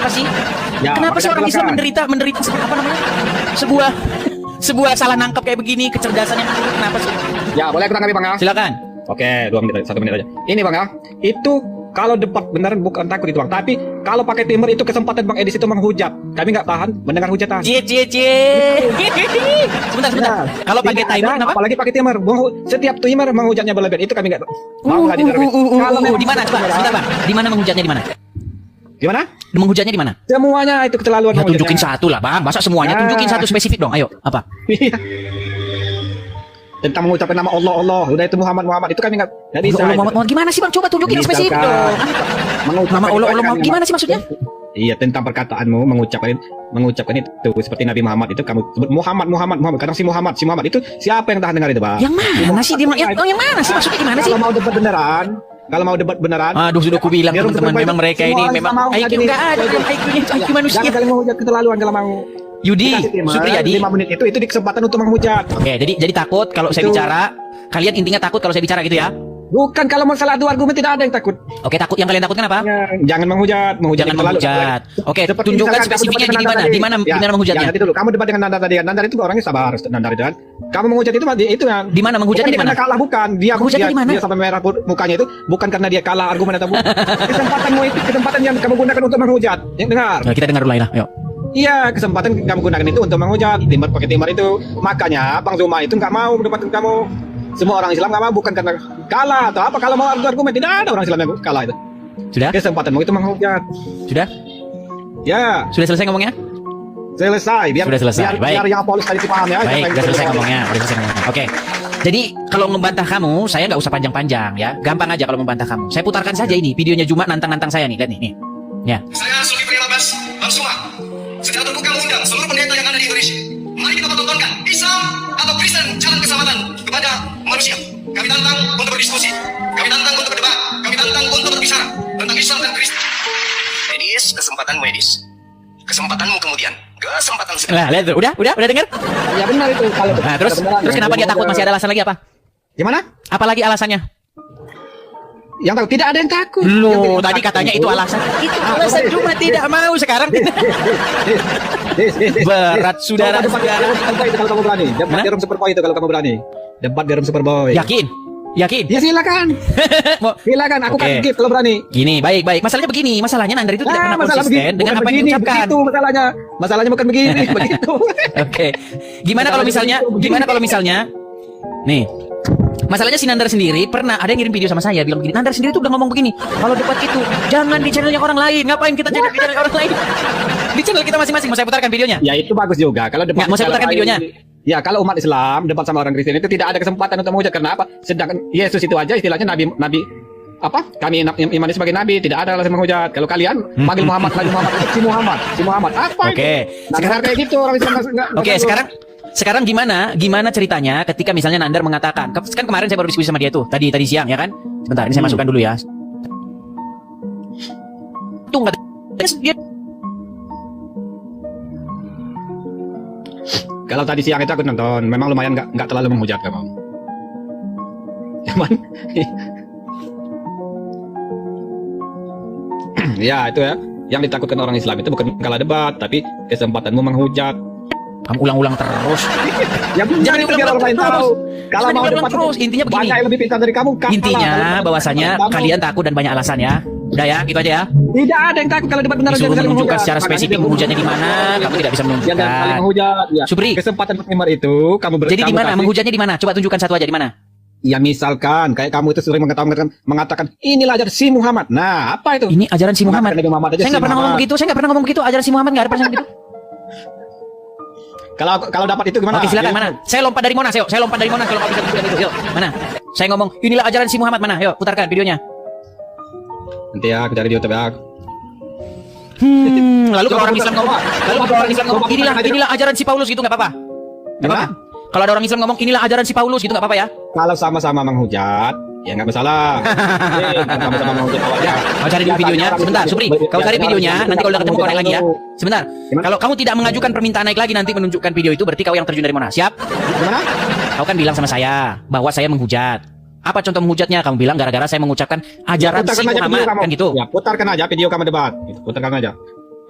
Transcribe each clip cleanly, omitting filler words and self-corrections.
Kenapa sih? Ya, Kenapa sih orang Islam silakan. menderita apa namanya? Sebuah salah nangkap kayak begini, kecerdasan yang kenapa sih? Ya, boleh aku tanggapi Bang ya? Silakan. Oke, 2 menit aja, 1 menit aja. Ini Bang ya, itu kalau debat beneran bukan takut itu Bang, tapi kalau pakai timer itu kesempatan Bang Edis itu menghujat. Kami nggak tahan mendengar hujatan. Cie. Sebentar. Ya, Kalau pakai tidak timer ada, kenapa? apalagi pakai timer, setiap timer menghujatnya berlebihan itu kami nggak mau nggak diterima. Kalau memang Di mana coba? Sebentar Bang. Di mana menghujatnya di mana? Gimana? Menghujatnya di mana? Semuanya itu keterlaluan. Ya menghujatnya. tunjukin satu lah Bang. Masa semuanya? Ya. Tunjukin satu spesifik dong. Ayo, apa? Iya. Tentang mengucapkan nama Allah, udah itu Muhammad itu kami nggak bisa. Muhammad gimana sih Bang? Coba tunjukin yang spesifik Misalkan, dong. Nama Allah gimana sih maksudnya? Iya, tentang perkataanmu mengucapkan itu seperti Nabi Muhammad itu kamu sebut Muhammad. Kadang si Muhammad itu siapa yang tahan dengar itu, Bang? Yang mana sih dia? Yang mana sih maksudnya gimana sih? Kalau mau debat beneran, Aduh, sudah aku bilang biar teman-teman, memang mereka ini memang IQ nggak ada, IQ-nya IQ manusia. jangan kalian menghujat keterlaluan kalau mau. Yudi, Supriyadi. 5 menit itu di kesempatan untuk menghujat. Oke, jadi takut kalau saya bicara. Kalian intinya takut kalau saya bicara gitu ya? Bukan, kalau masalah adu argumen tidak ada yang takut. Oke, takut. Yang kalian takutkan apa? Jangan menghujat Jangan itu terlalu. menghujat. Oke, Seperti tunjukkan misalkan kamu spesifiknya debat di dengan mana? Nandar Di mana tadi. menghujatnya? Ya, nanti dulu. Kamu debat dengan Nandar tadi kan. Nandar itu orangnya sabar, Nandar itu kan. Kamu menghujat itu kan. Di mana menghujatnya? Di mana? Karena kalah bukan. Menghujatnya di mana? Dia sampai merah mukanya itu bukan karena dia kalah argumen atau bukan. Kesempatan yang kamu gunakan untuk menghujat. Yang dengar. Nah, kita dengar dulu lah, yuk. Iya, kesempatan kamu gunakan itu untuk menghujat. Timbar pakai timbar itu. Makanya Bang Zuma itu nggak mau debatin kamu. Semua orang Islam nggak mau, bukan karena kalah atau apa. Kalau mau adu argumen, tidak ada orang Islam yang kalah itu. Sudah? Kesempatanmu itu menghujat. Sudah? Ya, Sudah selesai ngomongnya? selesai. Sudah selesai. Baik. Biar yang Apollos tadi dipaham ya. Baik, sudah selesai ngomongnya. Oke. Jadi kalau membantah kamu, saya nggak usah panjang-panjang ya. Gampang aja kalau membantah kamu. Saya putarkan saja ini videonya Jumat nantang-nantang saya nih. Lihat nih. Ya. Saya Zulkifli Abbas Mansuma. Secara terbuka mengundang seluruh pendeta yang ada di Indonesia. Mari kita pertontonkan Islam atau Kristen jalan keselamatan kepada manusia. Kami tantang untuk berdiskusi. Kami tantang untuk berdebat. Kami tantang untuk berbicara tentang Islam dan Kristen. Edis, kesempatanmu Edis. Kesempatanmu kemudian. Kesempatan sekarang. Nah, lihat tuh. Udah dengar? Ya benar itu. Kalau Nah, terus kenapa dia takut? Masih ada alasan lagi apa? Gimana? Apalagi alasannya? Yang tahu tidak ada yang takut. Loh, tadi katanya itu alasan. Itu alasan cuma tidak mau sekarang. Berat saudara-saudara. Kalau kamu berani. Debat di room Superboy itu kalau kamu berani. Debat di room Superboy. Yakin? Ya silakan. Mau- Silakan, aku Oke. kan gift kalau berani. Gini, baik. Masalahnya begini. Masalahnya Nandar itu tidak pernah masalah konsisten begini, dengan bukan apa yang begini, diucapkan. begitu masalahnya. Masalahnya bukan begini, begitu. Oke. Gimana kalau misalnya? Nih. Masalahnya si Nandar sendiri pernah ada yang ngirim video sama saya bilang begini. Nandar sendiri tuh udah ngomong begini. Kalau debat itu jangan di channelnya orang lain. Ngapain kita jadi di channel orang lain? Di channel kita masing-masing. Mau saya putarkan videonya? Ya itu bagus juga. Kalau debat Nggak, mau saya putarkan videonya? Ya kalau umat Islam debat sama orang Kristen itu tidak ada kesempatan untuk menghujat. Karena apa? Sedangkan Yesus itu aja istilahnya nabi apa? Kami imani sebagai nabi, tidak ada alasan menghujat. Kalau kalian panggil Muhammad si Muhammad. Apa Oke. itu? Sekarang kayak gitu orang Islam enggak. Oke, sekarang gimana ceritanya ketika misalnya Nandar mengatakan, kan kemarin saya baru diskusi sama dia tuh, tadi siang ya kan? Sebentar, ini saya masukkan dulu ya. Tuh nggak dia Kalau tadi siang itu aku nonton, memang lumayan nggak terlalu menghujat kamu. Cuman, ya itu ya, yang ditakutkan orang Islam itu bukan kalah debat, tapi kesempatanmu menghujat. kamu ulang-ulang terus. Ya jangan biar orang lain tahu. Kalau mau debat terus, intinya begini. banyak yang lebih pintar dari kamu. Intinya bahwasanya kalian takut dan banyak alasan ya. Udah ya, gitu aja ya. Tidak ada yang takut kalau debat benar. Disuruh menunjukkan secara spesifik menghujatnya di mana, kamu tidak bisa Jangan saling menunjukkan. menghujat. Ya. Supri. Kesempatan pertemuan itu kamu Jadi di mana kasih- menghujatnya di mana? Coba tunjukkan satu aja di mana. Ya misalkan kayak kamu itu sering mengatakan inilah ajar si Muhammad. Nah, apa itu? Ini ajaran si Muhammad. Nabi Muhammad aja Saya si nggak pernah ngomong Muhammad. begitu. Saya nggak pernah ngomong begitu. Ajaran si Muhammad nggak ada pernah begitu. Kalau dapat itu gimana? Oke, silakan Ya, mana? Saya lompat dari Monas, yuk. Saya lompat dari Monas kalau nggak bisa tunjukkan itu. Yuk, mana? Saya ngomong inilah ajaran si Muhammad mana? Yuk, putarkan videonya. Nanti ya, aku cari di YouTube ya. Lalu kalau orang Islam ngomong, inilah ajaran si Paulus gitu nggak apa-apa. Nggak apa-apa. Kalau ada orang Islam ngomong inilah ajaran si Paulus gitu nggak apa-apa ya. Kalau sama-sama menghujat, ya nggak masalah. Sama-sama menghujat awalnya. Kau cari dulu videonya. Sebentar, Supri. Kau cari videonya. Nanti kalau udah ketemu kau naik lagi ya. Sebentar. Kalau kamu tidak mengajukan permintaan naik lagi nanti menunjukkan video itu berarti kau yang terjun dari Monas. Siap? Gimana? Kau kan bilang sama saya bahwa saya menghujat. Apa contoh menghujatnya? Kamu bilang gara-gara saya mengucapkan ajaran si Putarkan aja video Muhammad kamu. kan gitu. Ya, putarkan aja video kamu debat. Gitu, putarkan aja.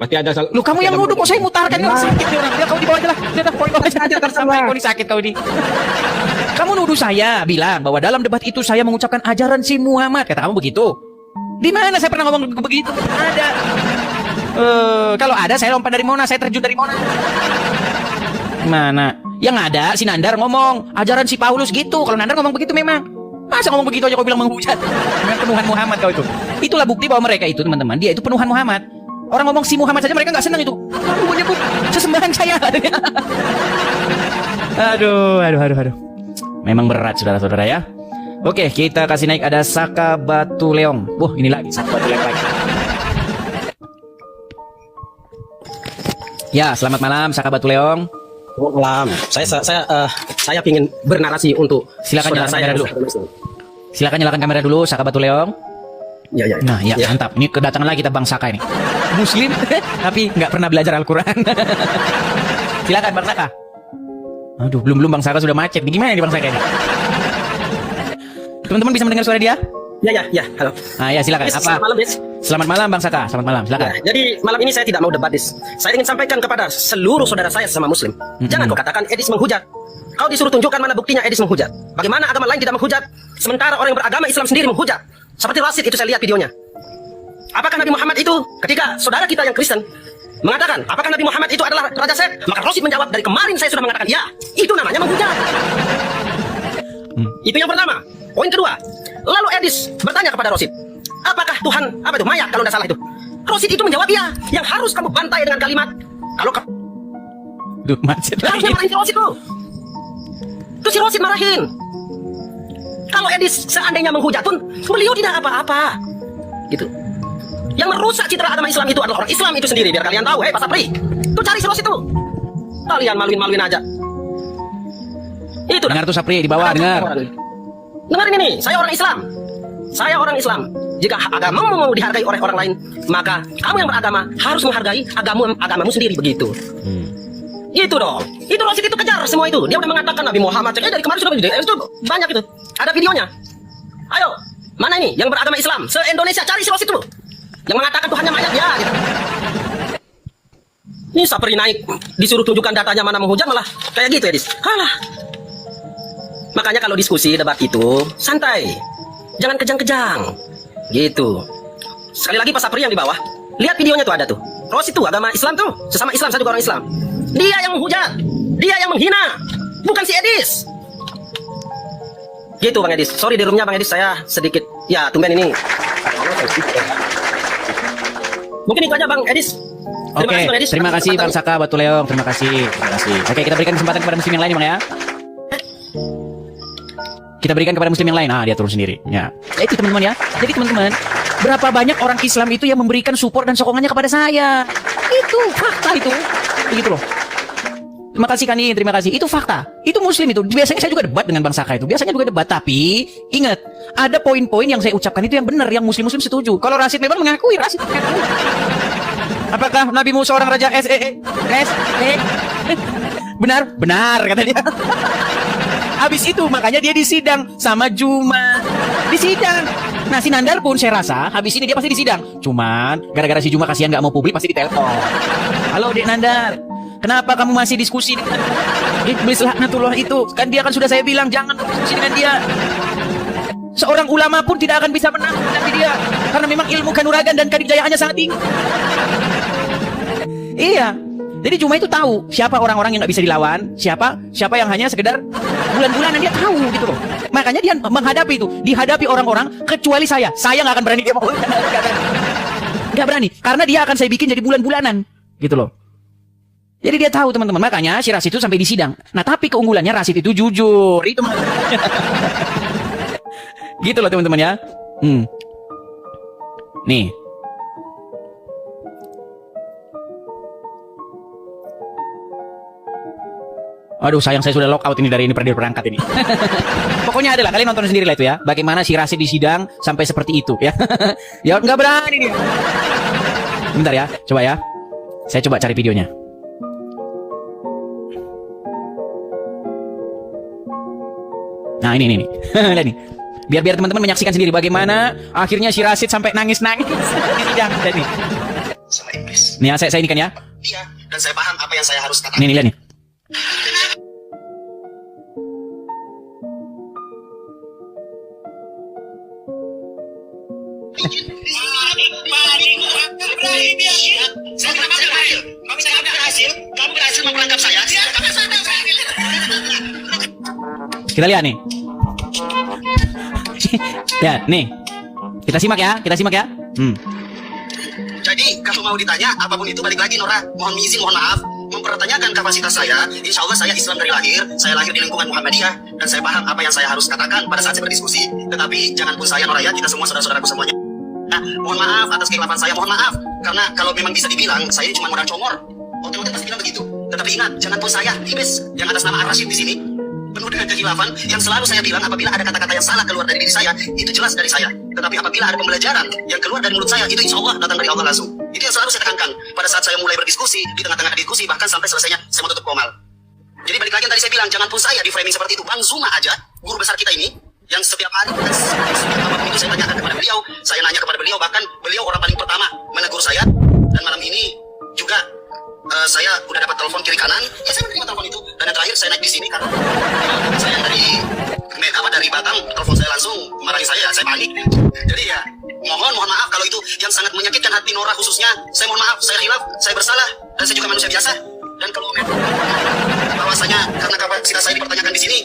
Pasti ada Lu kamu yang nuduh kok, saya mutarkan ini orang sakit nih orang. Dia kau di bawah aja lah. Dia poin aja tersampai kau ini sakit kau ini. Kamu nuduh saya bilang bahwa dalam debat itu saya mengucapkan ajaran si Muhammad. Kata kamu begitu. Di mana saya pernah ngomong begitu? Ada. Kalau ada saya lompat dari Monas, saya terjun dari Monas. Mana? Yang ada si Nandar ngomong ajaran si Paulus gitu. Kalau Nandar ngomong begitu memang. Masa ngomong begitu aja kau bilang menghujat dengan penuhan Muhammad kau itu. Itulah bukti bahwa mereka itu teman-teman, dia itu penuhan Muhammad. Orang ngomong si Muhammad saja mereka nggak senang itu. Kamu menyebut sesembahan saya. Aduh. Memang berat saudara-saudara ya. Oke, kita kasih naik ada Saka Batu Leong. Wah, ini lagi Saka Batu Leong lagi. Ya, selamat malam Saka Batu Leong. Selamat malam. Saya ingin bernarasi untuk Silakan saudara nyalakan saya. kamera dulu. Silakan nyalakan kamera dulu Saka Batu Leong. Ya. Nah, ya, mantap. Ini kedatangan lagi kita Bang Saka ini. Muslim tapi nggak pernah belajar Al-Qur'an. Silakan Bang Saka. Aduh, belum Bang Saka sudah macet. Gimana nih Bang Saka ini? Teman-teman bisa mendengar suara dia? Ya. Halo. Ah, ya silakan. Yes, Apa? selamat malam, Des. Selamat malam Bang Saka. Selamat malam. Silakan. Ya, jadi malam ini saya tidak mau debat, Des. Saya ingin sampaikan kepada seluruh saudara saya sesama Muslim. Jangan kau katakan Edis menghujat. Kau disuruh tunjukkan mana buktinya Edis menghujat. Bagaimana agama lain tidak menghujat, sementara orang yang beragama Islam sendiri menghujat. Seperti Rasid itu saya lihat videonya. Apakah Nabi Muhammad itu ketika saudara kita yang Kristen mengatakan apakah Nabi Muhammad itu adalah Raja Set? Maka Rasid menjawab, dari kemarin saya sudah mengatakan ya. Itu namanya menghujat. Itu yang pertama. Poin kedua, lalu Edis bertanya kepada Rasid, apakah Tuhan mayat kalau tidak salah itu? Rasid itu menjawab ya. Yang harus kamu bantai dengan kalimat, kalau kamu Duh, macet harusnya lagi. marahin si Rasid tuh. Terus si Rasid marahin. Kalau Edis seandainya menghujat pun beliau tidak apa-apa. Gitu. Yang merusak citra agama Islam itu adalah orang Islam itu sendiri. Biar kalian tahu, Pak Sapri, tuh cari si Rasid tuh. Kalian maluin aja. Itu Dengar tuh Sapri di bawah, dengar. Dengarin ini, saya orang Islam. Saya orang Islam. Jika agamamu mau dihargai oleh orang lain, maka kamu yang beragama harus menghargai agamamu sendiri, begitu. Gitu dong. Itu Rasid itu kejar semua itu. Dia udah mengatakan Nabi Muhammad dari kemarin sudah itu banyak itu. Ada videonya. Ayo, mana ini yang beragama Islam se-Indonesia, cari si Rasid dulu. Yang mengatakan Tuhannya mayat ya gitu. Ini Sapri naik disuruh tunjukkan datanya mana menghujat malah kayak gitu ya, Dis. Halah. Makanya kalau diskusi debat itu santai. Jangan kejang-kejang. Gitu. Sekali lagi Pak Sapri yang di bawah, lihat videonya tuh ada tuh. Rasid itu agama Islam tuh, sesama Islam, satu orang Islam. Dia yang menghujat, dia yang menghina, bukan si Edis. Gitu Bang Edis. Sorry di roomnya Bang Edis, saya sedikit ya tumben ini. Mungkin itu aja Bang Edis. Oke, terima kasih Bang Saka Batu Leong. Terima kasih. Oke, kita berikan kesempatan kepada muslim yang lain Bang ya. Kita berikan kepada muslim yang lain. Ah, dia turun sendiri. Ya. Itu teman-teman ya. Jadi teman-teman, berapa banyak orang Islam itu yang memberikan support dan sokongannya kepada saya. Itu fakta itu. Begitu loh. Terima kasih Kanin, terima kasih. Itu fakta. Itu muslim itu. Biasanya saya juga debat dengan Bang Saka itu. Biasanya juga debat, tapi ingat, ada poin-poin yang saya ucapkan itu yang benar, yang muslim-muslim setuju. Kalau Rasid memang mengakui, Rasid mengakui. Apakah Nabimu seorang raja Benar, benar kata dia. Habis itu makanya dia disidang sama Juma. Disidang. Nah si Nandar pun saya rasa habis ini dia pasti disidang. Cuman gara-gara si Juma kasihan nggak mau publik pasti ditelepon. Halo Dek Nandar, kenapa kamu masih diskusi dengan Iblis Laknatullah itu? Kan dia kan sudah saya bilang jangan diskusi dengan dia. Seorang ulama pun tidak akan bisa menang dengan dia karena memang ilmu kanuragan dan kadijayaannya sangat tinggi. Iya. Jadi Juma itu tahu siapa orang-orang yang nggak bisa dilawan, siapa yang hanya sekedar bulan-bulanan, dia tahu gitu loh. Makanya dia menghadapi itu, dihadapi orang-orang kecuali saya nggak akan berani, dia mau nggak berani, karena dia akan saya bikin jadi bulan-bulanan gitu loh. Jadi dia tahu teman-teman, makanya si Rasid itu sampai disidang. Nah tapi keunggulannya Rasid itu jujur, itu gitu loh teman-teman ya. Nih. Aduh sayang saya sudah lock out ini dari ini perangkat ini. Pokoknya adalah kalian nonton sendiri lah itu ya. Bagaimana si Rasid disidang sampai seperti itu ya. Ya nggak berani dia. Bentar ya, coba ya. Saya coba cari videonya. Nah ini. Lihat nih. Biar teman-teman menyaksikan sendiri bagaimana akhirnya si Rasid sampai nangis-nangis di sidang tadi. Sama iblis. Nih ya, saya ini kan ya. dia dan saya paham apa yang saya harus katakan. Nih lihat nih. Saya tidak berhasil. Saya berhasil. Kamu berhasil memperangkap saya. Kita lihat nih. Ya, nih. Kita simak ya. Jadi kalau mau ditanya apapun itu balik lagi Nora, mohon izin, mohon maaf mempertanyakan kapasitas saya. Insya Allah saya Islam dari lahir, saya lahir di lingkungan Muhammadiyah dan saya paham apa yang saya harus katakan pada saat saya berdiskusi. Tetapi jangan pun saya Nora ya, kita semua saudara-saudaraku semuanya. Nah, mohon maaf atas kekhilafan saya, mohon maaf karena kalau memang bisa dibilang saya ini cuma modal comor. Oke pasti bilang begitu. Tetapi ingat, jangan pun saya Ibis yang atas nama Ar-Rasyid di sini penuh dengan kekhilafan yang selalu saya bilang apabila ada kata-kata yang salah keluar dari diri saya itu jelas dari saya, tetapi apabila ada pembelajaran yang keluar dari mulut saya itu insya Allah datang dari Allah langsung. Itu yang selalu saya tekankan pada saat saya mulai berdiskusi, di tengah-tengah diskusi bahkan sampai selesainya saya menutup komal. Jadi balik lagi yang tadi saya bilang, jangan pun saya di framing seperti itu. Bang Zuma aja guru besar kita ini yang setiap hari dan setiap apapun itu saya tanyakan kepada beliau, saya nanya kepada beliau, bahkan beliau orang paling pertama menegur saya. Dan malam ini juga saya udah dapat telepon kiri kanan, ya saya menerima telepon itu. Dan yang terakhir saya naik di sini karena saya dari Batam telepon saya langsung marahin saya panik. Jadi ya mohon maaf kalau itu yang sangat menyakitkan hati Nora khususnya. Saya mohon maaf, saya khilaf, saya bersalah dan saya juga manusia biasa. Dan kalau memang bahwasanya karena kapasitas saya dipertanyakan di sini,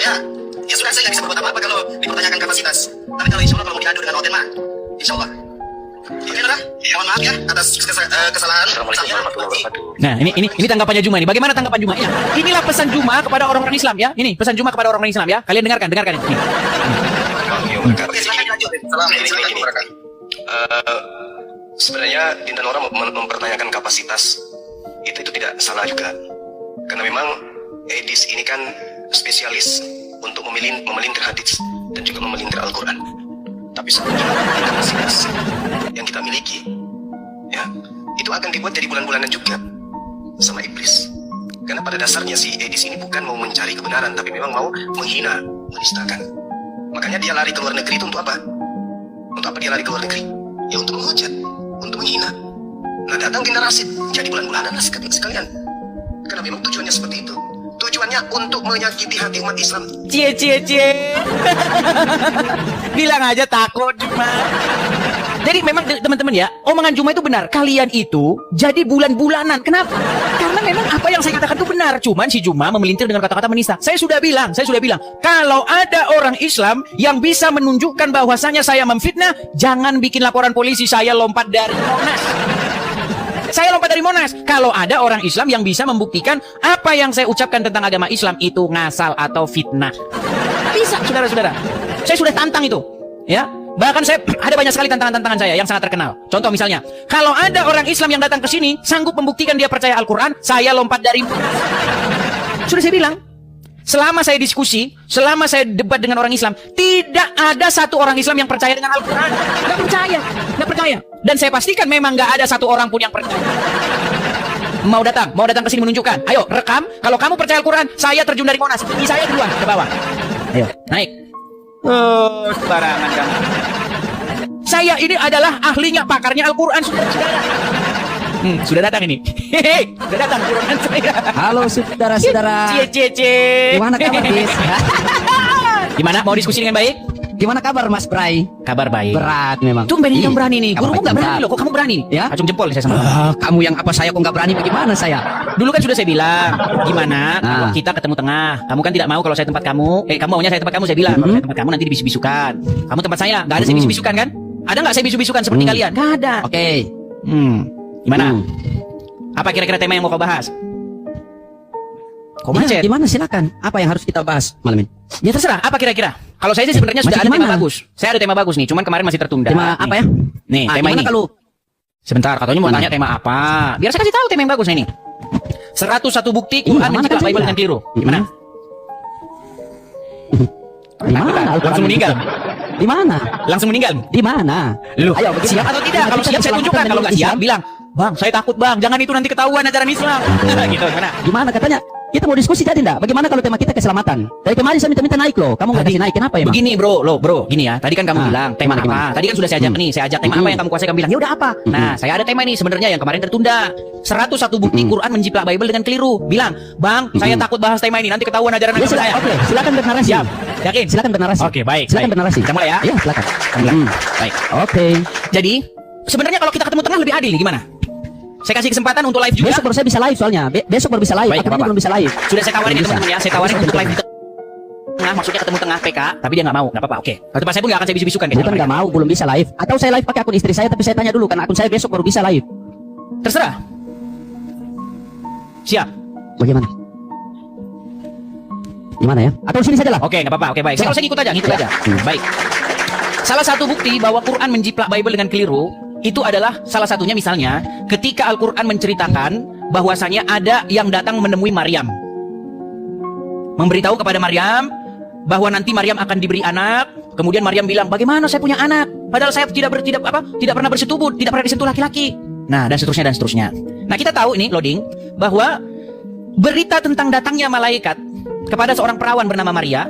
ya sudah saya nggak bisa berbuat apa-apa kalau dipertanyakan kapasitas. Tapi kalau insya Allah kalau mau diadu dengan Oten mah, insya Allah. Oke Nora, mohon maaf ya atas kesalahan saya. Nah, ini tanggapannya Juma nih. Bagaimana tanggapan Juma? Ya, inilah pesan Juma kepada orang-orang Islam ya. Ini pesan Juma kepada orang-orang Islam ya. Kalian dengarkan ini. Oke, silakan lanjut. Silakan. Sebenarnya Dinda Nora mempertanyakan kapasitas itu tidak salah juga, karena memang Edis ini kan spesialis untuk memelintir hadis dan juga memelintir Al-Quran. Tapi sebetulnya kapasitas yang kita miliki, ya, itu akan dibuat jadi bulan-bulanan juga sama iblis. Karena pada dasarnya si Edis ini bukan mau mencari kebenaran, tapi memang mau menghina, menistakan. Makanya dia lari ke luar negeri itu untuk apa? Untuk apa dia lari ke luar negeri? Ya untuk menghujat, untuk menghina. Nah datang Dinda Rasid, jadi bulan-bulanan lah sekalian. Karena memang tujuannya seperti itu. Tujuannya untuk menyakiti hati umat Islam. Cie. Bilang aja takut Juma. Jadi memang teman-teman ya, omongan Juma itu benar. Kalian itu jadi bulan-bulanan. Kenapa? Karena memang apa yang saya katakan itu benar. Cuman si Juma memelintir dengan kata-kata menista. Saya sudah bilang. Kalau ada orang Islam yang bisa menunjukkan bahwasanya saya memfitnah, jangan bikin laporan polisi. Saya lompat dari Monas. Kalau ada orang Islam yang bisa membuktikan apa yang saya ucapkan tentang agama Islam itu ngasal atau fitnah. Bisa, saudara-saudara. Saya sudah tantang itu. Ya. Bahkan saya ada banyak sekali tantangan-tantangan saya yang sangat terkenal. Contoh misalnya, kalau ada orang Islam yang datang ke sini sanggup membuktikan dia percaya Al-Quran, saya lompat dari Monas. Sudah saya bilang, selama saya diskusi, selama saya debat dengan orang Islam, tidak ada satu orang Islam yang percaya dengan Al-Quran. Nggak percaya. Dan saya pastikan memang nggak ada satu orang pun yang percaya. Mau datang ke sini menunjukkan. Ayo, rekam. Kalau kamu percaya Al-Quran, saya terjun dari Monas. Ini saya duluan ke bawah. Ayo, naik. Sembarangan kamu. Saya ini adalah ahlinya, pakarnya Al-Quran, saudara-saudara. Sudah datang ini. Hehehe, sudah datang Quran saya. Halo saudara-saudara. Cie. Gimana kabar, Bis? Gimana? Mau diskusi dengan baik? Gimana kabar, Mas Bray? Kabar baik. Berat memang. Tumben yang berani nih. Gurumu Kabar nggak berani berat. loh. Kok kamu berani? Ya? Acung jempol nih saya sama. Kamu yang apa, saya kok nggak berani? Bagaimana saya? Dulu kan sudah saya bilang, gimana kalau Nah. kita ketemu tengah? Kamu kan tidak mau kalau saya tempat kamu. Kamu maunya saya tempat kamu. Saya bilang, kalau saya tempat kamu nanti dibisu-bisukan. Kamu tempat saya, nggak ada saya bisu-bisukan kan? Ada nggak saya bisu-bisukan seperti kalian? Nggak ada. Oke. Gimana? Apa kira-kira tema yang mau kau bahas? Kau macet. Ya, gimana, silakan. Apa yang harus kita bahas malam ini? Ya terserah. Apa kira-kira? Kalau saya sih sebenarnya sudah Macet ada tema gimana? bagus. Saya ada tema bagus nih. Cuman kemarin masih tertunda. Tema apa ya? Nih, tema gimana ini. kalau Sebentar, katanya mau Mana? tanya tema apa? Biar saya kasih tahu tema yang bagus ini. 101 bukti Quran mana menjiplak katanya? Bible dengan keliru. Gimana? di mana? Al-Quran Langsung meninggal. Di mana? Langsung meninggal. Di mana? Loh, Ayo, begini. siap atau tidak? Kita Kalau siap saya diselamatkan tunjukkan. Kalau dari nggak siap, Islam. bilang, Bang, saya takut bang. Jangan itu nanti ketahuan ajaran Islam. Gitu, gimana? Gimana katanya? Kita mau diskusi jadi enggak? Bagaimana kalau tema kita keselamatan? Dari kemarin saya minta naik loh. Kamu nggak kasih naik, kenapa emang? Begini bro, gini ya. Tadi kan kamu bilang tema gimana? apa? Tadi kan sudah saya ajak nih, saya ajak tema apa yang kamu kuasai, kamu bilang ya udah apa? Nah, saya ada tema ini sebenarnya yang kemarin tertunda. 101 bukti Quran menjiplak Bible dengan keliru. Bilang, "Bang, saya takut bahas tema ini, nanti ketahuan ajaran Ya, agama saya." Oke, silakan bernarasi. Siap. Yakin? Silakan bernarasi. Oke, baik. Silakan baik. bernarasi. Kita mulai ya. Iya, silakan. Baik. Oke. Jadi, sebenarnya kalau kita ketemu tengah lebih adil nih, gimana? Saya kasih kesempatan untuk live juga. Besok baru saya bisa live soalnya. Besok baru bisa live. Baik, Aku apa-apa. belum bisa live. Sudah saya tawarin ya Belum bisa. teman-teman ya, saya tawarin Besok untuk live bisa. di tengah, maksudnya ketemu tengah PK, tapi dia nggak mau, nggak apa-apa, oke. Tempat saya pun nggak akan saya bisu-bisukan. Bukan nggak mau, belum bisa live. Atau saya live pakai akun istri saya, tapi saya tanya dulu karena akun saya besok baru bisa live. Terserah. Siap. Bagaimana? Gimana ya? Atau sini saja lah. Oke, nggak apa-apa, oke baik. Saya kalau saya ngikut aja. Baik. Salah satu bukti bahwa Quran menjiplak Bible dengan keliru itu adalah salah satunya misalnya ketika Al-Quran menceritakan bahwasanya ada yang datang menemui Maryam, memberitahu kepada Maryam bahwa nanti Maryam akan diberi anak. Kemudian Maryam bilang, bagaimana saya punya anak padahal saya tidak pernah bersetubuh, tidak pernah disentuh laki-laki. Nah, dan seterusnya. Nah, kita tahu ini loading bahwa berita tentang datangnya malaikat kepada seorang perawan bernama Maria,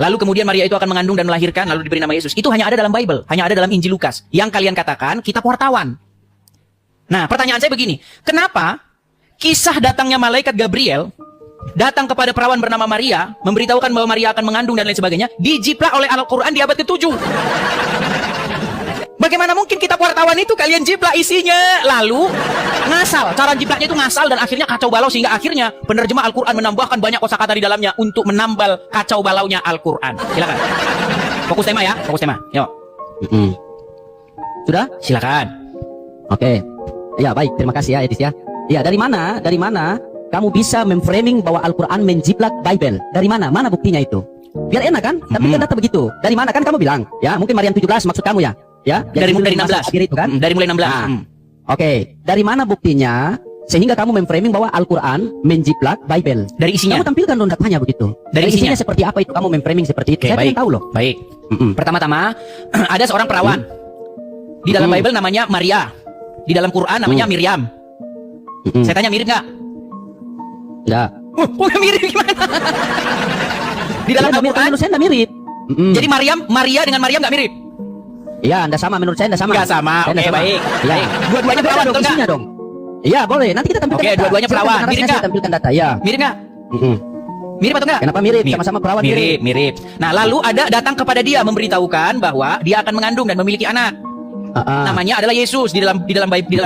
lalu kemudian Maria itu akan mengandung dan melahirkan, lalu diberi nama Yesus. Itu hanya ada dalam Bible, hanya ada dalam Injil Lukas. Yang kalian katakan kitab wartawan. Nah, pertanyaan saya begini, kenapa kisah datangnya malaikat Gabriel datang kepada perawan bernama Maria, memberitahukan bahwa Maria akan mengandung dan lain sebagainya, dijiplak oleh Al-Quran di abad ke-7? Bagaimana mungkin kitab wartawan itu kalian jiplak isinya? Lalu ngasal, cara jiplaknya itu ngasal dan akhirnya kacau balau, sehingga akhirnya penerjemah Al-Quran menambahkan banyak kosakata di dalamnya untuk menambal kacau balaunya Al-Quran. Silakan. Fokus tema ya, fokus tema. Yuk. Sudah? Silakan. Oke. Ya, baik. Terima kasih ya, Edis ya. Iya, dari mana kamu bisa memframing bahwa Al-Quran menjiplak Bible? Dari mana? Mana buktinya itu? Biar enak kan? Tapi kan data begitu. Dari mana kan kamu bilang? Ya, mungkin Maryam 17 maksud kamu ya? Ya, Dari mulai 16. Akhir itu kan? Dari mulai 16. Nah, Oke. Dari mana buktinya sehingga kamu memframing bahwa Al-Quran menjiplak Bible? Dari isinya. Kamu tampilkan dong datanya begitu. Dari isinya. seperti apa itu kamu memframing seperti itu? Oke, Saya baik. pengen tahu loh. Baik. Pertama-tama ada seorang perawan. Di dalam Bible namanya Maria. Di dalam Quran namanya Miriam. Saya tanya mirip nggak? Enggak. Oh, nggak mirip gimana? Di dalam Al-Quran. Menurut saya enggak mirip. Jadi Maria dengan Maryam nggak mirip? Iya, Anda sama, menurut saya Anda sama. Nggak sama, Saya oke, Anda sama. baik. Iya. Baik. Dua-duanya Beda perawan, dong betul isinya nggak? dong. Iya, boleh. Nanti kita tampilkan Oke, data. dua-duanya Silakan perawan. narasinya Mirip saya nggak? tampilkan data, ya. Mirip nggak? Mirip atau enggak? Kenapa mirip? Sama-sama perawan Mirip. Nah, lalu ada datang kepada dia memberitahukan bahwa dia akan mengandung dan memiliki anak. Namanya adalah Yesus. Di dalam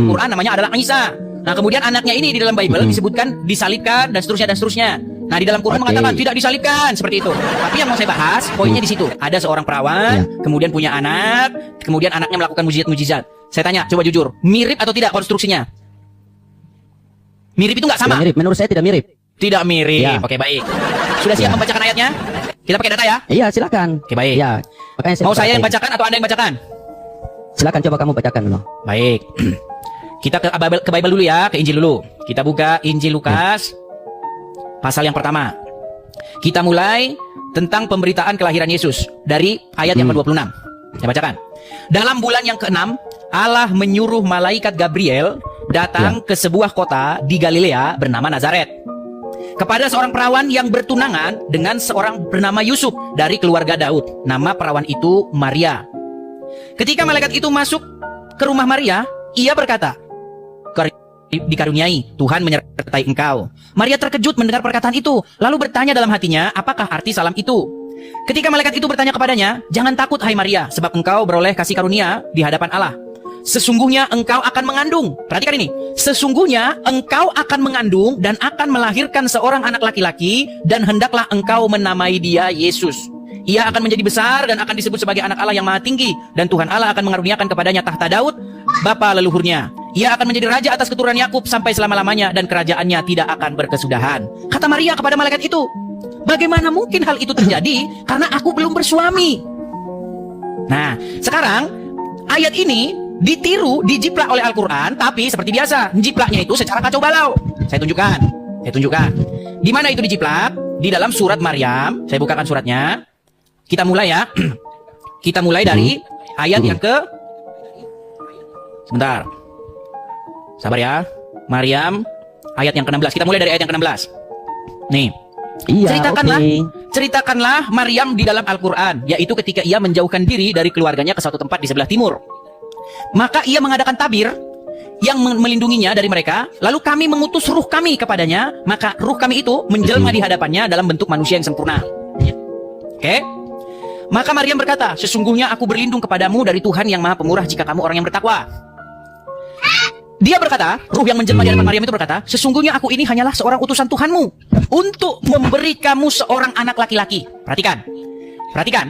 Quran namanya adalah Isa. Nah, kemudian anaknya ini di dalam Bible disebutkan disalibkan dan seterusnya. Nah, di dalam Quran mengatakan tidak disalibkan seperti itu. Tapi yang mau saya bahas poinnya di situ. Ada seorang perawan, kemudian punya anak, kemudian anaknya melakukan mujizat-mujizat. Saya tanya, coba jujur, mirip atau tidak konstruksinya? Mirip itu nggak sama? Tidak mirip. Menurut saya tidak mirip. Tidak mirip. Ya. Oke, baik. Sudah siap membacakan ayatnya? Kita pakai data ya? Iya, silakan. Oke, baik. Iya. Makanya Mau saya yang perhatiin. bacakan atau Anda yang bacakan? Silakan coba kamu bacakan dulu. Baik. Kita ke Bible dulu ya, ke Injil dulu. Kita buka Injil Lukas pasal yang pertama. Kita mulai tentang pemberitaan kelahiran Yesus dari ayat yang ke-26. Saya bacakan. Dalam bulan yang ke-6, Allah menyuruh malaikat Gabriel datang ke sebuah kota di Galilea bernama Nazaret, kepada seorang perawan yang bertunangan dengan seorang bernama Yusuf dari keluarga Daud. Nama perawan itu Maria. Ketika malaikat itu masuk ke rumah Maria, ia berkata, dikaruniai, Tuhan menyertai engkau. Maria terkejut mendengar perkataan itu, lalu bertanya dalam hatinya, apakah arti salam itu? Ketika malaikat itu bertanya kepadanya, jangan takut hai Maria, sebab engkau beroleh kasih karunia di hadapan Allah. Sesungguhnya engkau akan mengandung. Perhatikan ini. Sesungguhnya engkau akan mengandung dan akan melahirkan seorang anak laki-laki, dan hendaklah engkau menamai dia Yesus. Ia akan menjadi besar dan akan disebut sebagai anak Allah yang maha tinggi, dan Tuhan Allah akan mengaruniakan kepadanya tahta Daud, bapa leluhurnya. Ia akan menjadi raja atas keturunan Yakub sampai selama-lamanya, dan kerajaannya tidak akan berkesudahan. Kata Maria kepada malaikat itu, bagaimana mungkin hal itu terjadi karena aku belum bersuami? Nah, sekarang ayat ini ditiru, dijiplak oleh Al-Quran, tapi seperti biasa, jiplaknya itu secara kacau balau. Saya tunjukkan. Di mana itu dijiplak? Di dalam surat Maryam. Saya bukakan suratnya. Kita mulai ya. Kita mulai dari ayat yang ke... Sebentar. Sabar ya. Maryam ayat yang ke-16. Kita mulai dari ayat yang ke-16. Nih, Iya, ceritakanlah Maryam di dalam Al-Quran, yaitu ketika ia menjauhkan diri dari keluarganya ke suatu tempat di sebelah timur. Maka ia mengadakan tabir yang melindunginya dari mereka, lalu kami mengutus ruh kami kepadanya, maka ruh kami itu menjelma di hadapannya dalam bentuk manusia yang sempurna. Oke? Maka Maryam berkata, sesungguhnya aku berlindung kepadamu dari Tuhan yang Maha Pemurah jika kamu orang yang bertakwa. Dia berkata, ruh yang menjelma di hadapan Maryam itu berkata, sesungguhnya aku ini hanyalah seorang utusan Tuhanmu untuk memberi kamu seorang anak laki-laki. Perhatikan,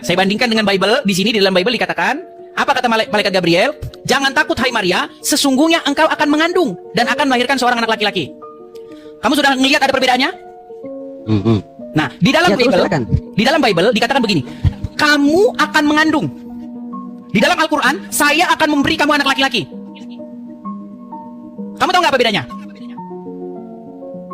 saya bandingkan dengan Bible. Di sini di dalam Bible dikatakan, apa kata malaikat Gabriel? Jangan takut hai Maria, sesungguhnya engkau akan mengandung dan akan melahirkan seorang anak laki-laki. Kamu sudah melihat ada perbedaannya? Nah, di dalam Bible dikatakan begini, kamu akan mengandung. Di dalam Al-Quran, saya akan memberi kamu anak laki-laki. Kamu tahu nggak apa bedanya?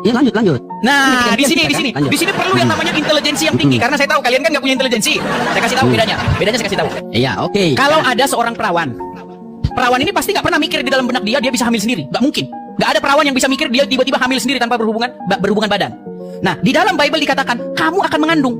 Ya, lanjut. Nah, di sini Lanjut. perlu yang namanya intelijensi yang tinggi, karena saya tahu kalian kan nggak punya intelijensi. Saya kasih tahu bedanya. Bedanya saya kasih tahu. Iya, oke. Kalau ada seorang perawan ini pasti nggak pernah mikir di dalam benak dia bisa hamil sendiri. Nggak mungkin. Nggak ada perawan yang bisa mikir dia tiba-tiba hamil sendiri tanpa berhubungan badan. Nah, di dalam Bible dikatakan kamu akan mengandung.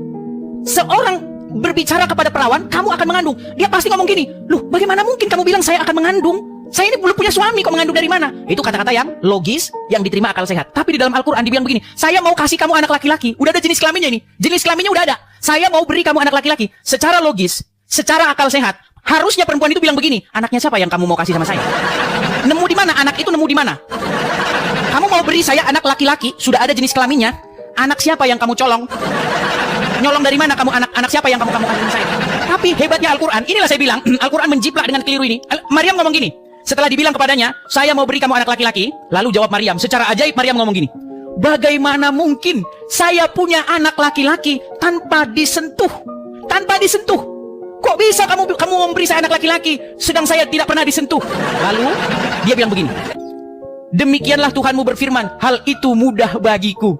Seorang berbicara kepada perawan, kamu akan mengandung. Dia pasti ngomong gini, loh, bagaimana mungkin kamu bilang saya akan mengandung? Saya ini belum punya suami, kok mengandung dari mana? Itu kata-kata yang logis, yang diterima akal sehat. Tapi di dalam Al-Quran dibilang begini, saya mau kasih kamu anak laki-laki. Udah ada jenis kelaminnya ini. Jenis kelaminnya udah ada. Saya mau beri kamu anak laki-laki. Secara logis, secara akal sehat, harusnya perempuan itu bilang begini, anaknya siapa yang kamu mau kasih sama saya? Nemu di mana? Anak itu nemu di mana? Kamu mau beri saya anak laki-laki, sudah ada jenis kelaminnya. Anak siapa yang kamu colong? Nyolong dari mana kamu anak siapa yang kamu kasih sama saya? Tapi hebatnya Al-Quran, inilah saya bilang, Al-Quran menjiplak dengan keliru ini. Maryam ngomong gini, setelah dibilang kepadanya, saya mau beri kamu anak laki-laki, lalu jawab Maryam, secara ajaib Maryam ngomong gini, bagaimana mungkin saya punya anak laki-laki tanpa disentuh? Tanpa disentuh. Kok bisa kamu memberi saya anak laki-laki, sedang saya tidak pernah disentuh? Lalu, dia bilang begini, demikianlah Tuhanmu berfirman, hal itu mudah bagiku.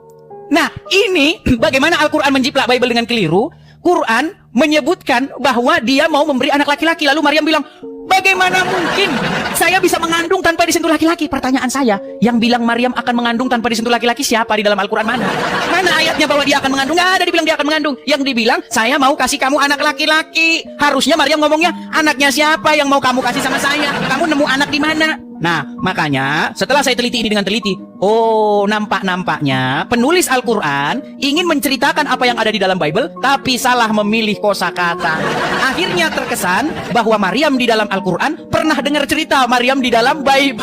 Nah, ini bagaimana Al-Quran menjiplak Bible dengan keliru. Quran menyebutkan bahwa dia mau memberi anak laki-laki. Lalu Maryam bilang, bagaimana mungkin saya bisa mengandung tanpa disentuh laki-laki? Pertanyaan saya, yang bilang Maryam akan mengandung tanpa disentuh laki-laki siapa di dalam Al-Quran mana? Mana ayatnya bahwa dia akan mengandung? Nggak ada dibilang dia akan mengandung. Yang dibilang, saya mau kasih kamu anak laki-laki. Harusnya Maryam ngomongnya, anaknya siapa yang mau kamu kasih sama saya? Kamu nemu anak di mana? Nah, makanya setelah saya teliti ini dengan teliti, oh, nampaknya penulis Al-Quran ingin menceritakan apa yang ada di dalam Bible, tapi salah memilih kosakata. Akhirnya terkesan bahwa Maryam di dalam Al-Quran pernah dengar cerita Maryam di dalam Bible.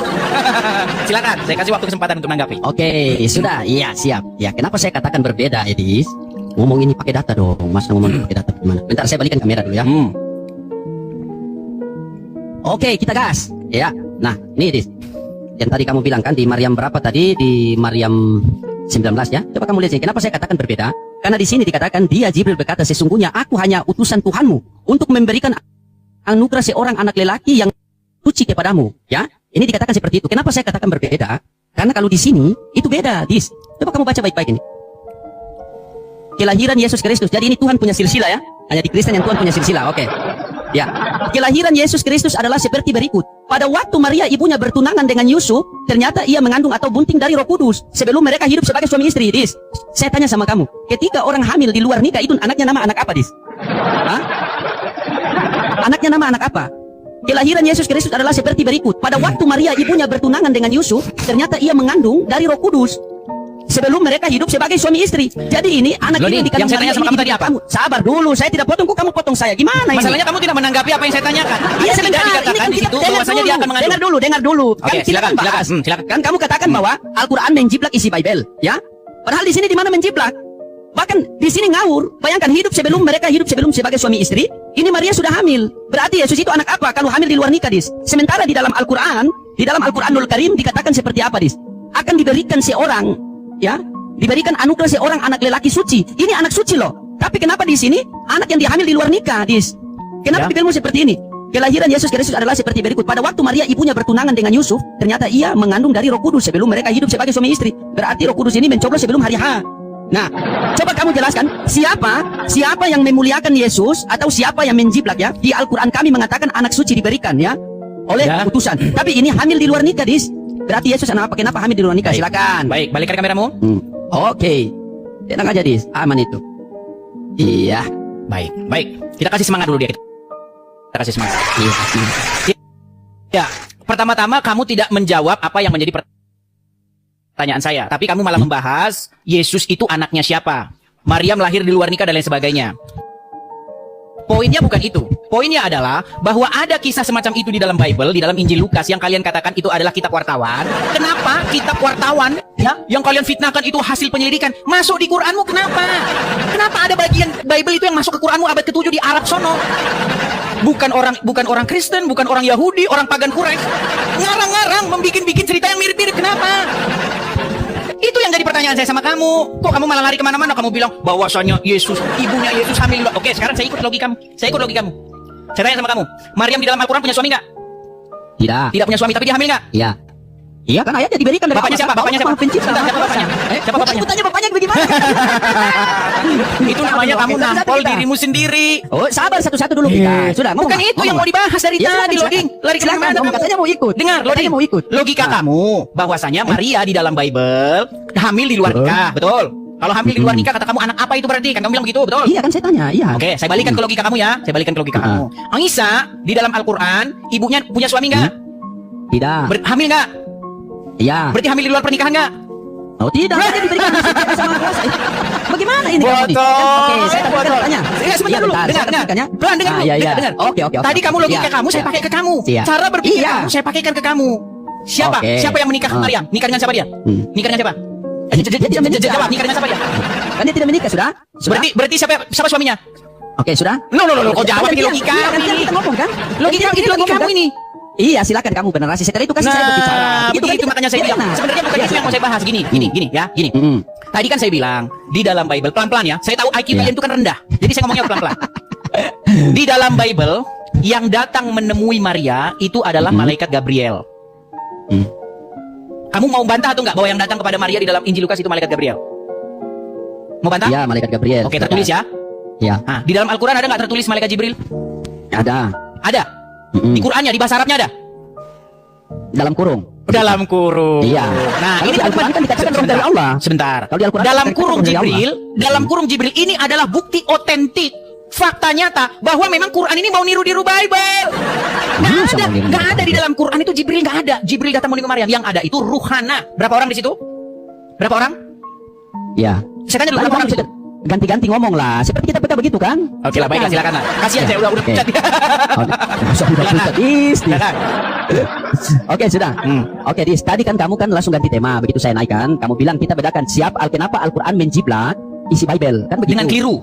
Silakan, saya kasih waktu kesempatan untuk menanggapi. Oke, sudah. Iya, siap. Ya, kenapa saya katakan berbeda, Edis? Ngomong ini pakai data dong. Masa ngomong pakai data gimana? Bentar, saya balikan kamera dulu ya. Oke, kita gas. Ya. Nah, ini Edis. Yang tadi kamu bilang kan di Maryam berapa tadi? Di Maryam 19 ya. Coba kamu lihat sini. Kenapa saya katakan berbeda? Karena di sini dikatakan dia Jibril berkata, sesungguhnya aku hanya utusan Tuhanmu untuk memberikan anugerah seorang anak lelaki yang suci kepadamu. Ya. Ini dikatakan seperti itu. Kenapa saya katakan berbeda? Karena kalau di sini itu beda, Dis. Coba kamu baca baik-baik ini. Kelahiran Yesus Kristus. Jadi ini Tuhan punya silsilah ya. Hanya di Kristen yang Tuhan punya silsilah. Oke. Ya. Kelahiran Yesus Kristus adalah seperti berikut. Pada waktu Maria ibunya bertunangan dengan Yusuf, ternyata ia mengandung atau bunting dari Roh Kudus sebelum mereka hidup sebagai suami istri. Dis, saya tanya sama kamu, ketika orang hamil di luar nikah itu anaknya nama anak apa, Dis? Hah? Anaknya nama anak apa? Kelahiran Yesus Kristus adalah seperti berikut. Pada waktu Maria ibunya bertunangan dengan Yusuf, ternyata ia mengandung dari Roh Kudus sebelum mereka hidup sebagai suami istri. Jadi ini anak ini dikandung. Yang saya tanya sama kamu tadi apa? Sabar dulu, saya tidak potong. Kok kamu potong saya? Gimana ini? Masalahnya kamu tidak menanggapi apa yang saya tanyakan. Iya, sebentar. Dikatakan di situ bahwasanya dia akan mengandung. Dengar dulu. Oke, silakan. Kan kamu katakan bahwa Al-Quran menjiplak isi Bible, ya? Padahal di sini di mana menjiplak? Bahkan di sini ngawur. Bayangkan hidup sebelum sebagai suami istri. Ini Maria sudah hamil. Berarti Yesus itu anak apa? Kalau hamil di luar nikah, Dis. Sementara di dalam Al-Quranul Karim dikatakan seperti apa, Dis? Akan diberikan seorang, ya? Diberikan anugerah seorang anak lelaki suci. Ini anak suci loh. Tapi kenapa di sini anak yang dihamil di luar nikah, Dis? Kenapa Bibelmu seperti ini? Kelahiran Yesus Kristus adalah seperti berikut. Pada waktu Maria ibunya bertunangan dengan Yusuf, ternyata ia mengandung dari Roh Kudus sebelum mereka hidup sebagai suami istri. Berarti Roh Kudus ini mencoblos sebelum hari H. Nah, coba kamu jelaskan siapa yang memuliakan Yesus atau siapa yang menjiplak ya? Di Al-Quran kami mengatakan anak suci diberikan ya oleh utusan. Tapi ini hamil di luar nikah, Dis. Berarti Yesus anak apa? Kenapa hamil di luar nikah? Silakan. Baik, balikkan kameramu. Oke. Enak aja, Dis. Aman itu. Iya. Baik, baik. Kita kasih semangat dulu dia. Kita kasih semangat. Iya. Ya, pertama-tama kamu tidak menjawab apa yang menjadi pertanyaan saya, tapi kamu malah membahas Yesus itu anaknya siapa, Maryam lahir di luar nikah dan lain sebagainya. Poinnya bukan itu. Poinnya adalah bahwa ada kisah semacam itu di dalam Bible, di dalam Injil Lukas yang kalian katakan itu adalah kitab wartawan. Kenapa kitab wartawan ya yang kalian fitnahkan itu hasil penyelidikan masuk di Quranmu? Kenapa? Kenapa ada bagian Bible itu yang masuk ke Quranmu abad ke-7 di Arab sono? Bukan orang Kristen, bukan orang Yahudi, orang pagan Quraisy. Ngarang-ngarang membikin-bikin cerita yang mirip-mirip. Kenapa? Itu yang jadi pertanyaan saya sama kamu. Kok kamu malah lari kemana-mana? Kamu bilang bahwasanya Yesus, ibunya Yesus hamil. Oke, sekarang saya ikut logikamu. Saya tanya sama kamu. Maryam di dalam Al-Quran punya suami nggak? Tidak. Tidak punya suami, tapi dia hamil nggak? Iya. Iya kan ayatnya diberikan dari Bapaknya siapa? Bapaknya siapa? Pencipta. Siapa bapaknya? Siapa bapaknya? Aku tanya bapaknya bagaimana? Itu namanya kamu Oke, nampol kita. dirimu sendiri. Oh, sabar satu-satu dulu kita. Sudah, ngomong. Bukan itu yang mau dibahas dari Ya, tadi, silakan, loading. Lari silakan, kemana ngomong. kamu? Katanya mau ikut. Dengar, Katanya loading. mau ikut. Logika Nah. kamu bahwasanya Maria di dalam Bible hamil di luar nikah, betul? Kalau hamil di luar nikah kata kamu anak apa itu berarti? Kan kamu bilang begitu, betul? Iya kan saya tanya, iya. Oke, saya balikan ke logika kamu ya. Saya balikan ke logika kamu. Isa di dalam Al-Quran, ibunya punya suami nggak? Tidak. Hamil nggak? Iya. Berarti hamil di luar pernikahan nggak? Oh tidak, hanya diberikan disediakan sama kuasa. Bagaimana ini kamu nih? Botol. Oke, saya tanya. Ya, sebentar dulu. Dengar. Pelan, dengar dulu. Iya, iya. Dengar. Oke. Tadi kamu logika Iya, kamu, saya iya. pakai ke kamu. Iya. Cara berpikir Iya. kamu, saya pakaikan ke kamu. Siapa? Oke. Siapa yang menikah Ah. Maryam? Nikah dengan siapa dia? Nikah dengan siapa? Dia tidak menikah. Jawab, nikah dengan siapa dia? Kan dia tidak menikah, sudah? Sudah? Berarti siapa suaminya? Oke, sudah? Loh, kau jawab ini logika. Iya, kan kita ngomong kan? Logika Kan ini kita logika ngomong, kamu kan? ini. Iya, silakan kamu generasi sekarang itu kasih saya berbicara. Nah, Begitu kan begitu kita- makanya saya bilang. Enak. Sebenarnya bukan Iya, itu yang mau saya bahas. Gini. Mm-mm. Tadi kan saya bilang di dalam Bible pelan-pelan ya. Saya tahu IQ Iya. kalian itu kan rendah. Jadi saya ngomongnya pelan-pelan. Di dalam Bible yang datang menemui Maria itu adalah malaikat Gabriel. Mm. Kamu mau bantah atau enggak bahwa yang datang kepada Maria di dalam Injil Lukas itu malaikat Gabriel? Mau bantah? Iya, malaikat Gabriel. Oke, tertulis ya. Iya, Nah, di dalam Al-Quran ada nggak tertulis malaikat Jibril? ada. Ada. Mm-mm. Di Qurannya, di bahasa Arabnya ada. Dalam kurung. Dalam kurung. Iya. Nah, Kalau ini di Al-Quran kan dikatakan roh dari Allah. Sebentar. Kalau di Al-Quran Dalam dikatakan kurung roh dari Jibril, dalam kurung Jibril ini adalah bukti otentik, fakta nyata bahwa memang Quran ini mau niru-niru Bible. Masa mau niru Nggak ada di Bible? dalam Quran itu Jibril nggak ada. Jibril datang menemui Maryam. Yang ada itu Ruhana. Berapa orang di situ? Berapa orang? Iya. Saya tanya dulu berapa orang di situ? Ganti-ganti ngomong lah. Seperti kita begitu kan? Oke lah, baiklah, silakan lah. Kasihan Ya. saya udah Oke. pecat. Sudah pusat. Silakan. Oke, sudah. Hmm. Oke, Dis. Tadi kan kamu kan langsung ganti tema. Begitu saya naikkan, kamu bilang kita bedakan kenapa Al-Quran menjiplak isi Bible. Kan begitu. Dengan keliru.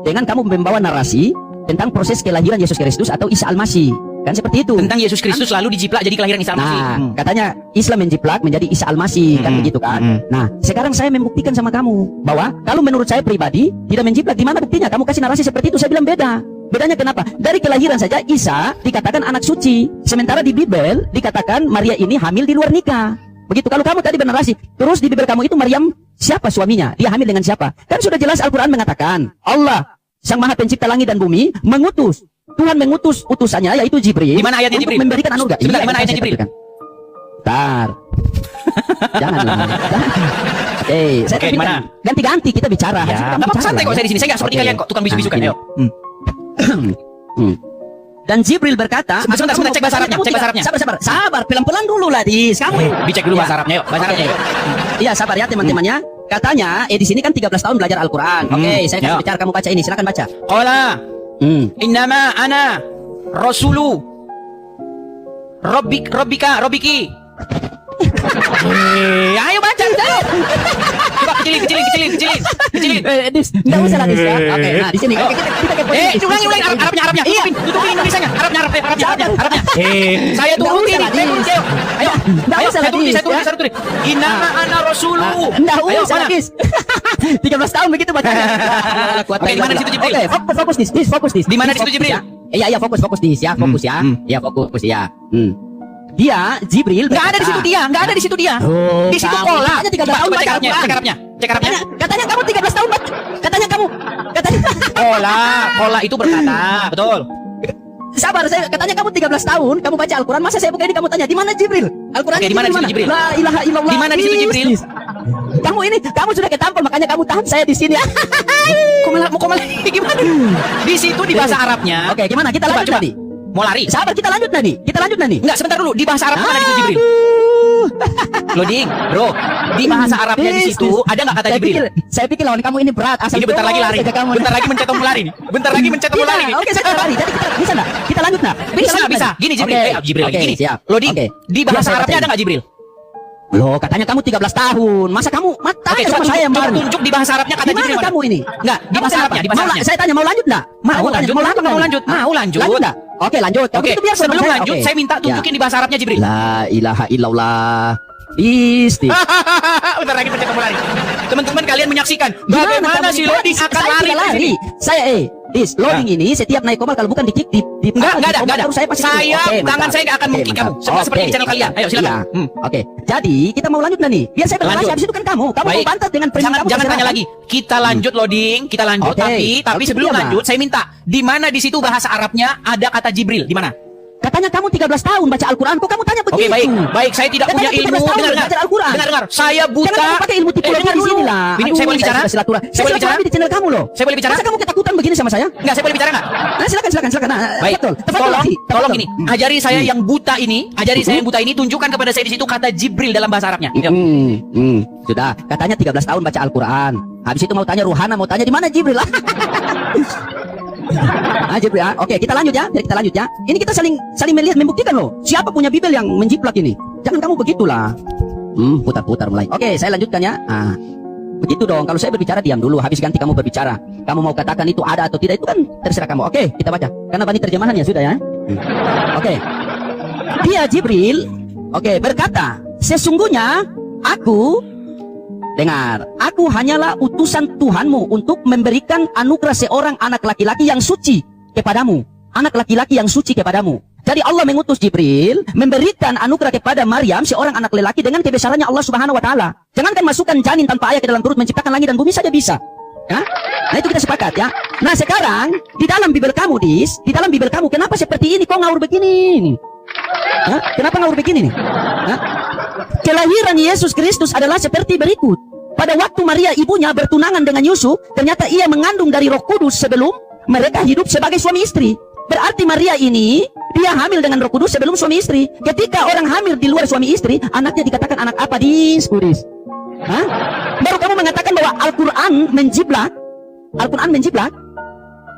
Dengan kamu membawa narasi tentang proses kelahiran Yesus Kristus atau Isa Al-Masih. Kan seperti itu. Tentang Yesus Kristus lalu dijiplak jadi kelahiran Isa Al-Masih. Nah, katanya Islam menjiplak menjadi Isa Al-Masih, kan begitu kan? Nah, sekarang saya membuktikan sama kamu bahwa kalau menurut saya pribadi tidak menjiplak. Di mana buktinya? Kamu kasih narasi seperti itu, saya bilang beda. Bedanya kenapa? Dari kelahiran saja Isa dikatakan anak suci, sementara di Bible dikatakan Maria ini hamil di luar nikah. Begitu. Kalau kamu tadi bernarasi, terus di Bible kamu itu Maryam siapa suaminya? Dia hamil dengan siapa? Kan sudah jelas Al-Quran mengatakan Allah Sang Maha Pencipta langit dan bumi mengutus. Tuhan mengutus utusannya yaitu Jibril. Di mana ayatnya untuk Jibril? memberikan anugerah. Sebentar, di mana Iya, ayatnya saya Jibril? tampilkan. Bentar. Janganlah. Oke, saya Oke, di mana? tampilkan. Ganti-ganti kita bicara. Ya, Kita nggak apa-apa, bicara santai lah, kok ya. saya di sini. Saya nggak seperti Oke. kalian kok tukang bisu-bisukan. Nah, Ayo. Dan Jibril berkata, Sebentar, cek bahasa Arabnya, cek bahasa Arabnya. Sabar, pelan-pelan dulu lah, Dis. Kamu Dicek dulu Ya. bahasa Arabnya, yuk. Bahasa Oke. Arabnya, yuk. Iya, sabar ya teman-temannya. Katanya, di sini kan 13 tahun belajar Al-Quran. Oke, saya ya. akan bicara, kamu baca ini. Silakan baca. Qala Hmm. innama ana rasulu Robbiki. Ayo baca, ayo. Coba kecilin. Dis, enggak usah lah, Dis ya. Oke, nah di sini. Oke, kita ke poin. Dis. Ulangi Arabnya. Iya. Tutupin Indonesianya. Arabnya. Saya Nggak turutin. usah lah, Dis. Ayo. Nggak usah lah, Dis, saya ya. turutin. Innama ana rasulu. Enggak Ayo, usah mana? lah, Dis. 13 tahun begitu bacanya. Oke, di mana di situ Jibril? Oke, fokus Dis, fokus Dis. Di mana di situ Fokus, Jibril? ya. Iya, fokus Dis ya, fokus ya. Iya, fokus ya. Dia Jibril Nggak ada di situ dia, nggak ada di situ dia. Oh, Di situ kamu. Kola. Katanya 13 tahun Coba baca cek Arabnya. Al-Quran. Katanya Kamu 13 tahun baca. Katanya Kola itu berkata, betul. sabar, katanya kamu 13 tahun kamu baca Al-Quran. Masa saya buka ini kamu tanya di mana Jibril? Al-Quran Oke, di mana di situ Jibril? La ilaha illallah. Di mana di situ Jibril? Dis. Kamu kamu sudah ketampol, makanya kamu tahan saya di sini. Kok malah gimana? Di situ di bahasa Arabnya. Oke, gimana? Kita lanjut coba. tadi. Mau lari? Sabar, kita lanjut Nani. Enggak, sebentar dulu. Di bahasa Arabnya mana di situ Jibril? Loading, bro. Di bahasa Arabnya di situ ada nggak kata Jibril? Saya pikir lawan kamu ini berat. Asal Ini bentar lagi lari. Bentar lagi mencet tombol lari nih. Bentar lagi mencet tombol lari nih. Oke, saya lari. Jadi kita bisa nggak? Kita lanjut nggak? Bisa. Gini Jibril. Jibril lagi gini. Siap. Loading. Oke. Di bahasa Biasa, Arabnya ada nggak Jibril? Loh, katanya kamu 13 tahun. Masa kamu Oke, sama saya yang baru? tunjuk di bahasa Arabnya kata Gimana Jibril. kamu ini? Enggak, di bahasa Arabnya, di bahasa Arabnya. Saya tanya mau lanjut nggak? Mau lanjut. Kenapa nggak mau lanjut? Mau lanjut. Lanjut nggak? Oke, lanjut. Oke, Itu biar sebelum saya. lanjut Oke. saya minta tunjukin di bahasa Arabnya Jibril. La ilaha illallah. Isti. Bentar lagi mencet tombol lari. Teman-teman kalian menyaksikan bagaimana si Loading akan Saya lari tidak ke sini. Saya loading ini setiap naik komal kalau bukan di Enggak ada. Saya pasti Saya Oke, tangan mantap. saya nggak akan Oke, mengkick kamu. mantap. Seperti Oke, channel kalian. Ayo silakan. Iya. Oke. Jadi kita mau lanjut nih. Biar saya berlatih. Lanjut. Habis itu kan kamu mau Baik. bantah dengan premium kamu. Jangan terserah, tanya kan? lagi. Kita lanjut Loading, kita lanjut Oke. tapi Oke, sebelum iya, lanjut saya minta di mana di situ bahasa Arabnya ada kata Jibril? Di mana? Katanya kamu 13 tahun baca Al-Quran. Kok kamu tanya begitu? Oke, baik. Saya tidak punya Katanya ilmu. 13 tahun Dengar. belajar Al-Quran. Dengar. Saya buta. Jangan kamu pakai ilmu tipologi dengar di dulu. sini lah. Ini saya boleh bicara? Saya silaturahmi. Saya Saya boleh bicara? silaturahmi di channel kamu loh. Saya boleh bicara? Masa kamu ketakutan begini sama saya? Enggak, saya boleh bicara enggak? Nah, silakan. Nah, Baik. betul. Tolong gini. Ajari saya yang buta ini, tunjukkan kepada saya di situ kata Jibril dalam bahasa Arabnya. Yuk. Sudah. Katanya 13 tahun baca Al-Quran. Habis itu mau tanya Ruhana, mau tanya di mana Jibril? Jibril ya. Oke, kita lanjut ya. Kita lanjut ya. Ini kita saling melihat, membuktikan loh. Siapa punya Bibel yang menjiplak ini? Jangan kamu begitulah. Putar-putar mulai. Oke, saya lanjutkan ya. Begitu dong. Kalau saya berbicara diam dulu. Habis ganti kamu berbicara. Kamu mau katakan itu ada atau tidak itu kan terserah kamu. Oke, kita baca. Karena Bani terjemahannya sudah ya. Oke. Dia Jibril. Oke, berkata, sesungguhnya aku hanyalah utusan Tuhanmu untuk memberikan anugerah seorang anak laki-laki yang suci kepadamu. Anak laki-laki yang suci kepadamu. Jadi Allah mengutus Jibril memberikan anugerah kepada Maryam seorang anak lelaki dengan kebesarannya Allah Subhanahu wa taala. Jangankan masukkan janin tanpa ayah ke dalam perut, menciptakan langit dan bumi saja bisa. Ya? Nah itu kita sepakat ya. Nah sekarang di dalam Bibel kamu kenapa seperti ini? Kok ngawur begini? Kenapa ngawur begini nih? Kelahiran Yesus Kristus adalah seperti berikut. Pada waktu Maria ibunya bertunangan dengan Yusuf, ternyata ia mengandung dari Roh Kudus sebelum mereka hidup sebagai suami istri. Berarti Maria ini dia hamil dengan Roh Kudus sebelum suami istri. Ketika orang hamil di luar suami istri, anaknya dikatakan anak apa? Kudus. Baru kamu mengatakan bahwa Al-Quran menjiplak.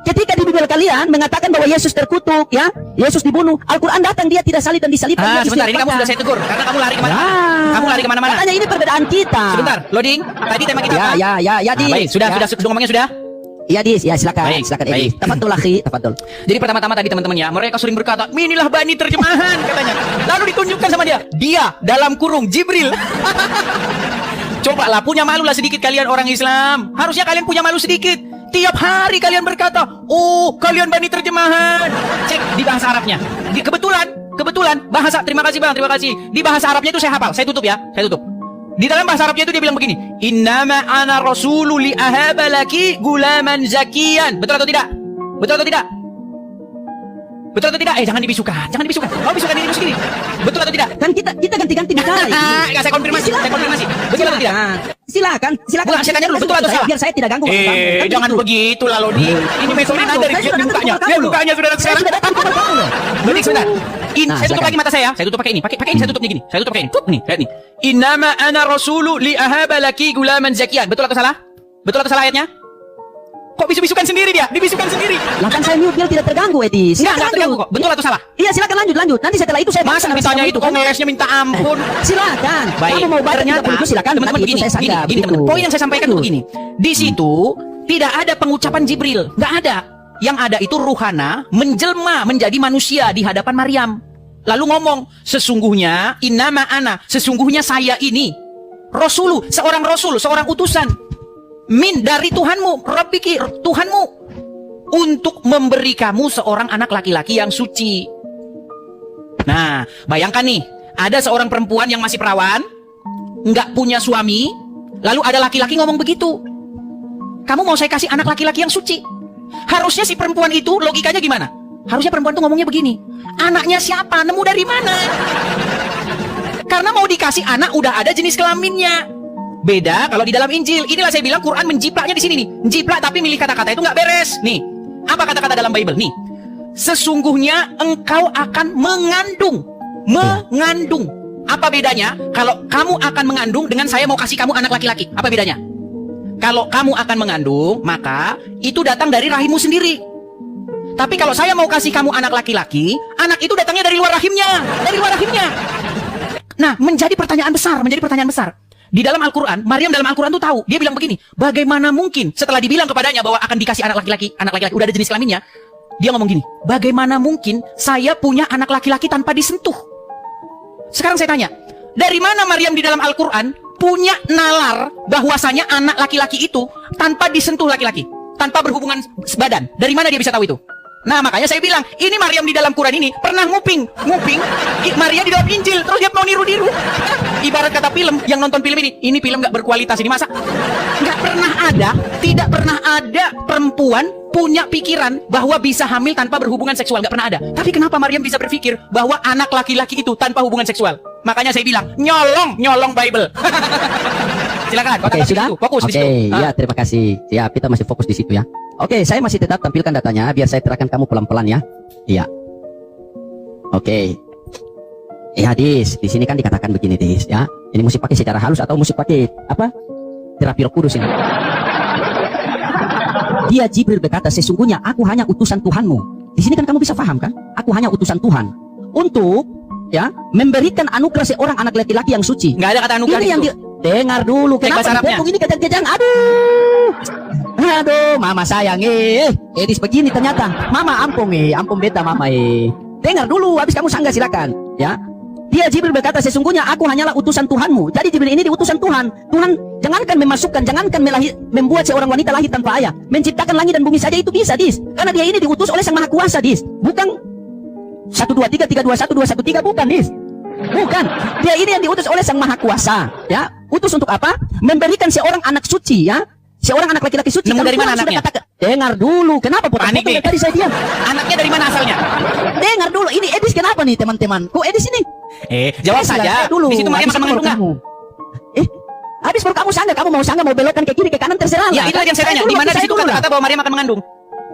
Ketika di Bibel kalian mengatakan bahwa Yesus terkutuk, ya, Yesus dibunuh, Al-Quran datang dia tidak salib dan disalibkan. Sebentar, ini kamu sudah saya tegur karena kamu lari kemana? Kamu lari kemana-mana. Katanya ini perbedaan kita. Sebentar, Loading. Tadi tema kita apa? Ya, Dis. Baik, sudah ngomongnya sudah. Iya, Dis. Ya, silakan. Baik, Silakan, baik. Dis. Tafadhol, akhi, tafadhol. Jadi pertama-tama tadi teman-teman ya, mereka sering berkata, inilah Bani terjemahan katanya. Lalu ditunjukkan sama dia dalam kurung Jibril. Cobalah punya malu lah sedikit kalian orang Islam. Harusnya kalian punya malu sedikit. Tiap hari kalian berkata, oh kalian Bani terjemahan. Cek di bahasa Arabnya. Kebetulan bahasa, terima kasih bang, terima kasih. Di bahasa Arabnya itu saya hafal, saya tutup ya, saya tutup. Di dalam bahasa Arabnya itu dia bilang begini, Innama ana rasulu li ahaba laki gulaman zakian. Betul atau tidak? Betul atau tidak? Betul atau tidak? Jangan dibisukan. Kau bisukan dirimu sendiri. Betul atau tidak? Kan kita ganti-ganti bicara ini. Enggak, saya konfirmasi. Betul atau tidak? Silakan. Bukan, saya tanya dulu, betul atau salah? Biar saya tidak ganggu. Kan Jangan begitu lah Lodi. Ini metode dari mukanya. Lihat mukanya sudah sekarang. Lodi sebentar. Saya tutup lagi mata saya. Saya tutup pakai ini. Pakai ini saya tutupnya gini. Saya tutup pakai ini. Nih, lihat nih. Innama ana rasulu li ahaba laki gulaman zakian. Betul atau salah? Betul atau salah ayatnya? Kok bisu-bisukan sendiri dia? Dibisukan sendiri. Lah kan saya mute biar tidak terganggu, Edis. Enggak terganggu kok. Betul atau salah? Iya, silakan lanjut. Nanti setelah itu saya Masa ditanya itu kok ngelesnya minta ampun. Silakan. Baik. Kamu mau baca Ternyata 30 silakan. teman-teman begini, gini, teman-teman. Poin yang saya sampaikan itu begini. Di situ tidak ada pengucapan Jibril, enggak ada. Yang ada itu ruhana menjelma menjadi manusia di hadapan Maryam. Lalu ngomong, sesungguhnya innama ana, sesungguhnya saya ini rasulu, seorang rasul, seorang utusan min dari Tuhanmu, Rabbiki, Tuhanmu, untuk memberi kamu seorang anak laki-laki yang suci. Nah, bayangkan nih, ada seorang perempuan yang masih perawan, nggak punya suami, lalu ada laki-laki ngomong begitu. Kamu mau saya kasih anak laki-laki yang suci? Harusnya si perempuan itu logikanya gimana? Harusnya perempuan itu ngomongnya begini, anaknya siapa? Nemu dari mana? Karena mau dikasih anak udah ada jenis kelaminnya. Beda kalau di dalam Injil. Inilah saya bilang Quran menjiplaknya di sini nih. Menjiplak tapi milih kata-kata itu nggak beres. Nih, apa kata-kata dalam Bible? Nih, sesungguhnya engkau akan mengandung. Mengandung. Apa bedanya kalau kamu akan mengandung dengan saya mau kasih kamu anak laki-laki? Apa bedanya? Kalau kamu akan mengandung, maka itu datang dari rahimmu sendiri. Tapi kalau saya mau kasih kamu anak laki-laki, anak itu datangnya dari luar rahimnya. Dari luar rahimnya. Nah, menjadi pertanyaan besar. Di dalam Al-Quran, Maryam dalam Al-Quran tuh tahu. Dia bilang begini, bagaimana mungkin setelah dibilang kepadanya bahwa akan dikasih anak laki-laki udah ada jenis kelaminnya, dia ngomong gini, bagaimana mungkin saya punya anak laki-laki tanpa disentuh? Sekarang saya tanya, dari mana Maryam di dalam Al-Quran punya nalar bahwasanya anak laki-laki itu tanpa disentuh laki-laki, tanpa berhubungan badan? Dari mana dia bisa tahu itu? Nah, makanya saya bilang, ini Maryam di dalam Quran ini pernah nguping Maria di dalam Injil, terus dia mau niru-niru. Ibarat kata film, yang nonton film ini film nggak berkualitas ini, masa tidak pernah ada perempuan punya pikiran bahwa bisa hamil tanpa berhubungan seksual, nggak pernah ada. Tapi kenapa Maryam bisa berpikir bahwa anak laki-laki itu tanpa hubungan seksual? Makanya saya bilang, nyolong Bible. Silakan. Oke, sudah? Fokus di situ. Oke, ya terima kasih. Siap, kita masih fokus di situ ya. Oke, saya masih tetap tampilkan datanya biar saya terangkan kamu pelan-pelan ya. Iya. Oke. Ya, Dis, di sini kan dikatakan begini, Dis, ya. Ini mesti pakai secara halus atau mesti pakai apa? Terapi Roh Kudus ini. Dia Jibril berkata, sesungguhnya aku hanya utusan Tuhanmu. Di sini kan kamu bisa paham kan? Aku hanya utusan Tuhan untuk ya memberikan anugerah seorang anak laki-laki yang suci. Nggak ada kata anugerah ini yang di situ. dengar dulu, Cek bahasa kenapa Arabnya. dipotong ini kejang-kejang? Aduh, mama sayang, Edis begini ternyata. Mama ampun beta mama. Dengar dulu, habis kamu sanggah silakan, ya. Dia Jibril berkata, sesungguhnya aku hanyalah utusan Tuhanmu. Jadi Jibril ini diutusan Tuhan. Tuhan jangankan memasukkan, jangankan membuat seorang wanita lahir tanpa ayah, menciptakan langit dan bumi saja itu bisa, Dis. Karena dia ini diutus oleh Sang Maha Kuasa, Dis. Bukan 1 2 3 3 2 1 2 1 3, bukan, Dis. Bukan. Dia ini yang diutus oleh Sang Maha Kuasa, ya. Utus untuk apa? Memberikan seorang anak suci, ya. Seorang anak laki-laki suci. Nemu Kalau dari mana Tuhan sudah anaknya? katakan, dengar dulu, kenapa Panik potong-potong nih. dari tadi saya diam? Anaknya dari mana asalnya? Dengar dulu, ini Edis kenapa nih teman-teman? Kok Edis ini? Jawab Edis, saja. saya dulu. Di situ Maryam Habis akan baru mengandung nggak? kamu. Habis baru kamu sanggah, kamu mau belokkan ke kiri ke kanan terserah. Ya, lah. itu yang saya tanya. dulu, Di mana di saya situ dulu lah. kata-kata bahwa Maryam akan mengandung?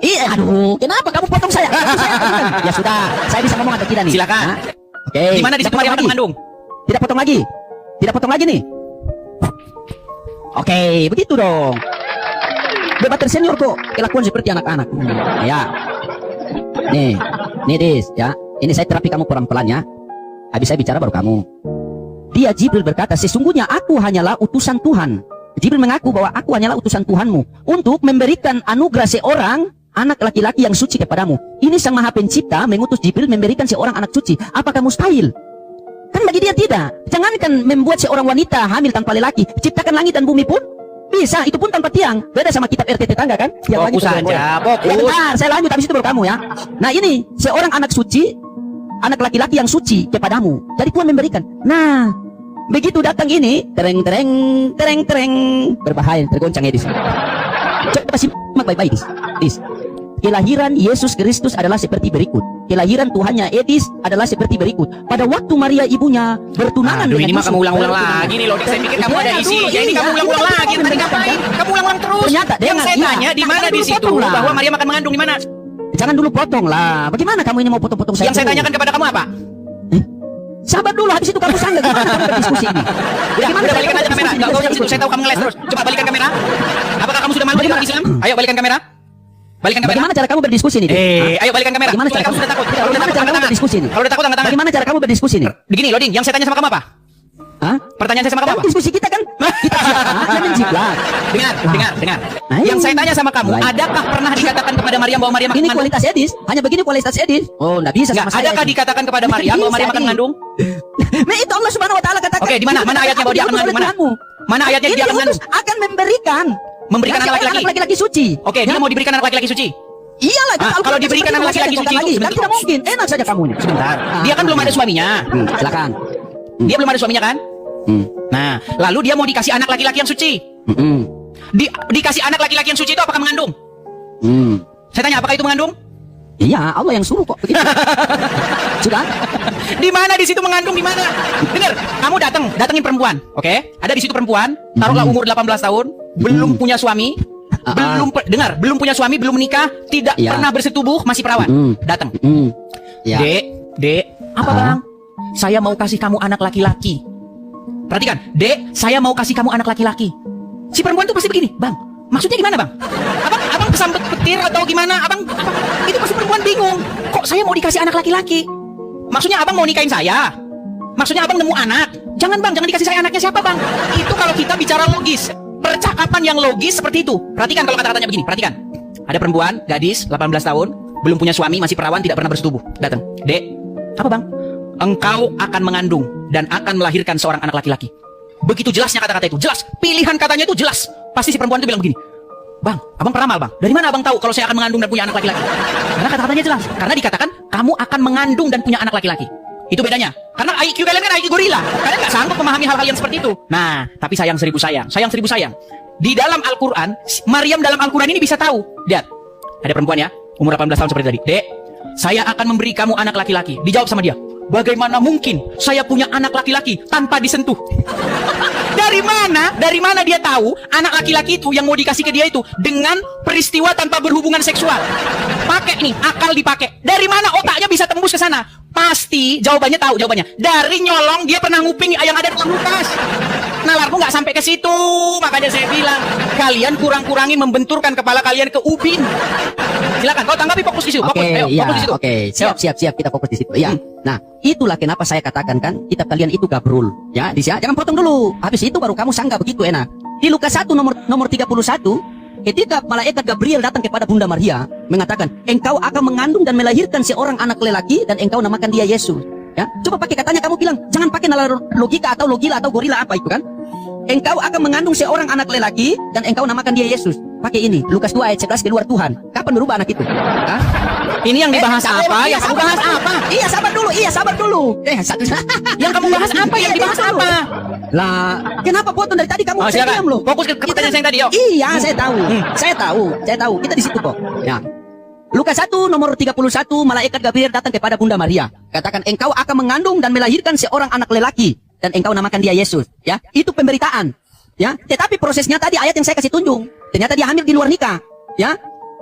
Iya, aduh, kenapa kamu potong saya? Ya sudah, saya bisa ngomong atau tidak nih? Silakan. Hah? Oke. Di mana di situ Tidak Maryam potong akan lagi? mengandung? Tidak potong lagi. Tidak potong lagi nih. Oke, begitu dong. Debat tersenior kok kelakuan seperti anak-anak. Ya. Nih Dis, ya. Ini saya terapi kamu pelan-pelan ya. Habis saya bicara baru kamu. Dia Jibril berkata, sesungguhnya aku hanyalah utusan Tuhan. Jibril mengaku bahwa aku hanyalah utusan Tuhanmu untuk memberikan anugerah seorang anak laki-laki yang suci kepadamu. Ini Sang Maha Pencipta mengutus Jibril memberikan seorang anak suci. Apakah mustahil? Kan bagi dia tidak. Jangankan membuat seorang wanita hamil tanpa lelaki, ciptakan langit dan bumi pun bisa, itu pun tanpa tiang. Beda sama kitab RT tetangga kan? Tiang Fokus langit, saja, goyang-goyang. fokus. Ya bentar, saya lanjut habis itu baru kamu ya. Nah ini seorang anak suci, anak laki-laki yang suci kepadamu. Jadi Tuhan memberikan. Nah, begitu datang ini, tereng, berbahaya, tergoncang Edis. Coba simak baik-baik, Dis. Kelahiran Yesus Kristus adalah seperti berikut. Kelahiran Tuhannya Edis adalah seperti berikut. Pada waktu Maria ibunya bertunangan Aduh, dengan ini mah Yusuf, kamu ulang-ulang bertunangan. lagi nih loh. Saya pikir kamu ada Dengar isi. dulu, Ya ini iya. kamu ulang-ulang Ini lagi. kamu Tadi ngapain? kan? Kamu ulang-ulang terus. Ternyata, Yang dengar, saya iya. tanya, di mana Jangan di dulu situ potong lah. bahwa Maryam akan mengandung di mana? Jangan dulu potong lah. Bagaimana kamu ini mau potong-potong saya? Yang saya dulu? tanyakan kepada kamu apa? Sabar dulu, habis itu kamu sanggah. Gimana kamu berdiskusi ini? Udah Gimana balikan kamu aja kamera. berdiskusi Enggak usah ini? di situ. Saya tahu kamu ngeles terus. Coba balikan kamera. Apakah kamu sudah malu di orang Islam? Ayo balikan kamera. Balikan kamera. Bagaimana cara kamu berdiskusi ini? Ayo balikan kamera. Bagaimana Mulai cara kamu sudah takut. Kalau udah Bagaimana takut cara angkat kamu tangan. berdiskusi ini? Kalau udah takut angkat tangan. Bagaimana cara kamu berdiskusi ini? Begini loh, Ding. Yang saya tanya sama kamu apa? Hah? Pertanyaan saya sama kamu Kan apa? diskusi kita kan kita siapa yang menjiplak. Dengar. Nah, Yang ini. saya tanya sama kamu, Mulai. adakah pernah dikatakan kepada Maryam bahwa Maryam akan Ini mengandung? kualitas Edis, hanya begini kualitas Edis. Oh, enggak bisa Enggak, sama saya. adakah Edis. dikatakan kepada Maryam bahwa Bisa, Maryam akan Edis. mengandung? Nah, itu Allah Subhanahu wa taala katakan. Oke, di mana? Itu Mana ayatnya bahwa dia akan diutus oleh mengandung? Mana? Tuhanmu. Mana ayatnya Ini dia akan diutus mengandung? akan memberikan Memberikan Ya, anak seorang laki-laki. anak laki-laki suci. Oke, dia Ya. mau diberikan anak laki-laki suci. Iyalah, Ah, Al-Quran kalau diberikan seperti anak itu, laki-laki saya suci contohkan itu lagi. Kan tidak mungkin. Enak saja kamu ini. Sebentar. Dia kan belum ada suaminya. Silakan. Dia belum ada suaminya kan? Hmm. Nah, lalu dia mau dikasih anak laki-laki yang suci. Hmm. Dikasih anak laki-laki yang suci itu apakah mengandung? Hmm. Saya tanya, apakah itu mengandung? Iya, Allah yang suruh kok begitu. Sudah? Di mana di situ mengandung, di mana? Dengar, kamu datengin perempuan, oke? Ada di situ perempuan, taruhlah umur 18 tahun, belum punya suami, belum punya suami, belum menikah, tidak Iya. pernah bersetubuh, masih perawan. Datang. Ya. Dek, apa Bang? Saya mau kasih kamu anak laki-laki. Perhatikan, Dek, saya mau kasih kamu anak laki-laki. Si perempuan tuh pasti begini, Bang. Maksudnya gimana, Bang? Abang kesambet petir atau gimana? Abang itu pasti perempuan bingung. Kok saya mau dikasih anak laki-laki? Maksudnya abang mau nikahin saya? Maksudnya abang nemu anak? Jangan Bang, jangan dikasih saya anaknya siapa Bang? Itu kalau kita bicara logis. Percakapan yang logis seperti itu. Perhatikan kalau kata-katanya begini, perhatikan. Ada perempuan, gadis, 18 tahun, belum punya suami, masih perawan, tidak pernah bersetubuh. Datang. Dek, apa Bang? Engkau akan mengandung dan akan melahirkan seorang anak laki-laki. Begitu jelasnya kata-kata itu, jelas. Pilihan katanya itu jelas. Pasti si perempuan itu bilang begini, Bang, abang peramal Bang. Dari mana abang tahu kalau saya akan mengandung dan punya anak laki-laki? Karena kata-katanya jelas. Karena dikatakan kamu akan mengandung dan punya anak laki-laki. Itu bedanya. Karena IQ kalian kan IQ gorila. Kalian nggak sanggup memahami hal-hal yang seperti itu. Nah, tapi sayang seribu sayang. Di dalam Al-Quran, Maryam dalam Al-Quran ini bisa tahu. Lihat, ada perempuan ya, umur 18 tahun seperti tadi. Dek, saya akan memberi kamu anak laki-laki. Dijawab sama dia, bagaimana mungkin saya punya anak laki-laki tanpa disentuh? Dari mana? Dari mana dia tahu anak laki-laki itu yang mau dikasih ke dia itu dengan peristiwa tanpa berhubungan seksual? Pakai nih, akal dipakai. Dari mana otaknya bisa tembus ke sana? Pasti jawabannya tahu jawabannya. Dari nyolong dia pernah nguping yang ada dalam Lukas. Nalarku nggak sampai ke situ, makanya saya bilang kalian kurang-kurangin membenturkan kepala kalian ke ubin. Silakan, kau tanggapi, fokus di situ. Fokus, ayo, Iya, fokus di situ. oke. Siap, kita fokus di situ. Ya. Nah, itulah kenapa saya katakan kan, kitab kalian itu gabrul. Ya, jangan potong dulu. Habis itu baru kamu sanggah begitu enak. Di Lukas 1 nomor 31, ketika malaikat Gabriel datang kepada Bunda Maria, mengatakan, engkau akan mengandung dan melahirkan seorang anak lelaki dan engkau namakan dia Yesus. Ya, coba pakai katanya kamu bilang, jangan pakai nalar logika atau logila atau gorila apa itu kan? Engkau akan mengandung seorang anak lelaki dan engkau namakan dia Yesus. Pakai ini, Lukas 2 ayat 11 keluar Tuhan. Kapan berubah anak itu? Hah? Ini yang dibahas apa? Yang kamu bahas apa? Iya, sabar dulu. Yang kamu bahas apa? Yang dibahas apa? Lah, kenapa potong dari tadi kamu? Oh, Saya silakan. diam loh. Fokus ke pertanyaan saya yang tadi, yuk. Iya, saya tahu. Kita di situ kok. Ya. Lukas 1 nomor 31, malaikat Gabriel datang kepada Bunda Maria. Katakan, engkau akan mengandung dan melahirkan seorang anak lelaki dan engkau namakan dia Yesus. Ya, itu pemberitaan. Ya, tetapi prosesnya tadi ayat yang saya kasih tunjuk. Ternyata dia hamil di luar nikah. Ya.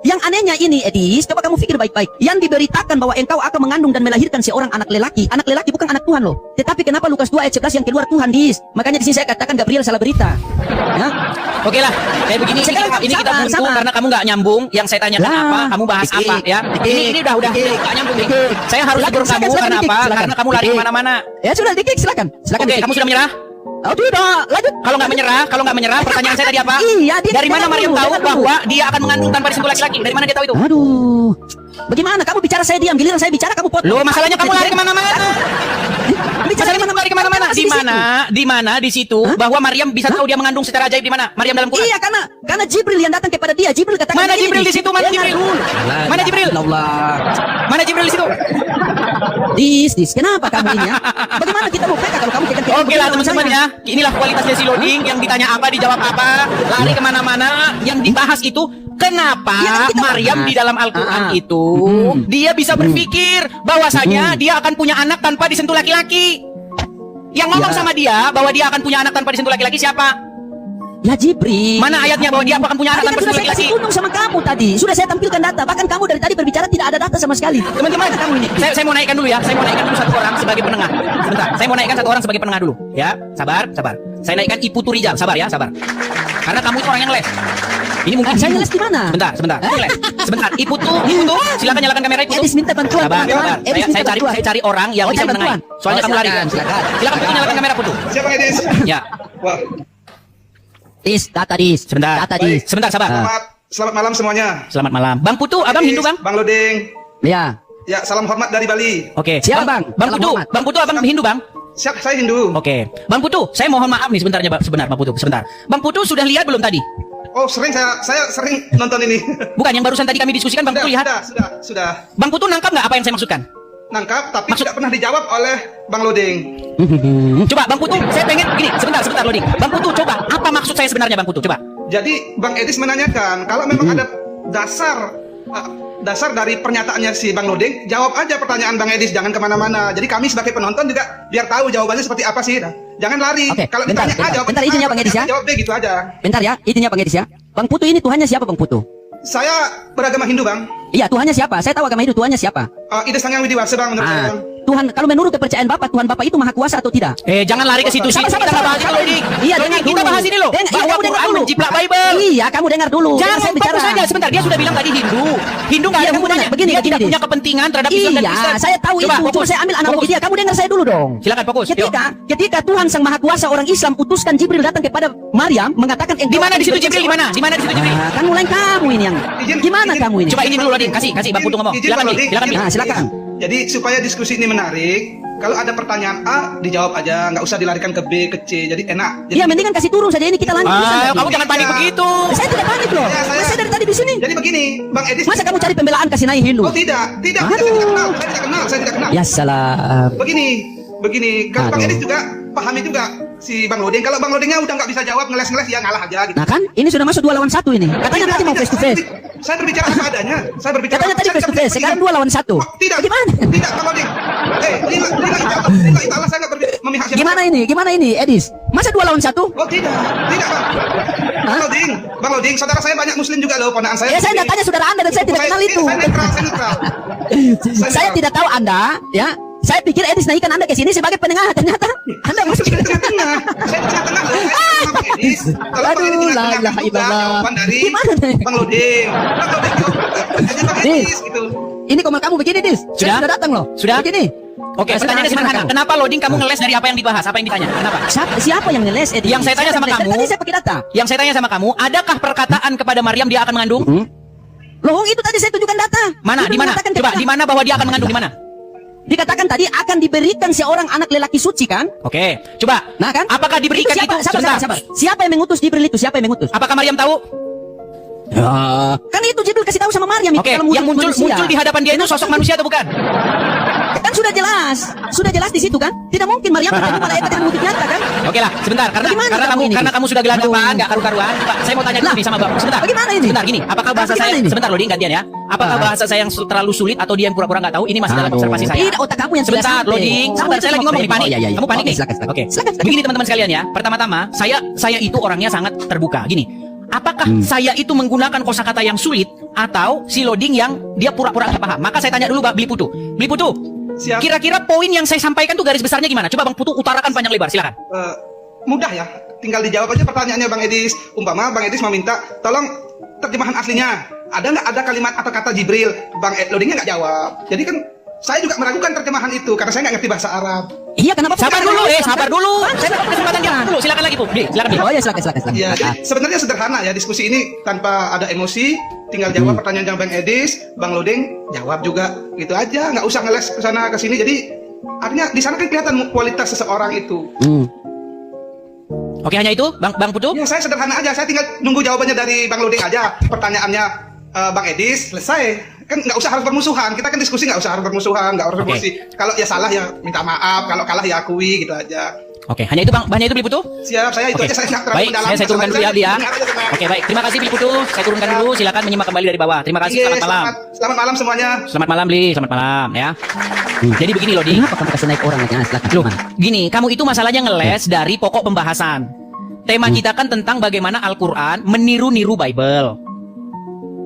Yang anehnya ini, Edis, coba kamu pikir baik-baik. Yang diberitakan bahwa engkau akan mengandung dan melahirkan seorang anak lelaki. Anak lelaki bukan anak Tuhan loh. Tetapi kenapa Lukas 2 ayat 11 yang keluar Tuhan, Dis? Makanya di sini saya katakan Gabriel salah berita. Ya. Oke lah, kayak begini ini kita buntu sama. karena kamu nggak nyambung. Yang saya tanyakan Lah, apa, kamu bahas dikit, apa ya? Ini udah nggak nyambung. Saya harus tegur kamu karena apa? Karena kamu lari kemana-mana. Ya sudah, dikit, silakan. Oke, Dikit. kamu sudah menyerah? Oh, tidak, lanjut. Kalau nggak menyerah, pertanyaan saya tadi apa? Iya, dia dari mana dengar Maryam dulu, tahu dengar dulu. bahwa dia akan mengandung tanpa disentuh laki-laki? Dari mana dia tahu itu? Aduh, bagaimana kamu bicara saya diam, giliran saya bicara kamu potong. Loh, masalahnya kamu lari kemana-mana. Bicara Masalahnya kamu lari kemana-mana. Di mana? Di situ bahwa Maryam bisa tahu dia mengandung secara ajaib di mana? Maryam dalam Quran. Iya, karena Jibril yang datang kepada dia. Jibril katakan Mana begini, Jibril di situ? Mana dengar Jibril? dulu. Mana Jibril? Allah. Mana Jibril di situ? Dis, kenapa kamu ini ya? Bagaimana kita mau PK kalau kamu tekan Oke lah teman-teman ya. Inilah kualitas Desi Loading. Yang ditanya apa, dijawab apa, lari kemana-mana. Yang dibahas itu kenapa Ya, kan kita Maryam bahas. di dalam Al-Quran itu dia bisa berpikir bahwasanya dia akan punya anak tanpa disentuh laki-laki. Yang ngomong Ya. sama dia bahwa dia akan punya anak tanpa disentuh laki-laki siapa? Ya Jibril. Mana ayatnya bahwa dia akan punya anak Tadi kan tanpa sudah disentuh saya kasih laki-laki? tunjuk sama kamu tadi. Sudah saya tampilkan data. Bahkan kamu dari tadi berbicara tidak ada data sama sekali. Teman-teman, Kamu ini. saya mau naikkan dulu ya. Saya mau naikkan dulu satu orang sebagai penengah. Sebentar, saya mau naikkan satu orang sebagai penengah dulu. Ya, sabar. Saya naikkan Ibu Turijal. Sabar ya, sabar. Karena kamu itu orang yang les. Ini mungkin Saya les di mana? Sebentar. Kamu les. Sebentar. Ibu tuh. Silakan nyalakan kamera Ibu tuh. Edis minta bantuan. Sabar. Edis minta Saya bantuan. cari orang yang Oh, bisa cari menengahi. bantuan. Soalnya Oh, kamu lari. silakan. Silakan Putu nyalakan kamera Putu. Siapa Edis? Ya. Wah, Data dis. Sebentar. Data dis. Sebentar, sabar. selamat malam semuanya. Selamat malam. Bang Putu, Abang Hindu, Bang? Bang Loding. Ya. Ya, salam hormat dari Bali. Oke. Siapa, Bang? Bang Salam Putu, hormat. Bang Putu, Abang Hindu, Bang? Siap, saya Hindu. Oke. Bang Putu, saya mohon maaf nih sebentar, Bang Putu, sebentar. Bang Putu sudah lihat belum tadi? Oh, saya sering nonton ini. Bukan, yang barusan tadi kami diskusikan, Bang Putu lihat. Sudah. Bang Putu nangkap nggak apa yang saya maksudkan? Nangkap, tapi tidak pernah dijawab oleh Bang Loding. Coba, Bang Putu, saya pengen gini, sebentar Loading. Bang Putu, coba, apa maksud saya sebenarnya, Bang Putu? Coba. Jadi Bang Edis menanyakan kalau memang ada dasar dasar dari pernyataannya si Bang Lodeng, jawab aja pertanyaan Bang Edis, jangan kemana-mana. Jadi kami sebagai penonton juga biar tahu jawabannya seperti apa sih. Nah, jangan lari. Oke, Kalau bentar, ditanya bentar. jawab Bentar, izinnya Bang Edis ya. Jawab deh gitu aja. Bentar ya, izinnya Bang Edis ya. Bang Putu ini Tuhannya siapa Bang Putu? Saya beragama Hindu, Bang. Iya, Tuhannya siapa? Saya tahu agama Hindu, Tuhannya siapa? Ida Sang Hyang Widiwasa, Bang, menurut saya, Bang. Tuhan, kalau menurut kepercayaan Bapak, Tuhan Bapak itu maha kuasa atau tidak? Jangan lari ke situ sih. Sabar, Kita sabar, bahas ini sabar. loh, Dik. Iya, Loh, dengar Dik, kita dulu. bahas ini loh. Iya, Bahwa kamu dengar Quran dulu. menjiplak Bible. Iya, kamu dengar dulu. Jangan Saya bicara. fokus saja sebentar. Dia sudah bilang tadi Hindu. Hindu nggak Iya, ada kamu hubungannya. dengar. Begini, Dia begini, tidak punya Dis. kepentingan terhadap Islam dan Iya, Kristen. saya tahu Coba, itu. Cuma saya ambil analogi Fokus. dia. Kamu dengar saya dulu dong. Silakan fokus. Yuk. Ketika Tuhan Sang Maha Kuasa orang Islam utuskan Jibril datang kepada Maryam mengatakan Di mana di situ Jibril? Di mana? Di mana di situ Jibril? Kan mulai kamu ini yang gimana kamu ini? Coba izin dulu, Dik. Kasih Bang Putu ngomong. Izin, Silakan, Bang Dik. Lodeng. Silakan, Dik. Nah, silakan. Jadi supaya diskusi ini menarik, kalau ada pertanyaan A dijawab aja, nggak usah dilarikan ke B, ke C. Jadi enak. Iya, mendingan kasih turun saja ini kita lanjut. Bisa nggak? Kamu jangan panik Iya. begitu. Saya tidak panik loh. Ya, Saya dari tadi di sini. Jadi begini, Bang Edis. Masa kamu cari pembelaan kasih naik Hindu? Oh tidak, Aduh. saya tidak kenal, saya tidak kenal. Ya salah. Begini, kalau Bang Aduh. Edis juga pahami juga si Bang Lodeng. Kalau Bang Lodengnya udah nggak bisa jawab, ngeles-ngeles ya ngalah aja gitu. Nah kan, ini sudah masuk 2 lawan 1 ini. Katanya tadi mau face to face. Saya berbicara apa adanya. Saya berbicara. Katanya tadi saya face to tidak face, sekarang 2 lawan 1. Oh, tidak. Bagaimana? Tidak, Bang Lodeng. Lila itu Allah, saya nggak memihak siapa. Gimana ini, Edis? Masa 2 lawan 1? Oh tidak, Bang. Bang Lodeng, saudara saya banyak Muslim juga loh, ponakan saya. Ya saya tidak tanya saudara Anda dan saya tidak kenal itu. Saya netral. Saya tidak tahu Anda, ya. Saya pikir Edis naikkan Anda ke sini sebagai penengah, ternyata Anda masuk Saya di tengah-tengah. Saya di tengah-tengah loh. Saya sama Bang Edis. Kalau Bang Edis Aduh, di la tengah-tengah ilaha juga illallah. jawaban dari Gimana nih? Bang Lodeng. Bang Lodeng jawab Bang Edis gitu. Ini komal kamu begini, Dis. Sudah? Sudah datang loh. Sudah? Begini. Oke, pertanyaannya sederhana. Kenapa loading kamu ngeles dari apa yang dibahas? Apa yang ditanya? Kenapa? Siapa yang ngeles, Edis? Yang saya tanya sama ngeles. kamu. Tadi saya pakai data. Yang saya tanya sama kamu, adakah perkataan kepada Maryam dia akan mengandung? Loh, itu tadi saya tunjukkan data. Mana? Itu Di mana? mengatakan Coba kepada- di mana bahwa dia akan mengandung? Di mana? Dikatakan tadi akan diberikan seorang anak lelaki suci kan? Oke, coba. Nah kan? Apakah diberikan itu? Sabar. Siapa yang mengutus Jibril itu? Siapa yang mengutus? Apakah Maryam tahu? Ya. Kan itu Jibril kasih tahu sama Maryam itu Oke, kalau yang muncul di hadapan dia itu sosok manusia atau bukan? Kan sudah jelas di situ kan? Tidak mungkin Maryam ketemu malaikat yang wujud nyata kan? Oke lah, sebentar Bagaimana kamu ini? karena kamu sudah gelagapan, Aduh. nggak karu-karuan. Pak, saya mau tanya dulu Lah, nih sama Bapak. Sebentar. bagaimana ini? Sebentar gini, apakah bahasa Bagaimana saya ini? sebentar loh, Ding, gantian ya. Apakah bahasa saya yang terlalu sulit atau dia yang pura-pura nggak tahu? Ini masih dalam Aduh. observasi saya. Tidak, otak kamu yang tidak Sebentar, sampai. loading. Kamu Sebentar, itu saya lagi cuma ngomong nih, frame. panik. Oh, iya, iya. Kamu panik Oke, nih? silakan. Oke. Silakan. Begini teman-teman sekalian ya. Pertama-tama, saya itu orangnya sangat terbuka. Gini, apakah saya itu menggunakan kosakata yang sulit atau si loading yang dia pura-pura nggak paham? Maka saya tanya dulu Beli Putu. Beli Putu, Siap. kira-kira poin yang saya sampaikan tuh garis besarnya gimana? Coba Bang Putu utarakan panjang lebar, silakan. Mudah ya, tinggal dijawab aja pertanyaannya Bang Edis. Umpama Bang Edis meminta tolong terjemahan aslinya, ada nggak ada kalimat atau kata Jibril? Bang Lodingnya nggak jawab. Jadi kan saya juga meragukan terjemahan itu karena saya nggak ngerti bahasa Arab. Iya, kenapa? Sabar dulu, sabar dulu. Saya dapat kesempatan dia dulu. Silakan lagi, Bu. Silakan, Bi. Oh ya, silakan. Ya, jadi sebenarnya sederhana ya diskusi ini tanpa ada emosi, tinggal jawab pertanyaan yang Bang Edis, Bang Loding jawab juga, gitu aja, nggak usah ngeles ke sana ke sini. Jadi artinya di sana kan kelihatan kualitas seseorang itu. Oke, hanya itu, Bang Putu. Ya saya sederhana aja, saya tinggal nunggu jawabannya dari Bang Loding aja. Pertanyaannya Bang Edis selesai, kan nggak usah harus bermusuhan. Kita kan diskusi nggak usah harus bermusuhan, nggak harus Oke. emosi. Kalau ya salah ya minta maaf, kalau kalah ya akui, gitu aja. Oke, hanya itu hanya itu Beli Putu. Siap, saya itu Oke. aja, saya nggak terlalu Baik, mendalam. saya turunkan dulu ya, dia. Dengar aja, tenang. Oke, baik. Terima kasih Beli Putu. Saya turunkan dulu. Silakan menyimak kembali dari bawah. Terima kasih. Iya, Selamat malam. Selamat malam semuanya. Selamat malam, Bli. Selamat malam ya. Jadi begini loh, Ding. Kenapa kamu kasih naik orang aja? Silakan. Loh, gini, kamu itu masalahnya ngeles dari pokok pembahasan. Tema kita kan tentang bagaimana Al-Quran meniru-niru Bible.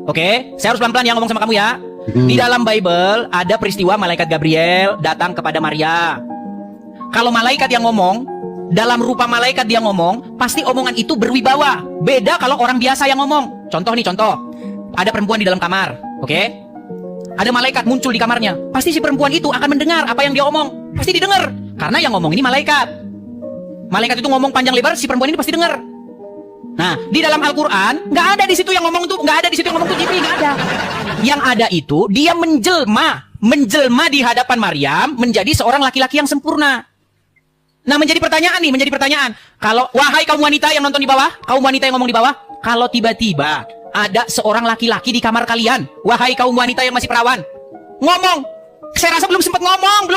Oke, saya harus pelan-pelan yang ngomong sama kamu ya. Di dalam Bible ada peristiwa malaikat Gabriel datang kepada Maria. Kalau malaikat yang ngomong, dalam rupa malaikat dia ngomong, pasti omongan itu berwibawa. Beda kalau orang biasa yang ngomong. Contoh. Ada perempuan di dalam kamar, oke? Ada malaikat muncul di kamarnya. Pasti si perempuan itu akan mendengar apa yang dia omong. Pasti didengar. Karena yang ngomong ini malaikat. Malaikat itu ngomong panjang lebar, si perempuan ini pasti dengar. Nah, di dalam Al-Quran nggak ada di situ yang ngomong tuh, nggak ada di situ yang ngomong tuh Jibril, nggak ada. Yang ada itu dia menjelma di hadapan Maryam menjadi seorang laki-laki yang sempurna. Nah, menjadi pertanyaan. Kalau wahai kaum wanita yang nonton di bawah, kaum wanita yang ngomong di bawah, kalau tiba-tiba ada seorang laki-laki di kamar kalian, wahai kaum wanita yang masih perawan, ngomong. Saya rasa belum sempat ngomong.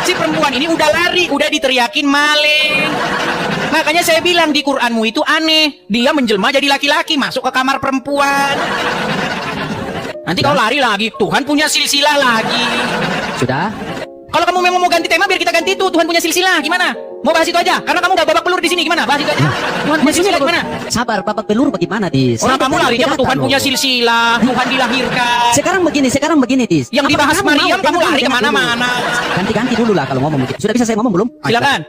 Si perempuan ini udah lari, udah diteriakin maling. Makanya saya bilang di Quranmu itu aneh. Dia menjelma jadi laki-laki, masuk ke kamar perempuan. Nanti kau lari lagi. Tuhan punya silsilah lagi. Sudah? Kalau kamu memang mau ganti tema, biar kita ganti itu. Tuhan punya silsilah. Gimana? Mau bahas itu aja? Karena kamu gak babak belur di sini. Gimana? Bahas itu aja. Tuhan punya silsilah gimana? Sabar, babak belur bagaimana, Dis? Orang Sabar, kamu larinya ke Tuhan loh. punya silsilah. Tuhan dilahirkan. Sekarang begini, Dis. Yang Apakah dibahas kamu mau? Maryam, kamu Dengar lari dulu. kemana-mana. Ganti-ganti dulu lah kalau ngomong begitu. Sudah bisa saya ngomong belum? Silakan.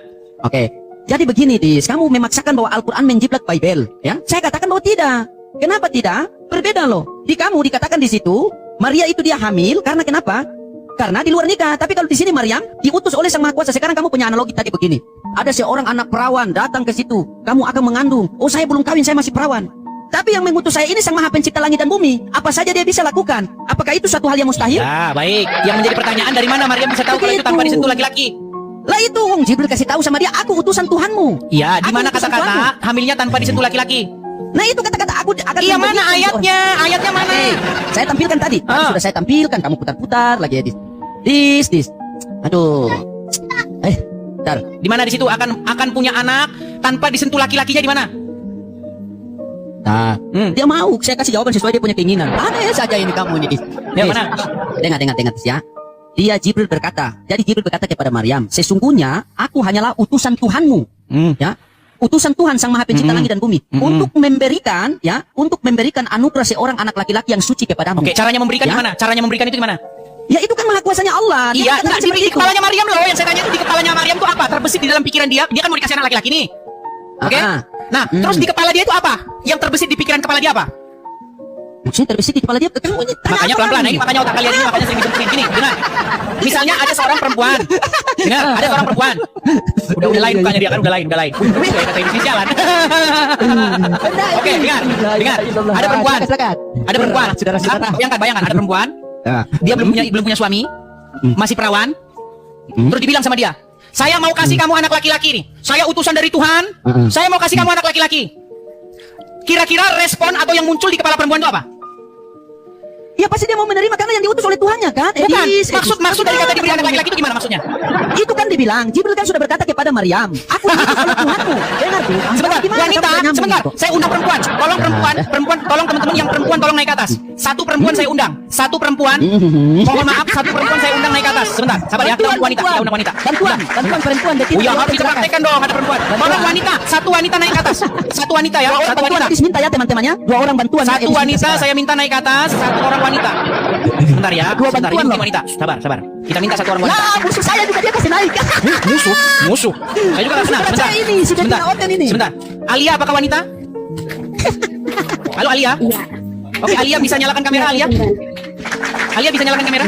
Oke. Jadi begini, Dis. Kamu memaksakan bahwa Al-Quran menjiplak Bible. Ya? Saya katakan bahwa tidak. Kenapa tidak? Berbeda loh. Di kamu dikatakan di situ, Maria itu dia hamil. Karena kenapa? Karena di luar nikah. Tapi kalau di sini Maryam diutus oleh Sang Maha Kuasa. Sekarang kamu punya analogi tadi begini. Ada seorang anak perawan datang ke situ. Kamu akan mengandung. Oh, saya belum kawin, saya masih perawan. Tapi yang mengutus saya ini Sang Maha Pencipta langit dan bumi. Apa saja dia bisa lakukan? Apakah itu suatu hal yang mustahil? Ya, baik. Yang menjadi pertanyaan, dari mana Maryam bisa tahu kalau itu tanpa disentuh laki-laki? Lah itu Wong Jibril kasih tahu sama dia, aku utusan Tuhanmu. Iya, di Aku mana utusan kata-kata hamilnya tanpa disentuh laki-laki? Nah itu kata-kata aku akan Iya, mana memberikan ayatnya? Ayatnya mana? Saya tampilkan tadi. Tadi sudah saya tampilkan, kamu putar-putar lagi ya, Dis. Aduh. Bentar. Di mana di situ akan punya anak tanpa disentuh laki-lakinya di mana? Nah, dia mau saya kasih jawaban sesuai dia punya keinginan. Aneh saja ini kamu ini, Dis. Ya, Dis, mana? Dengar, Dis ya. Dia Jibril berkata. Jadi Jibril berkata kepada Maryam, sesungguhnya aku hanyalah utusan Tuhanmu. Ya. Utusan Tuhan Sang Maha Pencipta langit dan bumi untuk memberikan anugerah seorang anak laki-laki yang suci kepadamu. Oke, caranya memberikan Ya. gimana? Caranya memberikan itu gimana? Ya itu kan maha kuasanya Allah. Dia Iya, katakan enggak, seperti di itu. kepalanya Maryam loh. Yang saya tanya itu di kepalanya Maryam itu apa? Terbesit di dalam pikiran dia. Dia kan mau dikasih anak laki-laki nih. Oke? Nah, terus di kepala dia itu apa? Yang terbesit di pikiran kepala dia apa? Maksudnya terbesit di kepala dia. Kamu ini tanya Makanya apa pelan-pelan, kamu? ini makanya otak kalian ini makanya sering dibentukin gini. Dengar. Misalnya ada seorang perempuan. Dengar, ada seorang perempuan. Udah lain mukanya dia kan, udah lain. Wih, kayak kata ini jalan. Oke, dengar. Ada perempuan. Ada perempuan. Saudara-saudara. Bayangkan ada perempuan. Ya. Dia belum punya suami. Masih perawan. Terus dibilang sama dia, "Saya mau kasih kamu anak laki-laki nih. Saya utusan dari Tuhan. Saya mau kasih kamu anak laki-laki." Kira-kira respon atau yang muncul di kepala perempuan itu apa? Ya pasti dia mau menerima karena yang diutus oleh Tuhannya kan. Bukan. Edis, Maksud dari kata diberi anak laki-laki itu gimana maksudnya? itu kan dibilang. Jibril kan sudah berkata kepada Maryam, aku diutus oleh Tuhanmu. Dengar tuh. Sebentar, Gimana wanita, kamu nyambung sebentar. itu? Saya undang perempuan. Tolong perempuan, tolong teman-teman yang perempuan tolong naik ke atas. Satu perempuan saya undang. Satu perempuan. Mohon maaf, satu perempuan saya undang naik ke atas. Sebentar, sabar ya. Kita undang wanita, kita undang wanita. Bantuan perempuan. Oh ya, harus kita praktekkan dong, ada perempuan. Tolong wanita, satu wanita naik ke atas. Satu wanita ya, satu Bantuan wanita. Edis minta ya teman-temannya. 2 orang bantuan. ya, Satu Edis minta wanita sekarang. saya minta naik ke atas, satu orang wanita. Sebentar ya, Dua sebentar. Ini bantuan mungkin loh. wanita. Sabar. Kita minta satu orang wanita. Lah, musuh saya juga dia kasih naik. Musuh. Saya juga nggak senang. Sudah Sebentar. saya ini, sudah Sebentar. dinaotkan ini. Sebentar. Alia apakah wanita? Halo Alia. Iya. Oke, Alia bisa nyalakan kamera Alia? Alia bisa nyalakan kamera?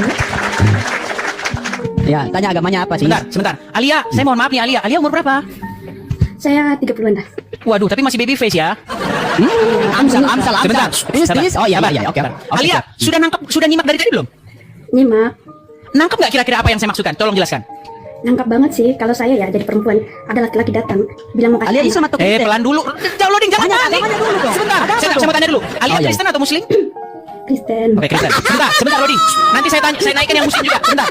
Ya, tanya agamanya apa sih? Sebentar. Alia, saya mohon maaf nih Alia. Alia umur berapa? Saya 30-an dah. Waduh, tapi masih baby face ya. Amsal. Sebentar. Please. Oh iya, Sabar. iya, oke. Alia, sudah nyimak dari tadi belum? Nyimak. Nangkep nggak kira-kira apa yang saya maksudkan? Tolong jelaskan. Nangkap banget sih. Kalau saya ya jadi perempuan, ada laki-laki datang bilang mau kasih Alia anak. Islam atau Kristen? Pelan dulu. Jangan loading, jangan Tanya panik. agamanya dulu dong. Sebentar, Ada apa saya dong? mau tanya dulu. Alia Oh, iya. Kristen atau Muslim? Kristen. Oke, Kristen. Sebentar loading. Nanti saya naikkan yang Muslim juga. Sebentar.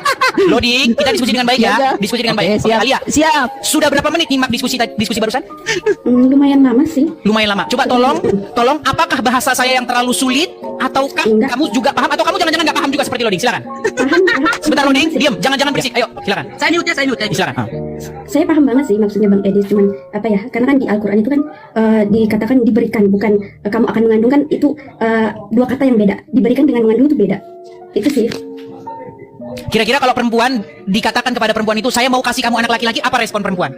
Loading, kita diskusi dengan baik ya. Iya. Diskusi dengan Oke, baik. Oke, siap. Alia, Siap. sudah berapa menit nyimak diskusi barusan? Lumayan lama sih. Lumayan lama. Coba tolong apakah bahasa saya yang terlalu sulit ataukah Enggak. kamu juga paham atau kamu jangan-jangan nggak paham juga seperti loading? Silakan. Paham. Sebentar loading, diam, jangan berisik. Ayo, silakan. Saya mute. Silakan. Saya paham banget sih maksudnya Bang Edis, cuman apa ya? Karena kan di Al-Qur'an itu kan dikatakan diberikan, bukan kamu akan mengandung, kan itu dua kata yang beda. Diberikan dengan mengandung itu beda. Itu sih. Kira-kira kalau perempuan dikatakan kepada perempuan itu, saya mau kasih kamu anak laki-laki, apa respon perempuan?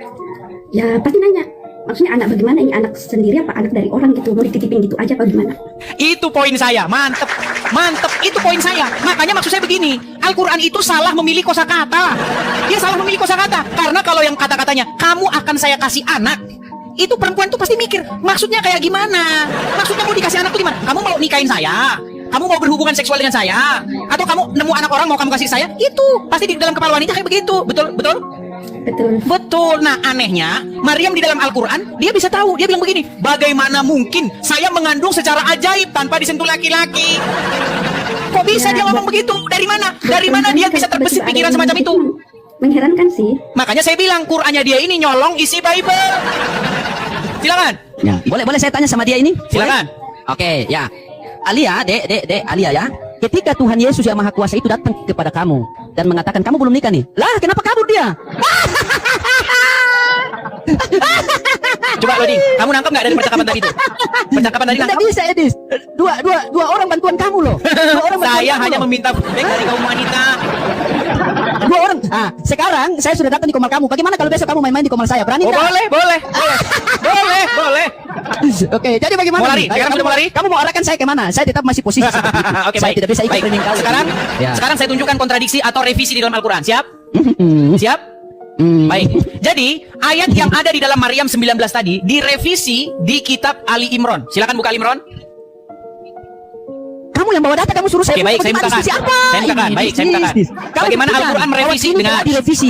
Ya pasti nanya. Maksudnya anak bagaimana, ini anak sendiri apa anak dari orang gitu, mau dititipin gitu aja apa gimana? Itu poin saya, mantep, itu poin saya. Makanya maksud saya begini, Al-Quran itu salah memilih kosakata. Dia salah memilih kosakata, karena kalau yang kata-katanya, kamu akan saya kasih anak, itu perempuan tuh pasti mikir, maksudnya kayak gimana? Maksudnya mau dikasih anak tuh gimana? Kamu mau nikahin saya? Kamu mau berhubungan seksual dengan saya? Atau kamu nemu anak orang mau kamu kasih saya? Itu pasti di dalam kepala wanita kayak begitu, betul? Betul. Nah, anehnya Maryam di dalam Al-Quran dia bisa tahu. Dia bilang begini, bagaimana mungkin saya mengandung secara ajaib tanpa disentuh laki-laki? Kok bisa dia ngomong begitu? Dari mana? Dari mana dia bisa terbesit pikiran semacam itu? Mengherankan sih. Makanya saya bilang Qurannya dia ini nyolong isi Bible. Silakan. Ya, boleh saya tanya sama dia ini? Silakan. Oke, ya. Alia, Dek, Alia ya. ketika Tuhan Yesus yang Maha Kuasa itu datang kepada kamu dan mengatakan kamu belum nikah nih, lah kenapa kabur dia? Coba Loding, kamu nangkep nggak dari percakapan tadi itu? Percakapan tadi Tidak nangkep? bisa Edis. Dua orang bantuan kamu loh. Dua orang bantuan Saya kamu hanya loh. meminta feedback dari kaum wanita. Dua orang. Ah, sekarang saya sudah datang di komal kamu. Bagaimana kalau besok kamu main-main di komal saya? Berani Oh nggak? boleh. Oke, jadi bagaimana? Mau lari? nih? Sekarang Kamu sudah mau lari? Kamu mau arahkan saya kemana? Saya tetap masih posisi seperti itu. Oke, Saya baik. tidak bisa ikut Baik. training kau. Ya. Sekarang saya tunjukkan kontradiksi atau revisi di dalam Al-Quran. Siap? Siap? Hmm. Baik. Jadi, ayat yang ada di dalam Maryam 19 tadi direvisi di kitab Ali Imran. Silakan buka Ali Imran. Kamu yang bawa data, kamu suruh saya. Oke, baik, saya bagaimana bukakan. diskusi apa? Saya bukakan, Ini baik, saya bisnis. bukakan. Kamu Bagaimana buktikan. Al-Quran merevisi Lewat sini dengan- tidak direvisi.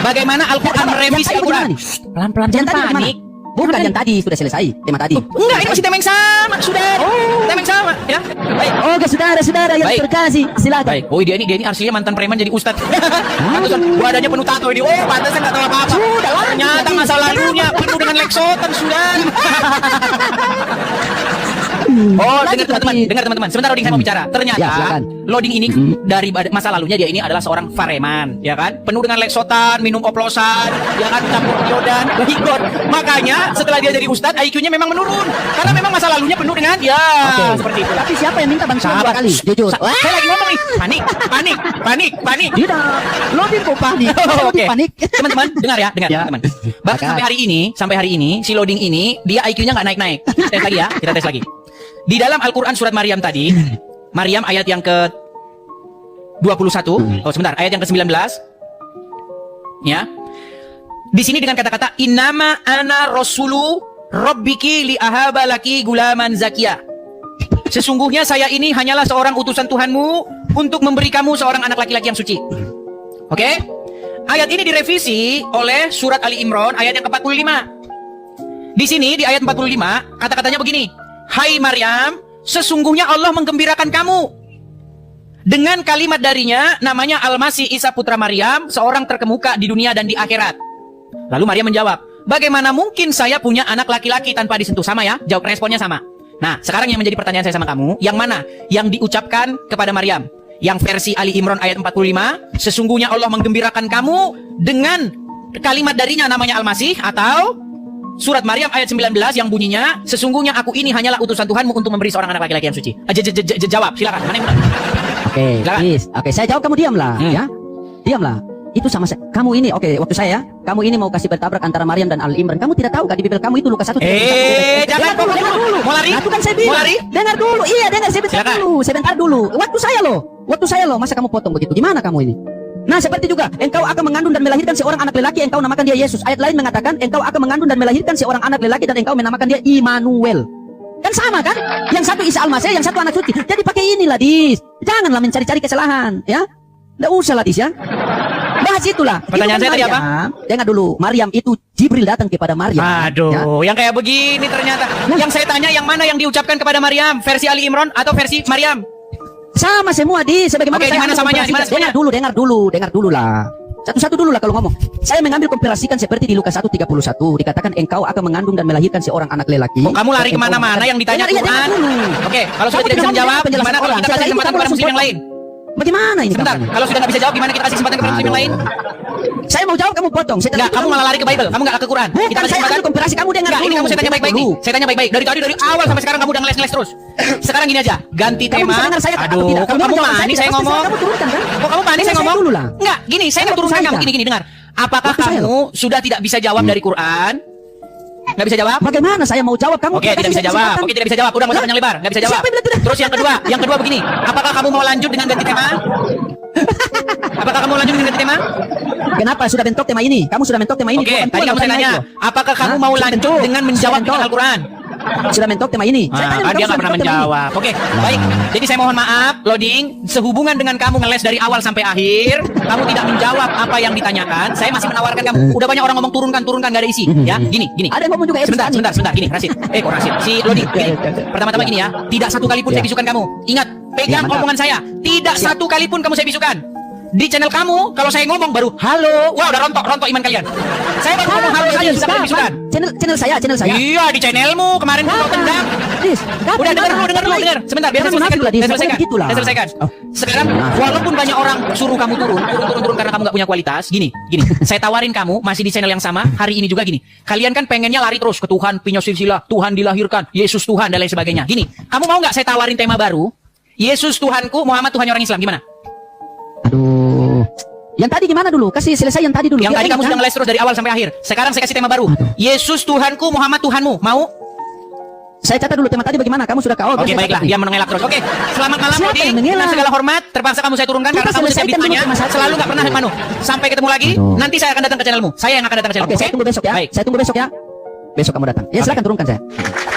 Bagaimana Al-Quran Yang merevisi tadi Al-Quran? bagaimana? Pelan-pelan, Yang jangan tadi bagaimana? panik. Bukan yang tadi sudah selesai tema tadi. Enggak, ini masih tema yang sama, sudah. Tema yang sama, ya. Baik. Oke, saudara-saudara yang Baik. terkasih, silakan. Baik. Oh, dia ini aslinya mantan preman jadi ustad. Pantesan badannya penuh tato ini. Oh, pantesan enggak tahu apa-apa. Sudah lah. Ternyata masa lalunya penuh dengan leksotan, sudah. Oh, Lanjut dengar lagi. teman-teman. Sebentar Loding saya mau bicara. Ternyata Ya, silakan. Loding ini dari masa lalunya dia ini adalah seorang fareman, ya kan? Penuh dengan leksotan, minum oplosan, ya kan, campur diodan, baikon. Makanya setelah dia jadi ustadz, IQ-nya memang menurun. Karena memang masa lalunya penuh dengan ya seperti itu. Tapi siapa yang minta bantuan Sabar. dua kali? Jujur. Saya lagi ngomong nih. Panik. Tidak. Lodin kok panik. Oh, Lodin Oke. panik. Teman-teman, dengar ya, Ya. teman. Bahkan Silakan. sampai hari ini si Loding ini dia IQ-nya nggak naik-naik. Tes lagi ya, kita tes lagi. Di dalam Al-Quran surat Maryam tadi, Maryam ayat yang ke 21, oh sebentar, ayat yang ke 19. Ya. Di sini dengan kata-kata innama ana rasulu rabbiki li ahaba laki gulaman zakia. Sesungguhnya saya ini hanyalah seorang utusan Tuhanmu untuk memberi kamu seorang anak laki-laki yang suci. Oke? Ayat ini direvisi oleh surat Ali Imran ayat yang ke-45. Di sini di ayat 45 kata-katanya begini. Hai Maryam, sesungguhnya Allah menggembirakan kamu dengan kalimat darinya namanya Al-Masih Isa putra Maryam, seorang terkemuka di dunia dan di akhirat. Lalu Maryam menjawab, bagaimana mungkin saya punya anak laki-laki tanpa disentuh? Sama ya, jawab responnya sama. Nah, sekarang yang menjadi pertanyaan saya sama kamu, yang mana? Yang diucapkan kepada Maryam. Yang versi Ali Imran ayat 45, sesungguhnya Allah menggembirakan kamu dengan kalimat darinya namanya Al-Masih, atau surat Maryam ayat 19 yang bunyinya, sesungguhnya aku ini hanyalah utusan Tuhanmu untuk memberi seorang anak laki-laki yang suci. Jawab, silakan. Mana yang benar? Oke, Silakan. please. Oke, saya jawab, kamu diamlah, ya. Diamlah. Itu sama saya. Kamu ini, oke, waktu saya, kamu ini mau kasih bertabrak antara Maryam dan Ali Imran. Kamu tidak tahu kan di Bibel kamu itu Lukas 1. Jangan dengar dulu. Mau lari? Nah, itu kan saya bilang. Mau lari? Dengar dulu. Iya, dengar sebentar Silakan. dulu. Sebentar dulu. Waktu saya loh. Masa kamu potong begitu? Gimana kamu ini? Nah, seperti juga, engkau akan mengandung dan melahirkan seorang anak lelaki, engkau namakan dia Yesus. Ayat lain mengatakan, engkau akan mengandung dan melahirkan seorang anak lelaki dan engkau menamakan dia Immanuel. Kan sama kan? Yang satu Isa Al-Masih, yang satu anak suci. Jadi pakai inilah, Dis. Janganlah mencari-cari kesalahan, ya. Nggak usah lah, Dis, ya. Bahas itulah. Pertanyaan Itu saya tadi apa? Maryam. Dengar dulu, Maryam itu Jibril datang kepada Maryam. Aduh, ya. yang kayak begini ternyata. Yang saya tanya yang mana yang diucapkan kepada Maryam? Versi Ali Imran atau versi Maryam? Sama semua, Dis. Sebagaimana Oke, saya di mana ambil samanya? Di mana komparasikan. samanya? Dengar dulu lah. Satu-satu dulu lah kalau ngomong. Saya mengambil komparasikan seperti di Lukas 1:31 dikatakan engkau akan mengandung dan melahirkan seorang anak lelaki. Kok kamu lari Dan engkau kemana-mana mengatakan- yang ditanya Dengar, iya, Quran? dengar dulu. Oke, kalau sudah Kamu tidak bisa mau menjawab, dengar penjelasan gimana kalau orang? kita kasih Setelah itu kesempatan kamu kepada langsung muslim yang potong. lain? Bagaimana ini? Sebentar, kamu? kalau sudah nggak bisa jawab, gimana kita kasih kesempatan kepada muslim yang lain? Saya mau jawab, kamu potong. Setelah Enggak, itu kamu malah lari ke Bible, kamu nggak ke Quran. Bukan, Kita kasih saya kesempatan. ambil komparasi, kamu dengar Enggak, ini dulu. kamu saya tanya Dengar baik-baik nih. dulu. Saya tanya baik-baik. Dari awal sampai sekarang kamu udah ngeles-ngeles terus. Sekarang gini aja, ganti Kamu tema. bisa dengar saya atau Aduh, tidak? kok kamu jawab panik saya pasti ngomong? Kamu turunkan kan? Kok kamu panik saya Dengar ngomong? dulu lah. Enggak, gini, saya Dengar mau turunkan saya. kamu. Gini, dengar. Apakah Waktu saya kamu sudah tidak bisa jawab dari Quran? Nggak bisa jawab? Bagaimana saya mau jawab? Kamu Oke, tidak bisa jawab. Oke, tidak bisa jawab. Udah nggak usah panjang lebar. Nggak bisa jawab. Siapa yang bilang tidak? Terus yang kedua begini. Apakah kamu mau lanjut dengan ganti tema? Apakah kamu mau lanjut dengan ganti tema? Kenapa sudah bentuk tema ini? Kamu sudah bentuk tema ini. Oke, Bukan tadi Tuhan, kamu saya bukan tanya. itu. Apakah kamu Hah? mau Sudah lanjut bentuk. dengan menjawab Sudah dengan bentuk. Al-Quran? Sudah mentok tema ini. Saya tanya, Kan dia kamu nggak sudah pernah mentok tema ini. menjawab. Oke, baik. Jadi saya mohon maaf, Loading. Sehubungan dengan kamu ngeles dari awal sampai akhir, kamu tidak menjawab apa yang ditanyakan. Saya masih menawarkan kamu. Udah banyak orang ngomong turunkan, nggak ada isi. Ya, gini. Ada yang ngomong juga Sebentar. Gini, Rasid. Kok Rasid? Si Loading. Gini. Pertama-tama gini ya. Tidak satu kali pun saya bisukan kamu. Ingat, pegang Ya, mantap. omongan saya. Tidak satu kali pun kamu saya bisukan. Di channel kamu, kalau saya ngomong baru halo, wah udah rontok iman kalian. Saya baru ngomong halo saja sudah kalian bisukan. Channel saya. Iya di channelmu kemarin kau tendang. Dis, Udah dengar. Sebentar, biar saya selesaikan dulu. Saya selesaikan. Sekarang walaupun banyak orang suruh kamu turun karena kamu nggak punya kualitas, gini. Saya tawarin kamu masih di channel yang sama hari ini juga gini. Kalian kan pengennya lari terus ke Tuhan, punya silsilah, Tuhan dilahirkan, Yesus Tuhan dan lain sebagainya. Gini, kamu mau nggak saya tawarin tema baru? Yesus Tuhanku, Muhammad Tuhannya orang Islam, gimana? Aduh. Yang tadi gimana dulu? Kasih selesai yang tadi dulu. Yang tadi kamu sudah ngeles terus dari awal sampai akhir. Sekarang saya kasih tema baru. Yesus Tuhanku, Muhammad Tuhanmu. Mau? Saya catat dulu tema tadi bagaimana? Kamu sudah kau. Oke, baiklah. Dia mengelak terus. Oke, selamat malam Siapa Rodi. yang mengelak? Dengan segala hormat, terpaksa kamu saya turunkan Kita karena kamu setiap selesaikan dulu ditanya tema satu. selalu nggak pernah manu. Sampai ketemu lagi. Nanti saya akan datang ke channelmu. Saya yang akan datang ke channelmu. Oke, saya tunggu besok ya. Baik. Saya tunggu besok ya. Besok kamu datang. Ya, silakan turunkan saya.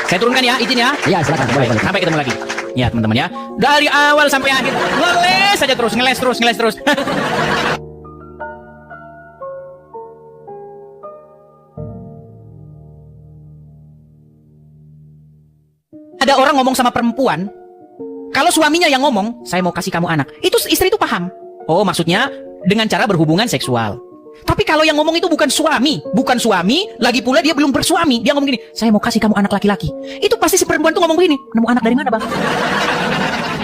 Saya turunkan ya, izin ya. Iya, silakan. Baik, sampai ketemu lagi. Ya, teman-teman ya. Dari awal sampai akhir ngeles saja terus, ngeles terus. Ada orang ngomong sama perempuan, kalau suaminya yang ngomong, saya mau kasih kamu anak, itu istri itu paham. Oh, maksudnya dengan cara berhubungan seksual. Tapi kalau yang ngomong itu bukan suami, lagi pula dia belum bersuami, dia ngomong gini, saya mau kasih kamu anak laki-laki. Itu pasti si perempuan tuh ngomong begini, nemu anak dari mana bang?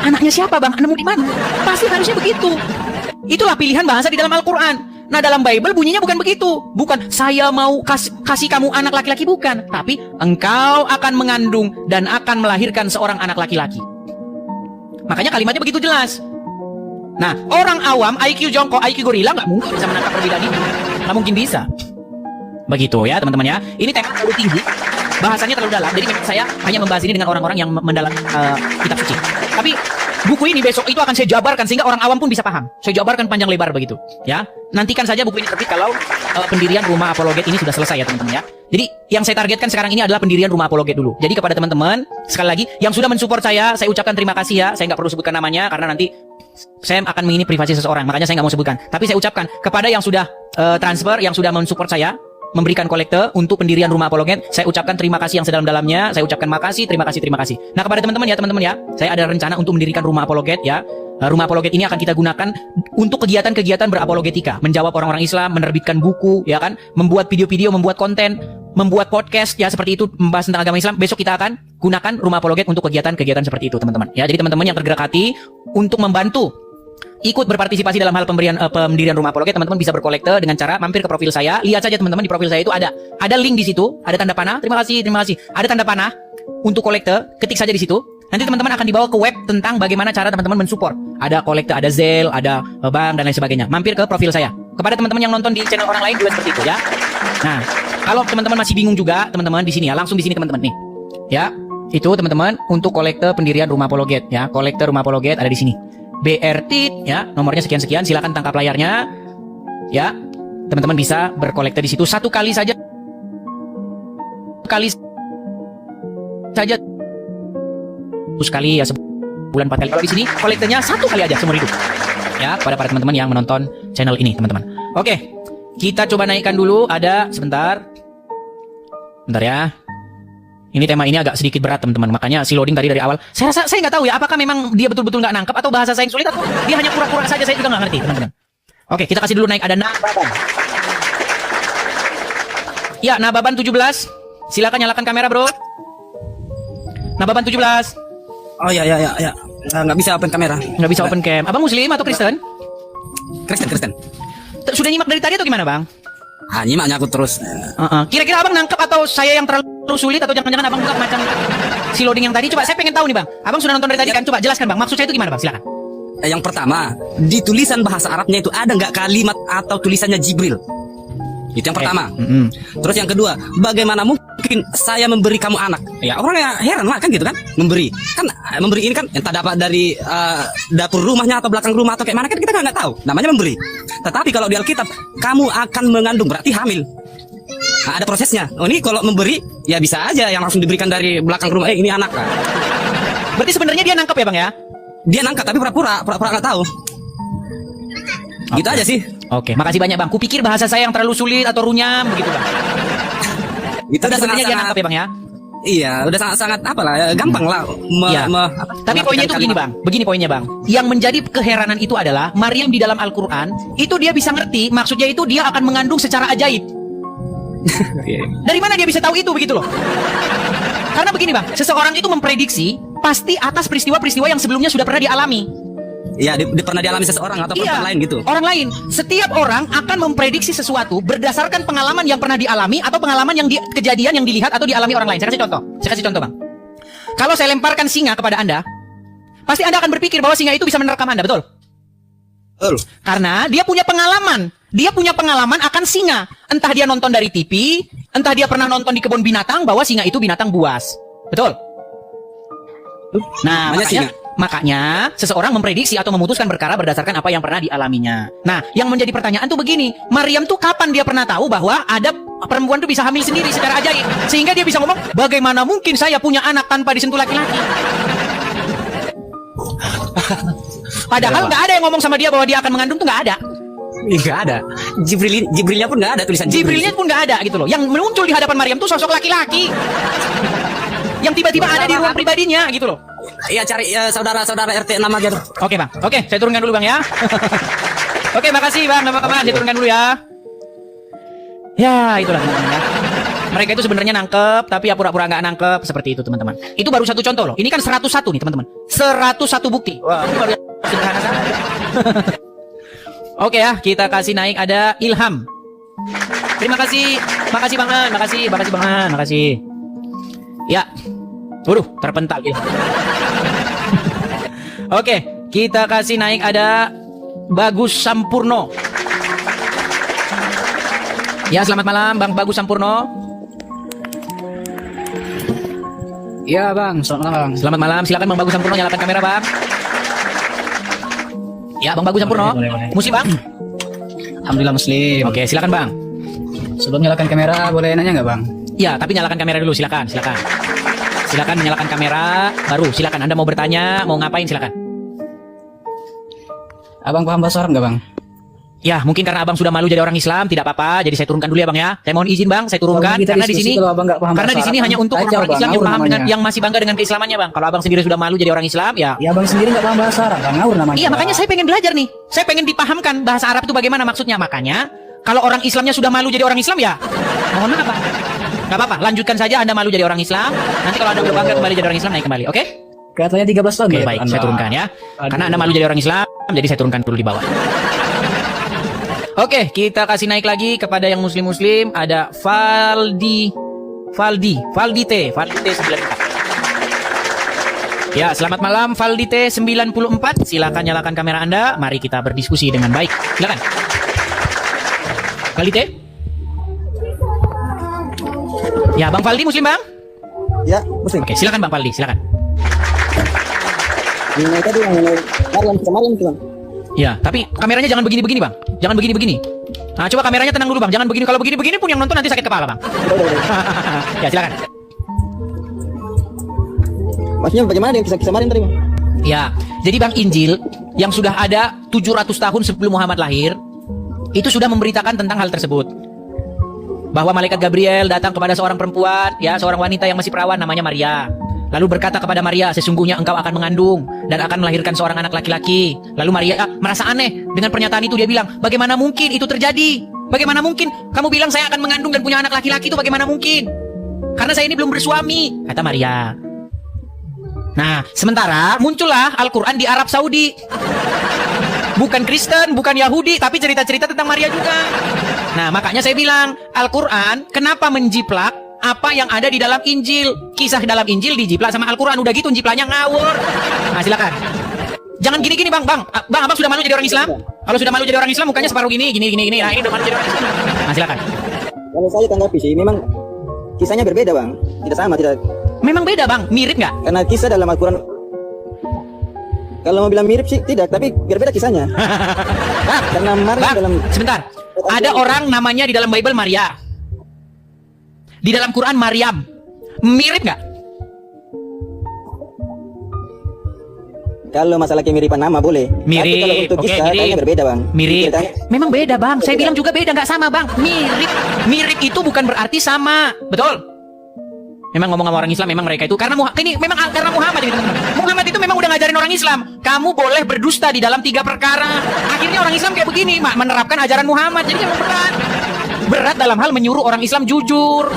Anaknya siapa bang? Nemu di mana? Pasti harusnya begitu. Itulah pilihan bahasa di dalam Al-Quran. Nah dalam Bible bunyinya bukan begitu. Bukan saya mau kasih kamu anak laki-laki, bukan. Tapi engkau akan mengandung dan akan melahirkan seorang anak laki-laki. Makanya kalimatnya begitu jelas. Nah orang awam IQ jongkok, IQ gorila nggak mungkin bisa menangkap perbedaan ini. Nggak mungkin bisa. Begitu ya teman-teman ya. Ini tema terlalu tinggi, bahasanya terlalu dalam. Jadi memang saya hanya membahas ini dengan orang-orang yang mendalami kitab suci. Tapi buku ini besok itu akan saya jabarkan sehingga orang awam pun bisa paham. Saya jabarkan panjang lebar begitu, ya. Nantikan saja buku ini terbit kalau pendirian Rumah Apologet ini sudah selesai ya teman-teman ya. Jadi yang saya targetkan sekarang ini adalah pendirian Rumah Apologet dulu. Jadi kepada teman-teman sekali lagi yang sudah mensupport saya ucapkan terima kasih ya. Saya nggak perlu sebutkan namanya karena nanti saya akan mengini privasi seseorang, makanya saya nggak mau sebutkan. Tapi saya ucapkan kepada yang sudah transfer, yang sudah mensupport saya, memberikan kolekte untuk pendirian Rumah Apologet, saya ucapkan terima kasih yang sedalam-dalamnya. Saya ucapkan makasih, terima kasih. Nah kepada teman-teman ya, saya ada rencana untuk mendirikan Rumah Apologet ya. Rumah Apologet ini akan kita gunakan untuk kegiatan-kegiatan berapologetika, menjawab orang-orang Islam, menerbitkan buku, ya kan, membuat video-video, membuat konten, membuat podcast, ya seperti itu, membahas tentang agama Islam. Besok kita akan gunakan Rumah Apologet untuk kegiatan-kegiatan seperti itu, teman-teman. Ya, jadi teman-teman yang tergerak hati untuk membantu ikut berpartisipasi dalam hal pendirian Rumah Apologet, teman-teman bisa berkolekte dengan cara mampir ke profil saya. Lihat saja teman-teman di profil saya itu ada link di situ, ada tanda panah. Terima kasih. Ada tanda panah untuk kolekte, ketik saja di situ. Nanti teman-teman akan dibawa ke web tentang bagaimana cara teman-teman mensupport. Ada kolekte, ada Zelle, ada bank dan lain sebagainya. Mampir ke profil saya. Kepada teman-teman yang nonton di channel orang lain juga seperti itu ya. Nah, kalau teman-teman masih bingung juga, teman-teman di sini ya, langsung di sini teman-teman nih. Ya, itu teman-teman untuk kolekte pendirian Rumah Apologet ya. Kolekte Rumah Apologet ada di sini. BRT ya, nomornya sekian-sekian, silakan tangkap layarnya. Ya. Teman-teman bisa berkolekte di situ satu kali saja. Terus kali ya sebulan 4 kali. Kalau di sini kolektenya 1 kali aja seumur hidup. Ya, kepada para teman-teman yang menonton channel ini, teman-teman. Oke. Kita coba naikkan dulu, ada sebentar. Bentar ya. Ini tema ini agak sedikit berat teman-teman, makanya si loading tadi dari awal. Saya nggak tahu ya, apakah memang dia betul-betul nggak nangkep atau bahasa saya yang sulit atau dia hanya pura-pura saja, saya juga nggak ngerti teman-teman. Oke, kita kasih dulu naik, ada Nababan. Ya, Nababan 17. Silakan nyalakan kamera bro. Nababan 17. Oh ya. Nggak bisa open kamera. Nggak bisa open cam. Abang Muslim atau Kristen? Kristen. Sudah nyimak dari tadi atau gimana bang? Nyimaknya aku terus. Kira-kira abang nangkep atau saya yang terlalu sulit atau jangan-jangan abang juga macam si loading yang tadi? Coba saya pengen tahu nih bang. Abang sudah nonton dari tadi kan? Coba jelaskan bang. Maksud saya itu gimana bang? Silakan. Yang pertama, di tulisan bahasa Arabnya itu ada nggak kalimat atau tulisannya Jibril? Itu yang pertama. Terus yang kedua, bagaimana mungkin saya memberi kamu anak? Ya orang ya heran lah kan gitu kan. Memberi ini kan entah dapat dari dapur rumahnya atau belakang rumah atau kayak mana kan kita nggak tahu. Namanya memberi. Tetapi kalau di Alkitab kamu akan mengandung berarti hamil. Nah, ada prosesnya. Oh ini kalau memberi ya bisa aja yang langsung diberikan dari belakang rumah. Ini anak. Berarti sebenarnya dia nangkep ya bang ya? Dia nangkep tapi pura-pura nggak tahu. Gitu aja sih. Oke, makasih banyak bang. Kupikir bahasa saya yang terlalu sulit atau runyam begitu bang. Itu sebenarnya dia nangkep ya bang ya? Iya, udah sangat apalah, gampang lah. Ya. Tapi poinnya itu begini bang, begini poinnya bang. Yang menjadi keheranan itu adalah Maryam di dalam Al-Quran itu dia bisa ngerti, maksudnya itu dia akan mengandung secara ajaib. Dari mana dia bisa tahu itu begitu loh? Karena begini bang, seseorang itu memprediksi pasti atas peristiwa-peristiwa yang sebelumnya sudah pernah dialami. Iya, pernah dialami seseorang atau perempuan lain gitu. Orang lain. Setiap orang akan memprediksi sesuatu berdasarkan pengalaman yang pernah dialami atau pengalaman yang kejadian yang dilihat atau dialami orang lain. Saya kasih contoh bang. Kalau saya lemparkan singa kepada Anda, pasti Anda akan berpikir bahwa singa itu bisa menerkam Anda, betul? Betul. Karena dia punya pengalaman. Dia punya pengalaman akan singa. Entah dia nonton dari TV, entah dia pernah nonton di kebun binatang bahwa singa itu binatang buas. Betul? Nah, makanya seseorang memprediksi atau memutuskan perkara berdasarkan apa yang pernah dialaminya. Nah, yang menjadi pertanyaan tuh begini, Maryam tuh kapan dia pernah tahu bahwa ada perempuan tuh bisa hamil sendiri secara ajaib, sehingga dia bisa ngomong, bagaimana mungkin saya punya anak tanpa disentuh laki-laki? Padahal nggak ada yang ngomong sama dia bahwa dia akan mengandung tuh nggak ada. Nggak ada. Jibrilnya pun nggak ada tulisan Jibrilnya pun nggak ada gitu loh. Yang muncul di hadapan Maryam tuh sosok laki-laki. Yang tiba-tiba ada di ruang pribadinya gitu loh. Iya, cari saudara-saudara RT 6 aja tuh. Oke bang, oke, saya turunkan dulu bang ya. Oke, makasih bang, teman-teman, saya turunkan dulu ya. Ya, itulah teman-teman ya. Mereka itu sebenarnya nangkep, tapi ya pura-pura nggak nangkep, seperti itu teman-teman. Itu baru satu contoh loh. Ini kan 101 nih teman-teman. 101 bukti. Wah, ini baru sederhana saja. Oke ya, kita kasih naik ada Ilham. Terima kasih, makasih bang An, makasih bang An, makasih. Ya. Waduh, terpental gitu. Oke, kita kasih naik ada Bagus Sampurno. Ya, selamat malam Bang Bagus Sampurno. Iya bang, selamat malam. Selamat malam, silakan Bang Bagus Sampurno nyalakan kamera bang. Ya, Bang Bagus Sampurno. Boleh. Muslim bang? Alhamdulillah muslim. Oke, silakan bang. Sebelum nyalakan kamera, boleh nanya nggak bang? Ya, tapi nyalakan kamera dulu, silakan. Silakan menyalakan kamera, baru silakan Anda mau bertanya, mau ngapain silakan. Abang paham bahasa Arab nggak bang? Ya, mungkin karena abang sudah malu jadi orang Islam, tidak apa-apa. Jadi saya turunkan dulu ya bang ya. Saya mohon izin bang, saya turunkan karena di sini karena di sini hanya untuk orang Islam yang paham dengan yang masih bangga dengan keislamannya bang. Kalau abang sendiri sudah malu jadi orang Islam, ya. Ya abang sendiri nggak paham bahasa Arab, bang ngawur namanya. Iya, makanya saya pengen belajar nih. Saya pengen dipahamkan bahasa Arab itu bagaimana maksudnya. Makanya kalau orang Islamnya sudah malu jadi orang Islam, ya mohon maaf bang. Gak apa-apa, lanjutkan saja. Anda malu jadi orang Islam. Nanti kalau Anda berbangga kembali jadi orang Islam, naik kembali, oke? Katanya 13 tahun. Oke, baik, saya turunkan ya. Karena Anda malu jadi orang Islam, jadi saya turunkan dulu di bawah. Oke, kita kasih naik lagi kepada yang muslim-muslim. Ada Valdi T 94. Ya, selamat malam Valdi T 94. Silakan nyalakan kamera Anda. Mari kita berdiskusi dengan baik. Silakan. Valdi T. Ya, Bang Valdi muslim bang? Ya, muslim. Oke, silakan Bang Valdi, silakan. Ini tadi yang Maryam itu bang. Ya, tapi kameranya jangan begini-begini bang. Jangan begini-begini. Nah, coba kameranya tenang dulu bang. Jangan begini. Kalau begini-begini pun yang nonton nanti sakit kepala bang. Ya, silakan. Maksudnya bagaimana dengan kisah-kisah Maryam tadi bang? Ya, jadi bang Injil yang sudah ada 700 tahun sebelum Muhammad lahir itu sudah memberitakan tentang hal tersebut. Bahwa malaikat Gabriel datang kepada seorang perempuan, ya, seorang wanita yang masih perawan namanya Maria. Lalu berkata kepada Maria, sesungguhnya engkau akan mengandung dan akan melahirkan seorang anak laki-laki. Lalu Maria merasa aneh dengan pernyataan itu. Dia bilang, bagaimana mungkin itu terjadi? Bagaimana mungkin? Kamu bilang saya akan mengandung dan punya anak laki-laki, itu bagaimana mungkin? Karena saya ini belum bersuami, kata Maria. Nah, sementara muncullah Al-Quran di Arab Saudi. Bukan Kristen, bukan Yahudi, tapi cerita-cerita tentang Maria juga. Nah, makanya saya bilang, Al-Quran kenapa menjiplak apa yang ada di dalam Injil? Kisah dalam Injil dijiplak sama Al-Quran. Udah gitu jiplaknya ngawur. Nah, silakan. Jangan gini-gini bang. Bang, abang sudah malu jadi orang Islam? Kalau sudah malu jadi orang Islam, mukanya separuh gini. Nah, ini udah malu jadi orang Islam. Nah, silakan. Kalau saya tanggapi sih, memang kisahnya berbeda bang. Tidak sama, tidak. Memang beda bang, mirip nggak? Karena kisah dalam Al-Quran, kalau mau bilang mirip sih tidak, tapi berbeda kisahnya. Karena Maryam dalam... Sebentar. Ada orang namanya di dalam Bible Maria. Di dalam Quran Maryam. Mirip nggak? Kalau masalah kemiripan nama boleh. Mirip. Tapi kalau untuk kisah kayaknya berbeda bang. Mirip. Ceritanya... Memang beda bang. Saya bilang juga beda, nggak sama bang. Mirip. Mirip itu bukan berarti sama. Betul? Memang ngomong sama orang Islam, memang mereka itu karena ini memang karena Muhammad ini teman-teman. Muhammad itu memang udah ngajarin orang Islam, kamu boleh berdusta di dalam 3 perkara. Akhirnya orang Islam kayak begini, menerapkan ajaran Muhammad. Jadi memang berat dalam hal menyuruh orang Islam jujur.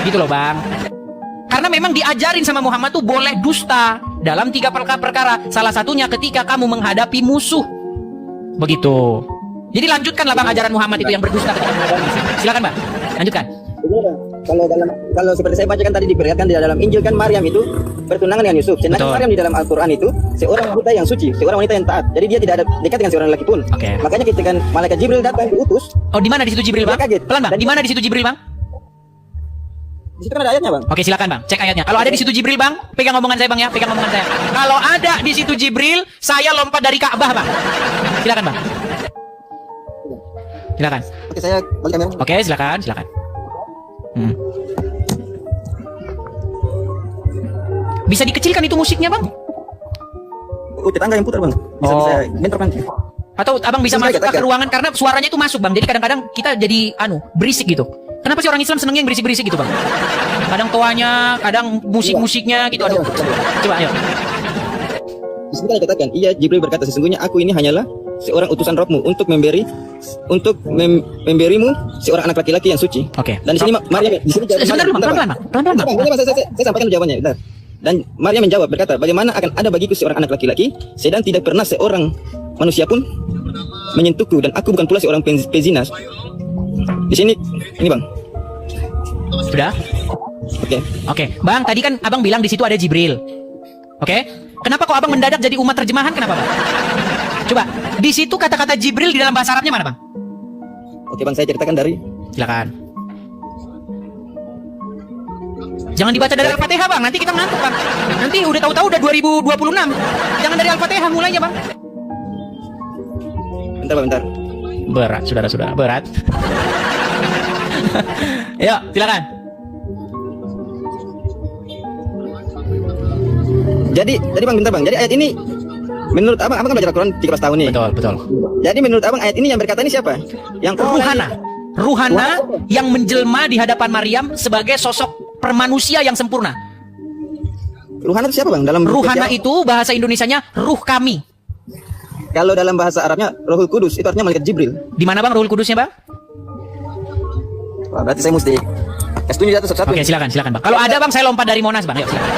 Gitu loh, Bang. Karena memang diajarin sama Muhammad tuh boleh dusta dalam 3 perkara. Salah satunya ketika kamu menghadapi musuh. Begitu. Jadi lanjutkanlah Bang ajaran Muhammad itu yang berdusta ketika menghadapi musuh. Silakan, Bang. Lanjutkan. Kalau seperti saya bacakan tadi diperlihatkan di dalam Injil kan Maryam itu bertunangan dengan Yusuf. Sedangkan Betul. Maryam di dalam Al-Quran itu seorang wanita yang suci, seorang wanita yang taat. Jadi dia tidak ada dekat dengan seorang lelaki pun. Oke. Makanya ketika malaikat Jibril datang diutus, Oh, di mana di situ Jibril, Bang? Dia kaget. Pelan, Bang. Di mana di situ Jibril, Bang? di situ kan ada ayatnya, Bang. Oke, silakan, Bang. Cek ayatnya. Kalau ada di situ Jibril, Bang, pegang omongan saya, Bang ya. Pegang omongan saya. Kalau ada di situ Jibril, saya lompat dari Ka'bah, Bang. Silakan, Bang. Silakan. Oke, saya balik kamera. Oke, silakan, silakan. Bisa dikecilkan itu musiknya, Bang? Oh, tetangga yang putar, Bang. Bisa Oh. saya bentar, Bang. Atau Abang bisa Bisa masuk agak- ke ruangan karena suaranya itu masuk, Bang. Jadi kadang-kadang kita jadi berisik gitu. Kenapa sih orang Islam senengnya yang berisik-berisik gitu, Bang? Kadang toanya, kadang musik-musiknya gitu. Aduh. Coba ayo. Di sini kan dikatakan, iya Jibril berkata sesungguhnya aku ini hanyalah seorang utusan Rabbmu untuk memberimu seorang anak laki-laki yang suci. Oke. Dan di sini Maryam di sini Sebentar, Bang. Pelan-pelan, Bang. Pelan-pelan, Bang. Bang, saya sampaikan jawabannya. Bentar. Dan Maryam menjawab berkata, bagaimana akan ada bagiku seorang anak laki-laki sedang tidak pernah seorang manusia pun menyentuhku dan aku bukan pula seorang pezina. Di sini ini, Bang. Sudah? Oke. Oke. Bang, tadi kan Abang bilang di situ ada Jibril. Oke? Kenapa kok Abang mendadak jadi umat terjemahan? Kenapa, Bang? Coba, di situ kata-kata Jibril di dalam bahasa Arabnya mana, Bang? Oke, Bang, saya ceritakan dari Silakan. Jangan dibaca dari Al-Fatihah, Bang. Nanti kita mengantuk, Bang. Nanti udah tahu-tahu udah 2026. Jangan dari Al-Fatihah mulainya, Bang. bentar, Bang, bentar. Berat, saudara-saudara. Berat. Yuk, silakan. Jadi Bang, bentar, Bang. Jadi ayat ini menurut Abang kan belajar Al-Quran 13 tahun nih. Betul, betul. Jadi menurut Abang ayat ini yang berkata ini siapa? Yang Ruhana yang menjelma di hadapan Maryam sebagai sosok permanusia yang sempurna. Ruhana itu siapa, Bang? Dalam Ruhana itu bahasa Indonesianya ruh kami. Kalau dalam bahasa Arabnya Rohul Kudus itu artinya malaikat Jibril. Di mana, Bang, Ruhul Kudusnya, Bang? Wah, berarti saya mesti kasih tunjuk satu-satu. Oke, silakan, Bang. Kalau ada, Bang, saya lompat dari Monas, Bang. Yuk, silakan.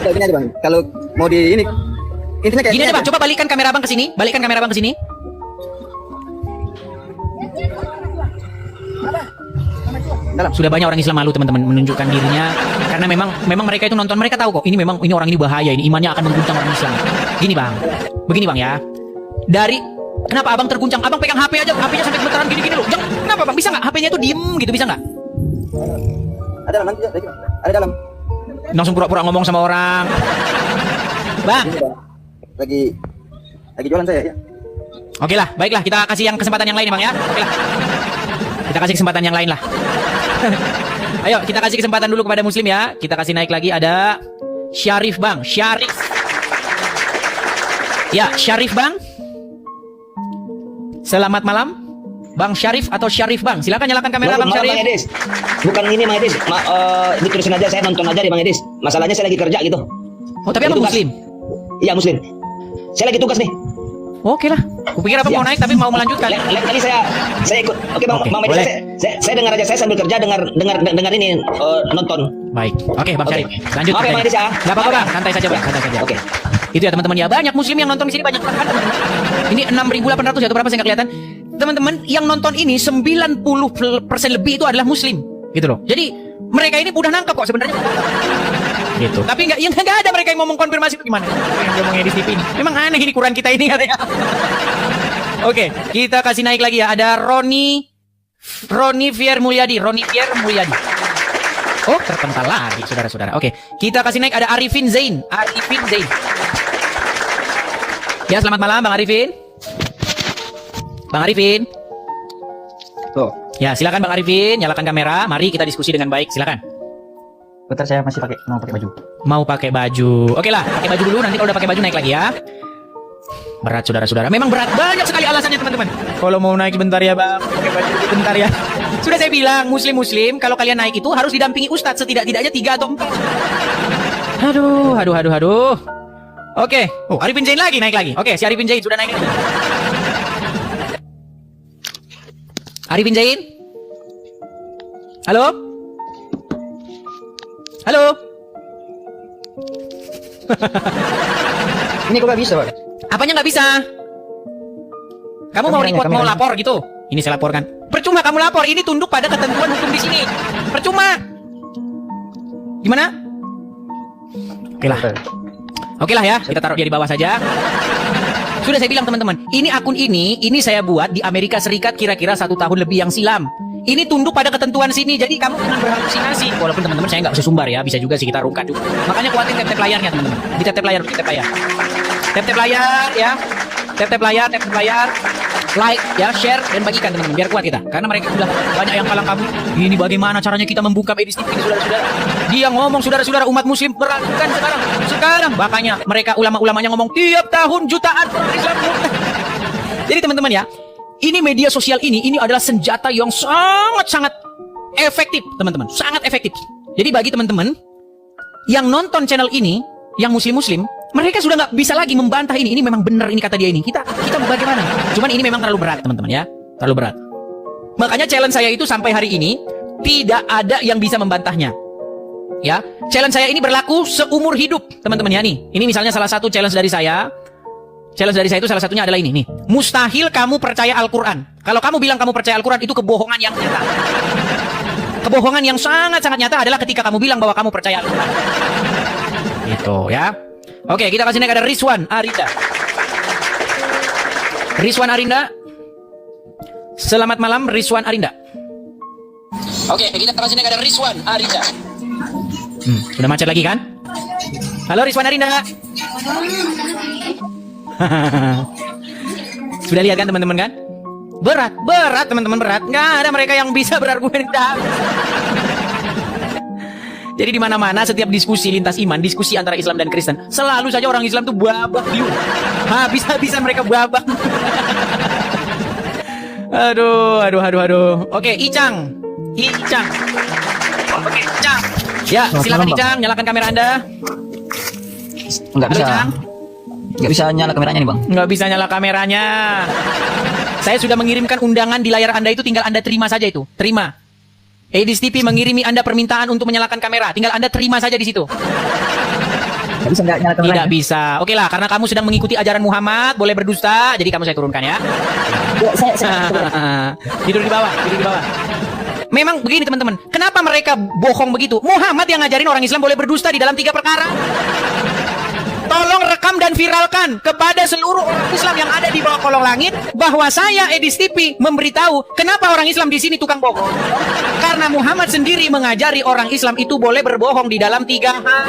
Udah, gini aja, Bang. Kalau mau di ini intinya kayak Gini aja, Bang. Coba balikkan kamera Bang ke sini. Balikkan kamera Bang ke sini. Sudah banyak orang Islam malu, teman-teman, menunjukkan dirinya karena memang mereka itu nonton, mereka tahu kok ini orang ini bahaya, ini imannya akan mengguncang orang Islam. Gini, Bang. Begini, Bang, ya. Kenapa Abang terguncang? Abang pegang HP aja, HP-nya sampai gemetaran gini-gini loh. Kenapa, Bang? Bisa nggak HP-nya itu diem gitu, bisa nggak? Ada dalam nanti, ada dalam. Langsung pura-pura ngomong sama orang. Bang. Lagi jualan saya ya. Oke lah, baiklah, kita kasih yang kesempatan yang lain, Bang, ya. Oke lah. Kita kasih kesempatan yang lain lah. Ayo, kita kasih kesempatan dulu kepada Muslim ya. Kita kasih naik lagi, ada Syarif, Bang. Syarif. Ya, Syarif, Bang. Selamat malam, Bang Syarif atau Syarif, Bang. Silakan nyalakan kamera, Bang Syarif. Bang Edis. Bukan ini, Bang Edis. Ditulisin aja, saya nonton aja di Bang Edis. Masalahnya saya lagi kerja gitu. Oh, tapi Abang Muslim? Iya, Muslim. Saya lagi tugas nih. Oke lah. Kupikir Abang mau naik tapi mau melanjutkan. Lain kali saya ikut. Oke, Bang, Oke, Bang boleh. Edis. Saya dengar aja, saya sambil kerja dengar ini nonton. Baik. Oke, Bang Syarif. Lanjut. Oke, Bang Edis ya. Enggak apa-apa, Bang. Santai saja, Bang. Santai saja. Oke. Itu ya, teman-teman ya. Banyak Muslim yang nonton di sini, banyak banget. Ini 6.800 atau berapa saya nggak kelihatan. Teman-teman yang nonton ini 90% lebih itu adalah Muslim, gitu loh. Jadi mereka ini udah nangkep kok sebenarnya. Gitu. Tapi nggak ada mereka yang ngomong konfirmasi itu gimana? Yang ngomongnya di TV ini. Memang aneh ini Quran kita ini katanya. Oke, kita kasih naik lagi ya. Ada Roni Fier Mulyadi. Oh, terpental lagi, saudara-saudara. Oke, kita kasih naik ada Arifin Zain. Ya, selamat malam Bang Arifin. Bang Arifin. Tuh. Ya, silakan Bang Arifin, nyalakan kamera. Mari kita diskusi dengan baik, silakan. Bentar, saya masih mau pakai baju. Mau pakai baju. Oke lah, pakai baju dulu, nanti kalau udah pakai baju naik lagi ya. Berat saudara-saudara. Memang berat. Banyak sekali alasannya teman-teman. Kalau mau naik sebentar ya bang. Pakai baju sebentar ya. Sudah saya bilang muslim-muslim kalau kalian naik itu harus didampingi ustadz setidak-tidaknya 3 atau 4. Aduh. Oke. Oh, Arifin Zain lagi naik lagi. Oke, si Arifin Zain sudah naik lagi. Arifin Zain? Halo? Halo? Ini kok gak bisa, Bang? Apanya nggak bisa? Kamu mau report, mau lapor gitu? Ini saya laporkan. Percuma kamu lapor, ini tunduk pada ketentuan hukum di sini. Percuma. Gimana? Oke lah ya, kita taruh dia di bawah saja. Sudah saya bilang teman-teman, ini akun ini saya buat di Amerika Serikat kira-kira 1 tahun lebih yang silam. Ini tunduk pada ketentuan sini, jadi kamu jangan berhalusinasi. Walaupun teman-teman saya nggak bisa sumbar ya, bisa juga sih kita rungkat juga. Makanya kuatin tap-tap layarnya teman-teman. Di tap-tap layar, Tap-tap layar ya. Tap-tap layar. Like ya, share dan bagikan teman-teman biar kuat kita. Karena mereka sudah banyak yang kalang kabut. Ini bagaimana caranya kita membungkam Edis TV ini saudara-saudara. Dia ngomong saudara-saudara umat muslim meragukan sekarang. Makanya mereka ulama-ulamanya ngomong tiap tahun jutaan orang Islam. Jadi teman-teman ya, ini media sosial ini adalah senjata yang sangat-sangat efektif teman-teman. Sangat efektif. Jadi bagi teman-teman yang nonton channel ini, yang muslim-muslim, mereka sudah nggak bisa lagi membantah ini memang benar ini kata dia ini. Kita bagaimana? Cuman ini memang terlalu berat teman-teman ya, terlalu berat. Makanya challenge saya itu sampai hari ini tidak ada yang bisa membantahnya. Ya, challenge saya ini berlaku seumur hidup teman-teman ya nih. Ini misalnya salah satu challenge dari saya. Challenge dari saya itu salah satunya adalah ini nih. Mustahil kamu percaya Al-Quran. Kalau kamu bilang kamu percaya Al-Quran itu kebohongan yang nyata. Kebohongan yang sangat-sangat nyata adalah ketika kamu bilang bahwa kamu percaya Al-Quran. Gitu ya. Oke, kita kasih naik ada Rizwan Arinda. Rizwan Arinda. Selamat malam Rizwan Arinda. Oke, kita kasih naik ada Rizwan Arinda. Sudah macet lagi kan? Halo Rizwan Arinda. Sudah lihat kan teman-teman kan? Berat teman-teman, berat. Nggak ada mereka yang bisa berargumen. Jadi di mana-mana setiap diskusi lintas iman, diskusi antara Islam dan Kristen, selalu saja orang Islam tuh babak view. Habis-habisan mereka babak. Aduh. Oke, Icang. Oke, Icang. Ya, silakan Icang, nyalakan kamera Anda. Nggak bisa. Icang. Nggak bisa nyala kameranya nih, Bang. Nggak bisa nyala kameranya. Saya sudah mengirimkan undangan di layar Anda itu, tinggal Anda terima saja itu. Terima. Edis TV mengirimi Anda permintaan untuk menyalakan kamera. Tinggal Anda terima saja di situ. Nggak bisa nggak nyala kameranya? Tidak bisa. Oke lah, karena kamu sedang mengikuti ajaran Muhammad, boleh berdusta, jadi kamu saya turunkan ya. Tidur di bawah. Memang begini teman-teman. Kenapa mereka bohong begitu? Muhammad yang ngajarin orang Islam boleh berdusta di dalam 3 perkara. Tolong rekam dan viralkan kepada seluruh orang Islam yang ada di bawah kolong langit bahwa saya Edis TV memberitahu kenapa orang Islam di sini tukang bohong. Karena Muhammad sendiri mengajari orang Islam itu boleh berbohong di dalam 3 hal.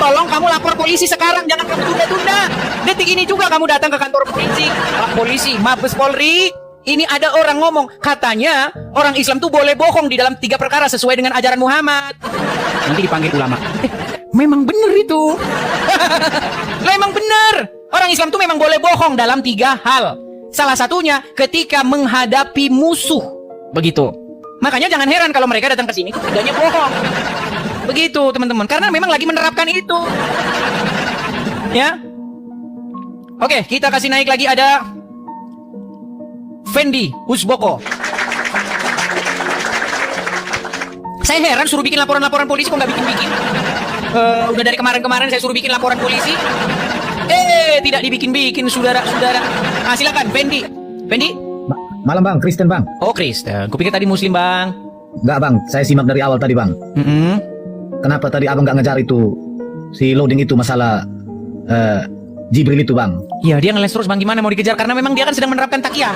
Tolong kamu lapor polisi sekarang, jangan kamu tunda-tunda. Detik ini juga kamu datang ke kantor polisi, Mabes Polri. Ini ada orang ngomong, katanya orang Islam tuh boleh bohong di dalam 3 perkara sesuai dengan ajaran Muhammad. Nanti dipanggil ulama. Memang benar itu. Memang benar. Orang Islam tuh memang boleh bohong dalam 3 hal. Salah satunya ketika menghadapi musuh. Begitu. Makanya jangan heran kalau mereka datang ke sini adanya bohong. Begitu teman-teman. Karena memang lagi menerapkan itu. Ya. Oke, kita kasih naik lagi ada Fendi Usboko. Saya heran suruh bikin laporan-laporan polisi kok nggak bikin-bikin. Udah dari kemarin-kemarin saya suruh bikin laporan polisi. Tidak dibikin-bikin saudara-saudara. Silakan Fendi. Malam Bang, Kristen Bang. Oh Kristen, kupikir tadi Muslim Bang. Enggak Bang, saya simak dari awal tadi Bang. Kenapa tadi abang nggak ngejar itu si loading itu masalah Jibril itu Bang? Ya dia ngeles terus Bang, gimana mau dikejar karena memang dia kan sedang menerapkan takiyah.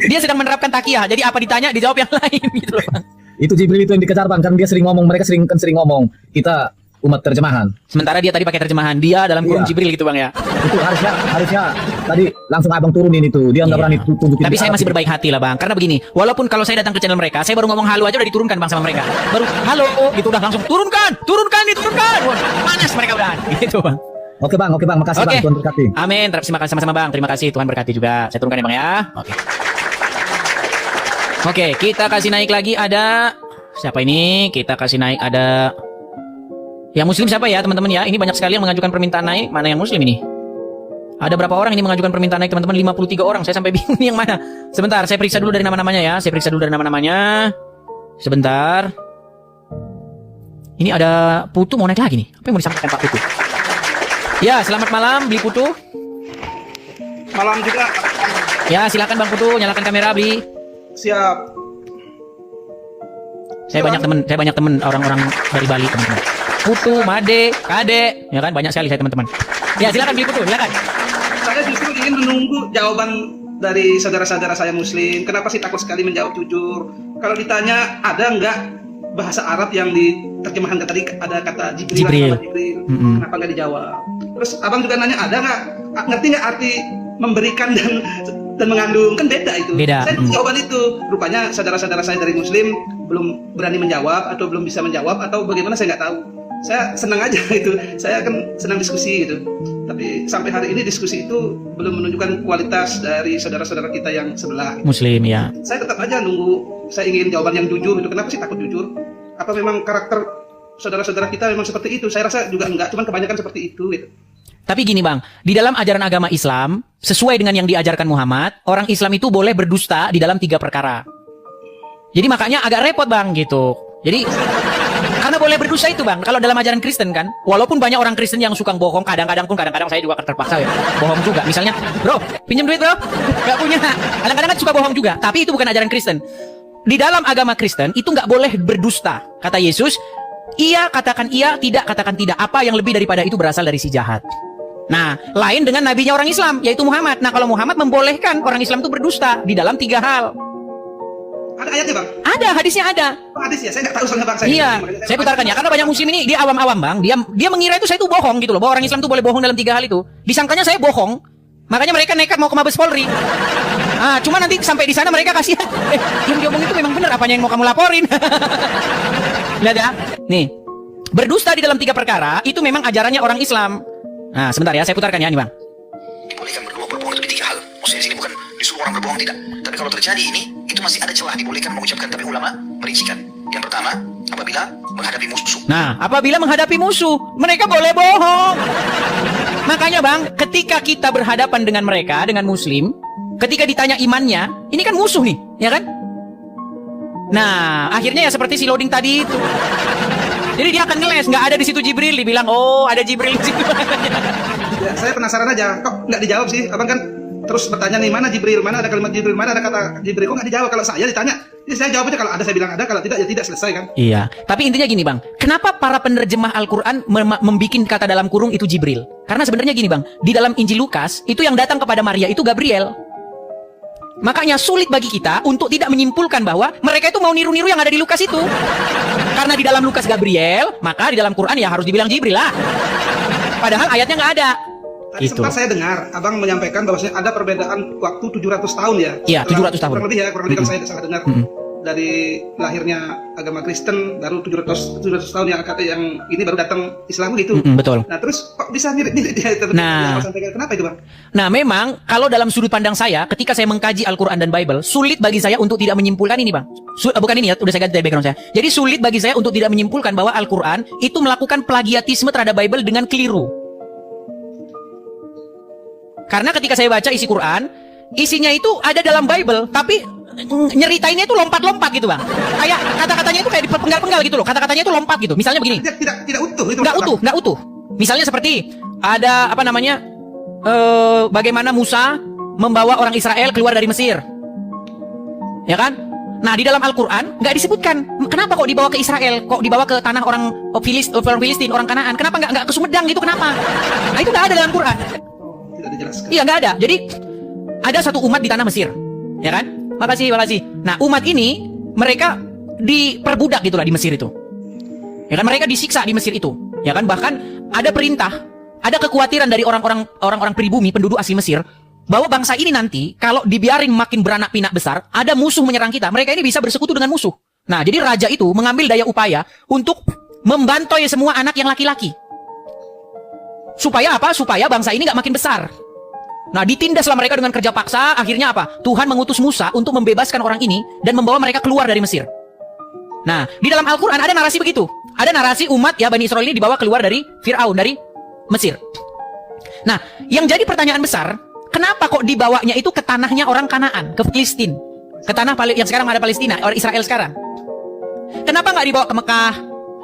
Dia sedang menerapkan takiyah, jadi apa ditanya dijawab yang lain gitu loh Bang. Itu Jibril itu yang dikejar Bang, kan dia sering ngomong, mereka sering ngomong, kita umat terjemahan. Sementara dia tadi pakai terjemahan, dia dalam kurung Jibril gitu Bang ya. Itu harusnya tadi langsung abang turunin itu, dia nggak berani tunjukin. Tapi saya masih berbaik hati lah Bang, karena begini, walaupun kalau saya datang ke channel mereka, saya baru ngomong halo aja udah diturunkan Bang sama mereka. Baru halo, gitu udah langsung turunkan, diturunkan. Panas mereka udah, gitu Bang. Oke bang, makasih Oke. bang, Tuhan berkati. Amin. Terima kasih sama-sama bang. Terima kasih, Tuhan berkati juga. Saya turunkan ya bang ya. Oke. Oke, kita kasih naik lagi ada siapa ini? Kita kasih naik ada yang muslim siapa ya teman-teman ya? Ini banyak sekali yang mengajukan permintaan naik. Mana yang muslim ini? Ada berapa orang ini mengajukan permintaan naik teman-teman? 53 orang. Saya sampai bingung yang mana. Sebentar, saya periksa dulu dari nama-namanya ya. Sebentar. Ini ada Putu mau naik lagi nih. Apa yang mau disampaikan Pak Putu? Ya, selamat malam Bli Putu. Malam juga. Ya, silakan Bang Putu, nyalakan kamera Bli. Siap. Saya banyak teman orang-orang dari Bali teman-teman. Putu, Made, Kade, ya kan banyak sekali saya teman-teman. Ya, silakan Bli Putu, silakan. Saya justru ingin menunggu jawaban dari saudara-saudara saya muslim. Kenapa sih takut sekali menjawab jujur? Kalau ditanya ada nggak bahasa Arab yang di terjemahan tadi ada kata Jibril. Kenapa nggak dijawab? Terus abang juga nanya ada nggak, ngerti nggak arti memberikan dan mengandung? Kan beda itu. Beda. Saya jawaban itu. Rupanya saudara-saudara saya dari muslim belum berani menjawab atau belum bisa menjawab atau bagaimana saya nggak tahu. Saya senang aja itu. Saya kan senang diskusi gitu. Tapi sampai hari ini diskusi itu belum menunjukkan kualitas dari saudara-saudara kita yang sebelah. Muslim ya. Saya tetap aja nunggu. Saya ingin jawaban yang jujur itu. Kenapa sih takut jujur? Apa memang karakter saudara-saudara kita memang seperti itu? Saya rasa juga enggak, cuman kebanyakan seperti itu gitu. Tapi gini bang, di dalam ajaran agama Islam, sesuai dengan yang diajarkan Muhammad, orang Islam itu boleh berdusta di dalam 3 perkara. Jadi makanya agak repot bang gitu. Jadi karena boleh berdusta itu bang. Kalau dalam ajaran Kristen kan, walaupun banyak orang Kristen yang suka bohong, kadang-kadang saya juga terpaksa ya bohong juga. Misalnya, bro, pinjam duit bro, nggak punya. Kadang-kadang kan suka bohong juga. Tapi itu bukan ajaran Kristen. Di dalam agama Kristen itu nggak boleh berdusta. Kata Yesus, iya katakan iya, tidak katakan tidak. Apa yang lebih daripada itu berasal dari si jahat. Nah, lain dengan nabinya orang Islam, yaitu Muhammad. Nah, kalau Muhammad membolehkan orang Islam itu berdusta di dalam 3 hal. Ada ayatnya bang? Ada, hadisnya ada. Oh, hadis ya, saya nggak tahu soalnya bang. Iya, saya putarkan ya. Karena banyak muslim ini dia awam-awam bang. Dia mengira itu saya itu bohong gitu loh. Bahwa orang Islam itu boleh bohong dalam 3 hal itu. Disangkanya saya bohong. Makanya mereka nekat mau ke Mabes Polri. Ah, cuma nanti sampai di sana mereka kasihan. Yang diomong itu memang benar. Apanya yang mau kamu laporin? Lihat ya. Nih, berdusta di dalam 3 perkara itu memang ajarannya orang Islam. Nah, sebentar ya, saya putarkan ya nih bang. Dibolehkan berbohong itu di 3 hal. Maksudnya di sini bukan disuruh orang berbohong, tidak. Tapi kalau terjadi ini, itu masih ada celah dibolehkan mengucapkan. Tapi ulama merincikan. Yang pertama, apabila menghadapi musuh. Nah, apabila menghadapi musuh, mereka boleh bohong. Makanya bang, ketika kita berhadapan dengan mereka, dengan muslim, ketika ditanya imannya, ini kan musuh nih, ya kan? Nah, akhirnya ya seperti si loading tadi itu. Jadi dia akan ngeles, nggak ada di situ Jibril, dibilang, oh ada Jibril di situ. Ya, saya penasaran aja, kok nggak dijawab sih? Abang kan terus bertanya nih, mana Jibril, mana ada kalimat Jibril, mana ada kata Jibril, kok nggak dijawab? Kalau saya ditanya, ya saya jawab aja, kalau ada saya bilang ada, kalau tidak ya tidak, selesai kan? Iya, tapi intinya gini bang, kenapa para penerjemah Al-Quran membikin kata dalam kurung itu Jibril? Karena sebenarnya gini bang, di dalam Injil Lukas, itu yang datang kepada Maria itu Gabriel. Makanya sulit bagi kita untuk tidak menyimpulkan bahwa mereka itu mau niru-niru yang ada di Lukas itu. Karena di dalam Lukas Gabriel, maka di dalam Quran ya harus dibilang Jibril lah. Padahal ayatnya nggak ada. Tadi sempat saya dengar abang menyampaikan bahwasanya ada perbedaan waktu 700 tahun ya. Iya, 700 tahun. Kurang lebih kalau saya salah dengar. Dari lahirnya agama Kristen baru 700 tahun yang ini baru datang Islam gitu. Betul. Nah, terus kok bisa mirip-mirip dia? Nah, kenapa itu, Bang? Nah, memang kalau dalam sudut pandang saya, ketika saya mengkaji Al-Quran dan Bible, sulit bagi saya untuk tidak menyimpulkan ini, Bang. Bukan ini ya, udah saya ganti dari background saya. Jadi sulit bagi saya untuk tidak menyimpulkan bahwa Al-Quran itu melakukan plagiatisme terhadap Bible dengan keliru. Karena ketika saya baca isi Quran, isinya itu ada dalam Bible, tapi nyeritainnya itu lompat-lompat gitu bang. Kayak kata-katanya itu kayak dipenggal-penggal gitu loh. Kata-katanya itu lompat gitu. Misalnya begini. Tidak utuh itu. Nggak utuh. Misalnya seperti ada apa namanya? Bagaimana Musa membawa orang Israel keluar dari Mesir. Ya kan? Nah, di dalam Al-Quran nggak disebutkan. Kenapa kok dibawa ke Israel? Kok dibawa ke tanah orang Filistin, orang Kanaan? Kenapa nggak ke Sumedang gitu? Kenapa? Nah, itu nggak ada dalam Quran. Tidak dijelaskan. Iya, nggak ada. Jadi ada satu umat di tanah Mesir, ya kan? Makasih. Nah, umat ini mereka diperbudak gitulah di Mesir itu. Ya kan, mereka disiksa di Mesir itu. Ya kan, bahkan ada perintah, ada kekhawatiran dari orang-orang pribumi, penduduk asli Mesir, bahwa bangsa ini nanti kalau dibiarin makin beranak pinak besar, ada musuh menyerang kita. Mereka ini bisa bersekutu dengan musuh. Nah, jadi raja itu mengambil daya upaya untuk membantoi semua anak yang laki-laki. Supaya apa? Supaya bangsa ini nggak makin besar. Nah, ditindaslah mereka dengan kerja paksa. Akhirnya apa? Tuhan mengutus Musa untuk membebaskan orang ini dan membawa mereka keluar dari Mesir. Nah, di dalam Al-Quran ada narasi begitu. Ada narasi umat ya Bani Israel ini dibawa keluar dari Fir'aun, dari Mesir. Nah, yang jadi pertanyaan besar, kenapa kok dibawanya itu ke tanahnya orang Kanaan, ke Filistin, ke tanah yang sekarang ada Palestina, orang Israel sekarang? Kenapa nggak dibawa ke Mekah?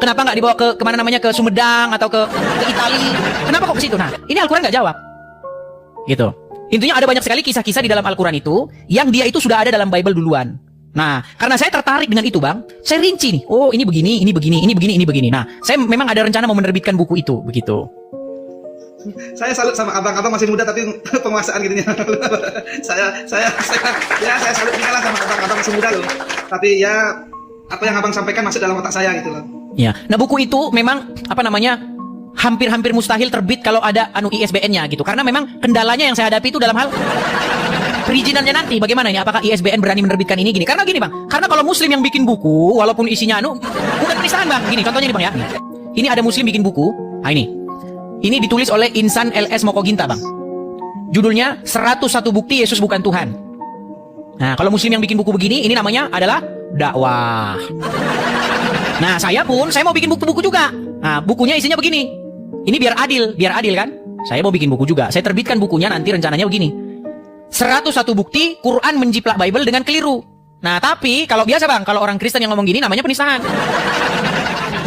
Kenapa nggak dibawa ke kemana namanya, ke Sumedang atau ke Itali? Kenapa kok ke situ? Nah, ini Al-Quran nggak jawab. Gitu. Intinya ada banyak sekali kisah-kisah di dalam Al-Quran itu yang dia itu sudah ada dalam Bible duluan. Nah, karena saya tertarik dengan itu, Bang, saya rinci nih. Oh, ini begini, ini begini, ini begini, ini begini. Nah, saya memang ada rencana mau menerbitkan buku itu, begitu. Saya salut sama abang masih muda tapi penguasaan gitunya. saya salut juga lah sama abang masih muda loh. Tapi ya apa yang abang sampaikan masuk dalam otak saya gitu loh. Ya, nah buku itu memang apa namanya hampir mustahil terbit kalau ada ISBN-nya gitu. Karena memang kendalanya yang saya hadapi itu dalam hal perizinannya nanti. Bagaimana ini? Apakah ISBN berani menerbitkan ini gini? Karena gini, Bang. Karena kalau Muslim yang bikin buku, walaupun isinya bukan penistaan, Bang. Gini, contohnya nih, Bang ya. Ini ada Muslim bikin buku. Nah ini. Ini ditulis oleh Insan LS Mokoginta, Bang. Judulnya 101 Bukti Yesus Bukan Tuhan. Nah, kalau Muslim yang bikin buku begini, ini namanya adalah dakwah. Nah, saya mau bikin buku-buku juga. Nah, bukunya isinya begini. Ini biar adil kan? Saya mau bikin buku juga. Saya terbitkan bukunya nanti rencananya begini. 101 bukti Quran menjiplak Bible dengan keliru. Nah, tapi kalau biasa, Bang, kalau orang Kristen yang ngomong gini namanya penistaan.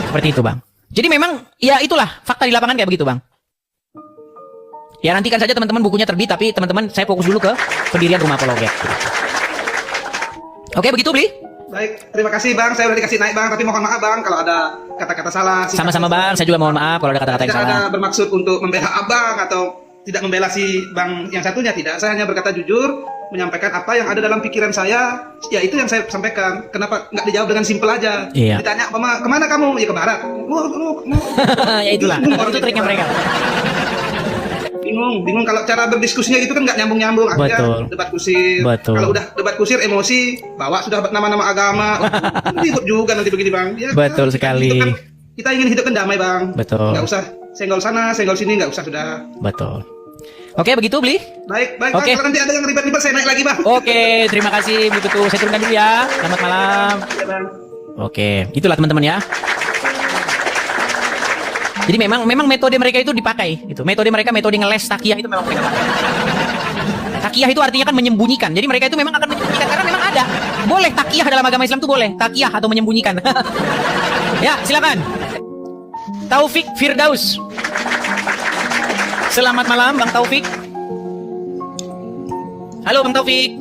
Seperti itu, Bang. Jadi memang ya itulah fakta di lapangan kayak begitu, Bang. Ya nantikan saja teman-teman bukunya terbit, tapi teman-teman saya fokus dulu ke pendirian Rumah Apologet. Oke, begitu, Bli? Baik, terima kasih, Bang. Saya udah dikasih naik, Bang, tapi mohon maaf, Bang, kalau ada kata-kata salah. Sama-sama, Bang. Saya juga mohon maaf kalau ada kata-kata yang salah. Tidak ada bermaksud untuk membela Abang atau tidak membela si Bang yang satunya, tidak. Saya hanya berkata jujur, menyampaikan apa yang ada dalam pikiran saya. Ya itu yang saya sampaikan. Kenapa nggak dijawab dengan simpel aja? Iya. Ditanya, Mama, kemana kamu? Ya ke barat. Ya itulah. Itu triknya mereka. Bingung kalau cara berdiskusinya itu kan nggak nyambung akhirnya debat kusir. Kalau udah debat kusir emosi, bawa sudah nama-nama agama, ribut juga nanti begini, Bang. Ya, betul sekali. Kita ingin hidupkan damai, Bang. Betul. Nggak usah senggol sana, senggol sini, nggak usah sudah. Betul. Oke, begitu, Bli? Baik, Bang. Oke. Kalau nanti ada yang ribet-ribet saya naik lagi, Bang. Oke, terima kasih Bu Tutu. Saya turunkan dulu ya. Selamat malam. Ya, Bang. Oke, itulah teman-teman ya. Jadi memang metode mereka itu dipakai gitu. Metode ngeles takiyah itu memang mereka pakai. Takiyah itu artinya kan menyembunyikan. Jadi mereka itu memang akan menyembunyikan karena memang ada. Boleh takiyah dalam agama Islam itu boleh. Takiyah atau menyembunyikan. Ya, silakan. Taufik Firdaus. Selamat malam, Bang Taufik. Halo, Bang Taufik.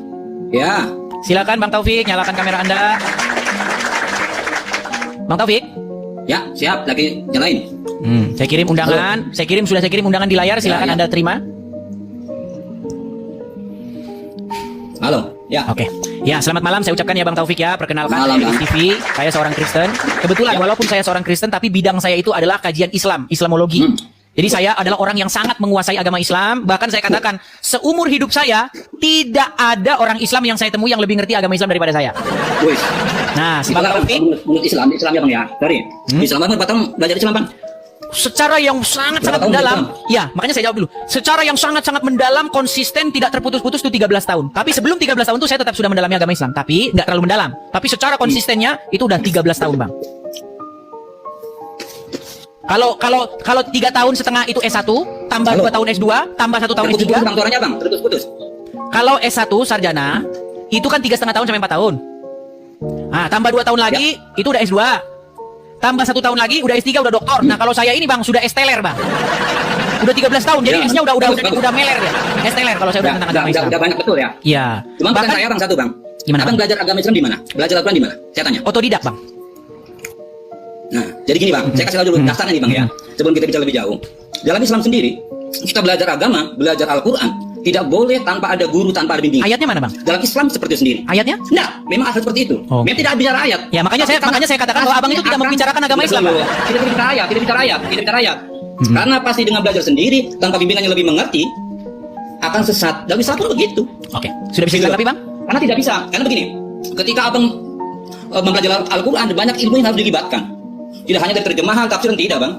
Ya. Silakan, Bang Taufik, nyalakan kamera Anda. Bang Taufik. Ya, siap, lagi nyalain. Saya kirim undangan. Sudah saya kirim undangan di layar. Silakan Anda terima. Halo. Ya. Oke. Ya, selamat malam saya ucapkan ya Bang Taufik ya. Perkenalkan malam, saya TV. Saya seorang Kristen. Kebetulan walaupun saya seorang Kristen tapi bidang saya itu adalah kajian Islam, Islamologi. Jadi saya adalah orang yang sangat menguasai agama Islam. Bahkan saya katakan seumur hidup saya tidak ada orang Islam yang saya temui yang lebih ngerti agama Islam daripada saya. Wih. Nah, si Bang Taufik menurut Islam ya Bang ya. Dari Islam Bang berapa tahun belajar Islam, Bang? Secara yang sangat-sangat mendalam. Ya, makanya saya jawab dulu. Secara yang sangat-sangat mendalam, konsisten, tidak terputus-putus itu 13 tahun. Tapi sebelum 13 tahun itu saya tetap sudah mendalami agama Islam, tapi nggak terlalu mendalam. Tapi secara konsistennya itu udah 13 tahun, Bang. Kalau 3 tahun setengah itu S1, tambah 2 tahun S2, tambah 1 tahun S3. Bang, suaranya Bang, terputus-putus. Kalau S1 sarjana, itu kan 3,5 tahun sampai 4 tahun. Nah, tambah 2 tahun lagi, itu udah S2. Tambah 1 tahun lagi, udah S3, udah doktor. Nah, kalau saya ini Bang, sudah S-teler, Bang. Udah 13 tahun, jadi S-nya udah meler ya. S-teler kalau saya udah tentang agama Islam. Udah banyak betul ya? Iya. Cuma bahkan saya Bang satu Bang. Gimana, Abang Bang? belajar agama Islam di mana? Belajar Al-Quran di mana? Saya tanya. Otodidak, Bang. Nah, jadi gini Bang, saya kasih tahu dulu dasarnya nih Bang ya. Sebelum kita bicara lebih jauh. Dalam Islam sendiri, kita belajar agama, belajar Al-Quran, tidak boleh tanpa ada guru, tanpa ada bimbingan. Ayatnya mana, Bang? Dalam Islam seperti itu sendiri. Ayatnya? Nah, memang harus seperti itu. Oh. Memang tidak bicara ayat. Ya, makanya saya katakan bahwa Abang itu tidak membicarakan agama Islam, Bang. Tidak bicara ayat. Karena pasti dengan belajar sendiri, tanpa bimbingan yang lebih mengerti, akan sesat. Dalam Islam pun begitu. Oke. Sudah bisa tapi Bang? Karena tidak bisa. Karena begini, ketika Abang mempelajari Al-Quran, banyak ilmu yang harus dilibatkan. Tidak hanya dari terjemahan, tafsiran, tidak Bang.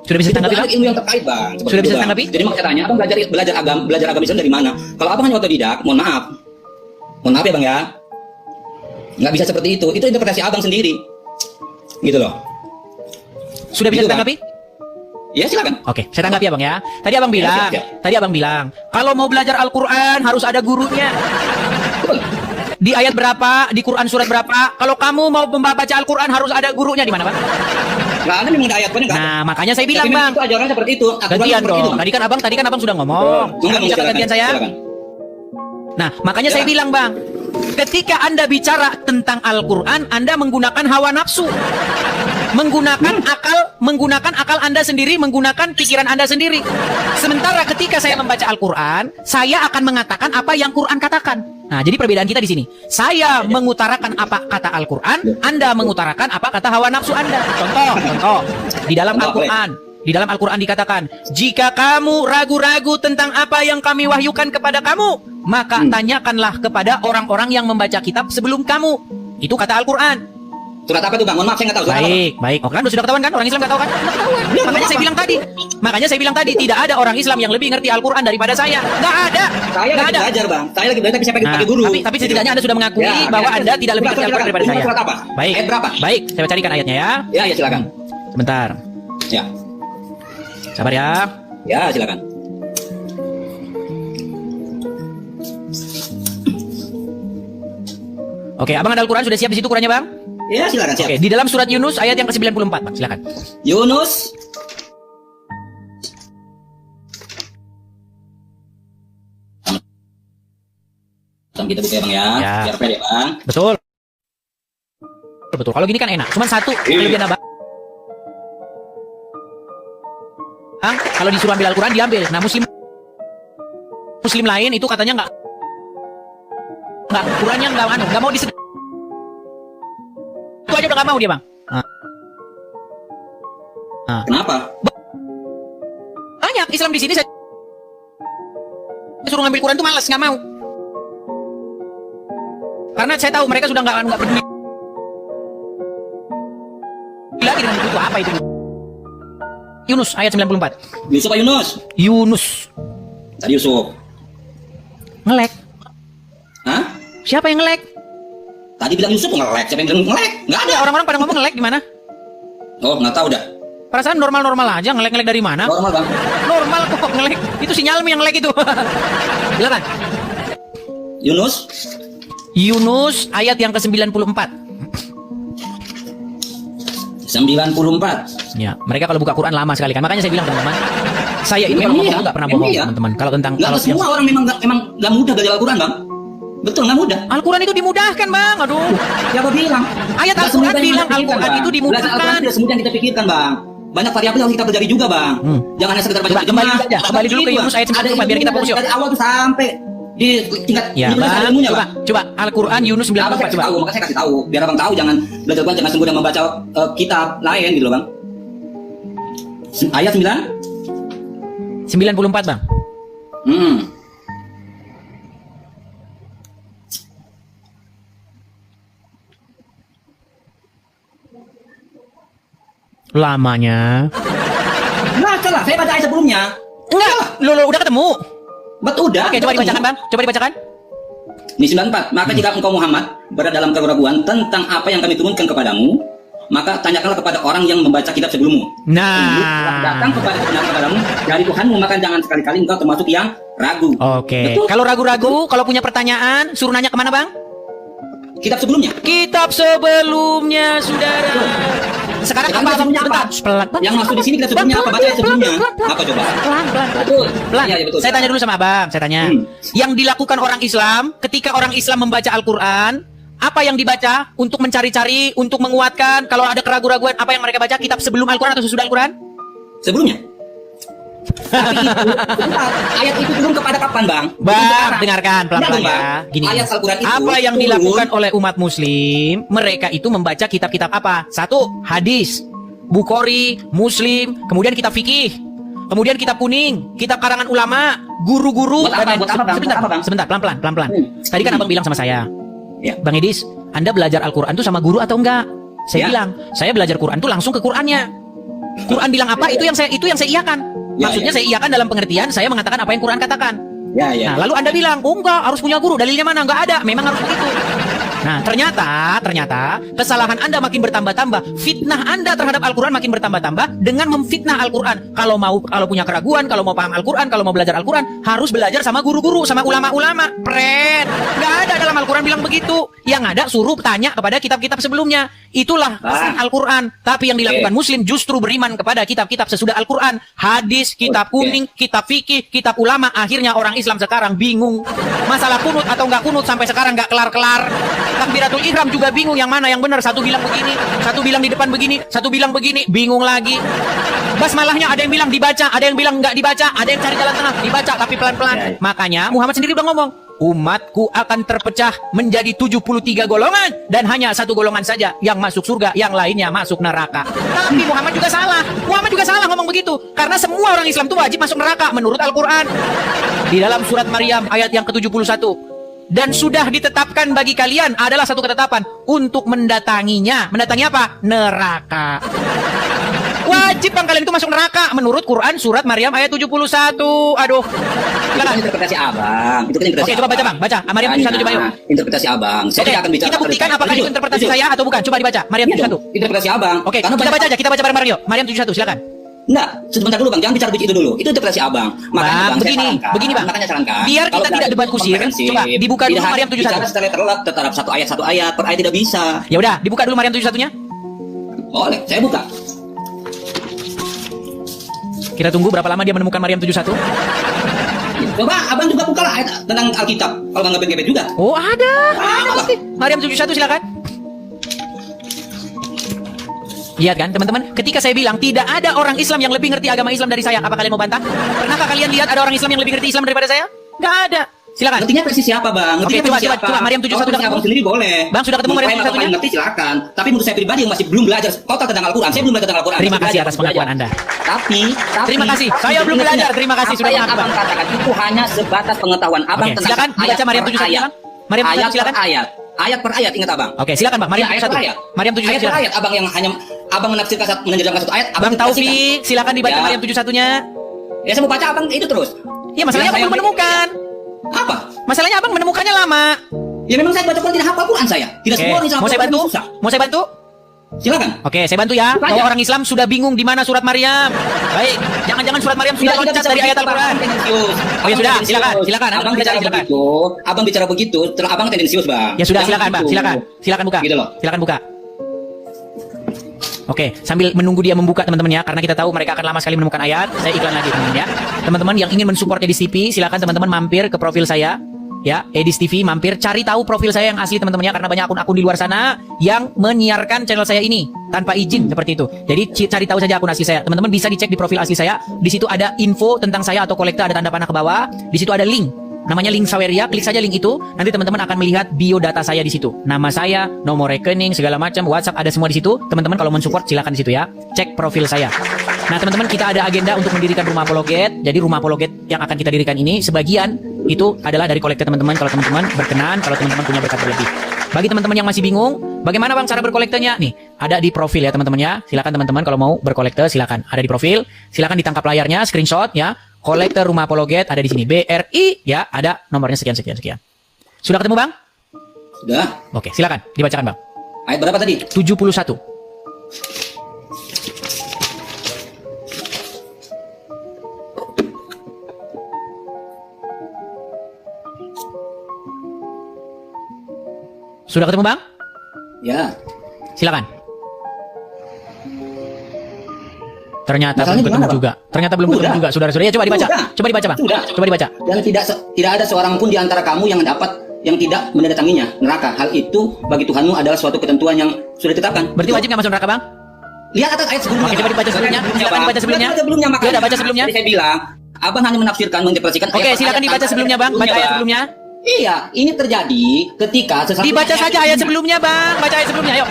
Sudah bisa Itu tanggapi, banyak Bang? ilmu yang terkait, Bang. Seperti Sudah itu, bisa Bang. tanggapi? Jadi makanya tanya, Abang belajar agama Islam dari mana? Kalau Abang hanya otodidak, mohon maaf. Mohon maaf ya, Bang ya. Nggak bisa seperti itu. Itu interpretasi Abang sendiri. Gitu loh. Sudah bisa Gitu, Bang. ditanggapi? Ya, silakan. Oke, saya tanggapi ya Bang ya. Tadi Abang bilang, siap. kalau mau belajar Al-Quran harus ada gurunya. Di ayat berapa, di Quran surat berapa, kalau kamu mau membaca Al-Quran harus ada gurunya di mana Bang? Nggak ada memang ayat pun nggak ada. Nah, makanya saya bilang Tapi memang Bang. itu ajaran seperti itu. Aturan Gantian seperti itu, dong. Bang. Tadi kan abang sudah ngomong. Enggak, Sekarang bisa silakan, gantian saya. silakan. Nah, makanya saya bilang Bang, ketika Anda bicara tentang Al-Quran, Anda menggunakan hawa nafsu, menggunakan akal Anda sendiri, menggunakan pikiran Anda sendiri. Sementara ketika saya membaca Al-Quran, saya akan mengatakan apa yang Quran katakan. Nah, jadi perbedaan kita di sini. Saya mengutarakan apa kata Al-Quran, Anda mengutarakan apa kata hawa nafsu Anda. Contoh, di dalam Al-Quran. Di dalam Al-Quran dikatakan, jika kamu ragu-ragu tentang apa yang kami wahyukan kepada kamu, maka tanyakanlah kepada orang-orang yang membaca kitab sebelum kamu. Itu kata Al-Quran. Surat apa tuh, Bang? Mohon maaf, saya nggak tahu. Surat apa? Baik. Oh, kan sudah ketahuan kan? Orang Islam nggak tahu kan? Makanya saya bilang tadi, tidak ada orang Islam yang lebih ngerti Al-Quran daripada saya. Nggak ada. Saya Nggak lagi ada. belajar, Bang. Saya lagi belajar, tapi saya pakai guru. Tapi setidaknya Anda sudah mengakui Ya, bahwa ya. Anda tidak lebih ngerti Al-Quran daripada saya. Surat apa? Baik. Ayat berapa? Baik, saya carikan ayatnya ya. Ya, silakan. Sebentar. Ya. Sabar ya. Ya, silakan. Oke, Abang ada Al-Quran sudah siap di situ Qurannya, Bang? Ya, silakan, siap. Oke, di dalam surat Yunus ayat yang ke-94, Bang. Silakan. Yunus. Kita buka ya, Bang ya. Ya. Biar fair ya, Bang. Betul. Betul. Kalau gini kan enak. Cuman satu kelebihan Abang. Kalau disuruh ambil Al-Quran diambil. Nah, muslim lain itu katanya nggak Qurannya nggak mau disedot. Itu aja udah nggak mau dia, Bang. Kenapa? Banyak Islam di sini saya suruh ngambil Quran itu malas, nggak mau. Karena saya tahu mereka sudah nggak peduli lagi dengan itu. Apa itu? Yunus ayat 94. Yusuf apa Yunus? Yunus. Tadi Yusuf. Ngelek. Hah? Siapa yang ngelek? Tadi bilang Yusuf ngelek. Siapa yang bilang ngelek? Nggak ada. Orang-orang pada ngomong ngelek gimana? Oh, nggak tahu dah. Perasaan normal-normal aja, ngelek-ngelek dari mana? Normal, Bang. Normal kok ngelek. Itu sinyalmu yang ngelek itu. Silakan. Yunus. Yunus ayat yang ke-94. 94. Ya, mereka kalau buka Quran lama sekali kan. Makanya saya bilang teman-teman, saya itu kalau Memang ngomong iya. nggak pernah Memang bohong iya. teman-teman. Kalau tentang Nggak kalau semua orang memang nggak mudah belajar Al-Quran, Bang. Betul, nggak mudah. Al-Quran itu dimudahkan, Bang. Aduh. Siapa bilang? Ayat Nggak Al-Quran semudah yang bilang kita pikirkan, Al-Quran Bang. itu Belajar dimudahkan. Al-Quran tidak semudah yang kita pikirkan, Bang. Banyak variabel yang kita pelajari juga, Bang. Jangan hanya sekedar baca Coba kembali terjemah. saja. Kembali dulu ke Yunus ayat 94 biar kita fokus yuk. Dari awal tuh sampai di tingkat Ya, Yunus ada Bang. ilmunya, Coba, Bang. coba Al-Quran Yunus Abang 94 kasih coba. tahu, makanya saya kasih tahu biar Abang tahu jangan belajar Quran jangan semudah membaca kitab lain gitu loh, Bang. Ayat 9 94, Bang. Lamanya. Baca lah, saya baca ayat sebelumnya. Enggak, lo udah ketemu. Betul udah. Oke, coba dibacakan, Bang. Coba dibacakan. Ini 94. Maka jika engkau Muhammad berada dalam keraguan tentang apa yang kami turunkan kepadamu, maka tanyakanlah kepada orang yang membaca kitab sebelummu. Nah, Datang kepada kebenaran kepadamu dari Tuhanmu, maka jangan sekali-kali engkau termasuk yang ragu. Oke. Betul. Kalau ragu-ragu, kalau punya pertanyaan, suruh nanya kemana, Bang? Kitab sebelumnya. Kitab sebelumnya, saudara. Sekarang apa? Sebelumnya apa? Pelan. Yang masuk di sini kitab sebelumnya apa? Baca ayat sebelumnya. Apa coba? Pelan. Betul. Pelan. Iya, betul. Saya tanya dulu sama Abang, saya tanya. Yang dilakukan orang Islam ketika orang Islam membaca Al-Quran, apa yang dibaca untuk mencari-cari, untuk menguatkan? Kalau ada keraguan-raguan, apa yang mereka baca? Kitab sebelum Al-Quran atau sesudah Al-Quran? Sebelumnya. Tapi itu, bentar, ayat itu turun kepada kapan, Bang? Bang, dengarkan pelan-pelan Enggak, ya. Bang. Gini. Ayat Al-Quran itu Apa yang turun. dilakukan oleh umat muslim, mereka itu membaca kitab-kitab apa? Satu, hadis, Bukhari, Muslim, kemudian kitab fikih, kemudian kitab kuning, kitab karangan ulama, guru-guru. Buat apa, Bang? Sebentar, Buat apa, Bang? sebentar, pelan-pelan. Tadi kan Abang bilang sama saya, Ya. Bang Edis, Anda belajar Al-Quran itu sama guru atau enggak? Saya Ya. bilang, saya belajar Quran itu langsung ke Qurannya. Quran bilang apa, itu yang saya iakan. Ya, Maksudnya ya. saya iakan dalam pengertian saya mengatakan apa yang Quran katakan. Ya, ya. Nah, lalu Anda bilang, "Oh enggak, harus punya guru." Dalilnya mana? Enggak ada. Memang harus begitu. Nah, ternyata kesalahan Anda makin bertambah-tambah. Fitnah Anda terhadap Al-Qur'an makin bertambah-tambah dengan memfitnah Al-Qur'an. Kalau punya keraguan, kalau mau paham Al-Qur'an, kalau mau belajar Al-Qur'an, harus belajar sama guru-guru, sama ulama-ulama. Pret. Enggak ada dalam Al-Qur'an bilang begitu. Yang ada suruh tanya kepada kitab-kitab sebelumnya. Itulah pesan Al-Qur'an. Tapi yang dilakukan Muslim justru beriman kepada kitab-kitab sesudah Al-Qur'an. Hadis, kitab kuning, kitab fikih, kitab ulama. Akhirnya orang Islam sekarang bingung. Masalah kunut atau enggak kunut sampai sekarang enggak kelar-kelar. Takbiratul ihram juga bingung yang mana yang benar. Satu bilang begini, satu bilang di depan begini, satu bilang begini, bingung lagi. Basmalahnya ada yang bilang dibaca, ada yang bilang enggak dibaca, ada yang cari jalan tengah, dibaca tapi pelan-pelan. Makanya Muhammad sendiri udah ngomong, umatku akan terpecah menjadi 73 golongan dan hanya satu golongan saja yang masuk surga, yang lainnya masuk neraka. Tapi Muhammad juga salah. Muhammad juga salah ngomong begitu karena semua orang Islam itu wajib masuk neraka menurut Al-Qur'an. Di dalam surat Maryam ayat yang ke-71. Dan sudah ditetapkan bagi kalian adalah satu ketetapan untuk mendatanginya. Mendatangi apa? Neraka. Wajib bang kalian itu masuk neraka menurut Quran surat Maryam ayat 71. Aduh. Itu kan interpretasi abang. Itu kan interpretasi. Oke, coba baca bang, baca. Maryam 71 coba yuk. Interpretasi abang. Saya Oke, tidak akan bicara. kita buktikan apakah itu interpretasi saya atau bukan. Coba dibaca. Maryam 71. Interpretasi abang. Oke, Karena kita baca aja. Kita baca bareng-bareng yuk. Maryam 71 silakan. Enggak, sebentar dulu bang, jangan bicara itu dulu. Itu interpretasi abang. Makanya Bang, saya sarankan, begini bang. Makanya sarankan. Biar kalau kita tidak debat kusir. komprehensif, Coba dibuka dulu tidak Maryam 71. bicara secara terlelap, tetap satu ayat per ayat tidak bisa. Ya udah, dibuka dulu Maryam 71-nya. Boleh, saya buka. Kita tunggu berapa lama dia menemukan Maryam 71. Coba abang juga buka lah ayat tentang Alkitab. Kalau nggak ngepet-ngepet juga. Oh ada pasti. Maryam 71 silakan. Lihat kan teman-teman, ketika saya bilang tidak ada orang Islam yang lebih ngerti agama Islam dari saya, apa kalian mau bantah? Pernahkah kalian lihat ada orang Islam yang lebih ngerti Islam daripada saya? Nggak ada. Silakan. Ngertinya versi siapa bang? Oke, coba Maryam 71 udah abang sendiri boleh. Bang, sudah ketemu Maryam 71 -nya? Ngerti silakan. Tapi menurut saya pribadi yang masih belum belajar total tentang Al-Quran, saya belum belajar tentang Al-Quran. Terima kasih atas pengakuan Anda. Tapi Terima kasih. Saya belum belajar. Terima kasih apa sudah yang mengaku, abang Bang. katakan itu hanya sebatas pengetahuan abang Oke, tentang silakan dibaca Maryam 71 silakan. Maryam 71 ayat silakan. per ayat. Ayat per ayat, ingat abang. Oke, silakan Bang. Maryam Ya, ayat 71. per ayat. Maryam 71 Ayat per silakan. ayat abang yang hanya abang menafsirkan menjelaskan satu ayat. Bang interpretasikan. Taufik, silakan dibaca Ya. Maryam 71-nya. Ya saya mau baca abang itu terus. Iya, masalahnya Abang belum menemukan. Apa? Masalahnya Abang menemukannya lama. Ya memang saya baca Quran tidak hafal Quran saya. Tidak Oke, semua orang yang mau saya hafal bantu? Quran susah. Mau saya bantu? Silakan. Oke, saya bantu ya. Buka Bahwa aja. orang Islam sudah bingung di mana surat Maryam. Baik, jangan-jangan surat Maryam sudah loncat dari ayat Al-Quran. Oh ya sudah, silakan. Anda Abang bisa bicara silakan. begitu, abang bicara begitu, terus abang tendensius bang. Ya sudah, Jangan silakan Bang, gitu. silakan buka. Gitu loh. Silakan buka. Oke, sambil menunggu dia membuka teman-teman ya, karena kita tahu mereka akan lama sekali menemukan ayat. Saya iklan lagi teman-teman ya. Teman-teman yang ingin mensupport Edis TV, silakan teman-teman mampir ke profil saya. Ya, Edis TV mampir cari tahu profil saya yang asli teman-teman ya, karena banyak akun-akun di luar sana yang menyiarkan channel saya ini tanpa izin seperti itu. Jadi cari tahu saja akun asli saya. Teman-teman bisa dicek di profil asli saya. Di situ ada info tentang saya atau kolektor, ada tanda panah ke bawah. Di situ ada link. Namanya link Saweria, klik saja link itu. Nanti teman-teman akan melihat biodata saya di situ. Nama saya, nomor rekening, segala macam, WhatsApp ada semua di situ. Teman-teman kalau mensupport silakan di situ ya. Cek profil saya. Nah, teman-teman kita ada agenda untuk mendirikan rumah apologet. Jadi rumah apologet yang akan kita dirikan ini sebagian itu adalah dari kolektor teman-teman kalau teman-teman berkenan, kalau teman-teman punya berkat berlebih. Bagi teman-teman yang masih bingung, bagaimana Bang cara berkolektornya? Nih, ada di profil ya teman-teman ya. Silakan teman-teman kalau mau berkolektor silakan. Ada di profil. Silakan ditangkap layarnya, screenshot ya. Kolektor rumah apologet ada di sini. BRI ya, ada nomornya sekian. Sudah ketemu Bang? Sudah. Oke, silakan dibacakan Bang. Ayat berapa tadi? 71. Sudah ketemu Bang? Ya. Silakan. Ternyata Masalahnya belum ketemu gimana, Bang? juga. Ternyata belum ketemu Sudah. juga, saudara-saudara. Ya, coba dibaca. Sudah. Coba dibaca, Bang. Sudah. Coba dibaca. Dan tidak ada seorang pun di antara kamu yang tidak mendatanginya neraka. Hal itu bagi Tuhanmu adalah suatu ketentuan yang sudah ditetapkan. Berarti wajib nggak masuk neraka, Bang? Lihat atas ayat sebelumnya. Oke, coba dibaca sebelumnya. Silakan dibaca sebelumnya. Sebelumnya Ya udah, baca sebelumnya. Jadi saya bilang, abang hanya menafsirkan, menginterpretasikan. Oke, ayat per silakan ayat dibaca tanpa sebelumnya, Bang. Baca ayat sebelumnya. Iya, ini terjadi ketika Dibaca saja ayat sebelumnya, Bang. Baca ayat sebelumnya, ayo.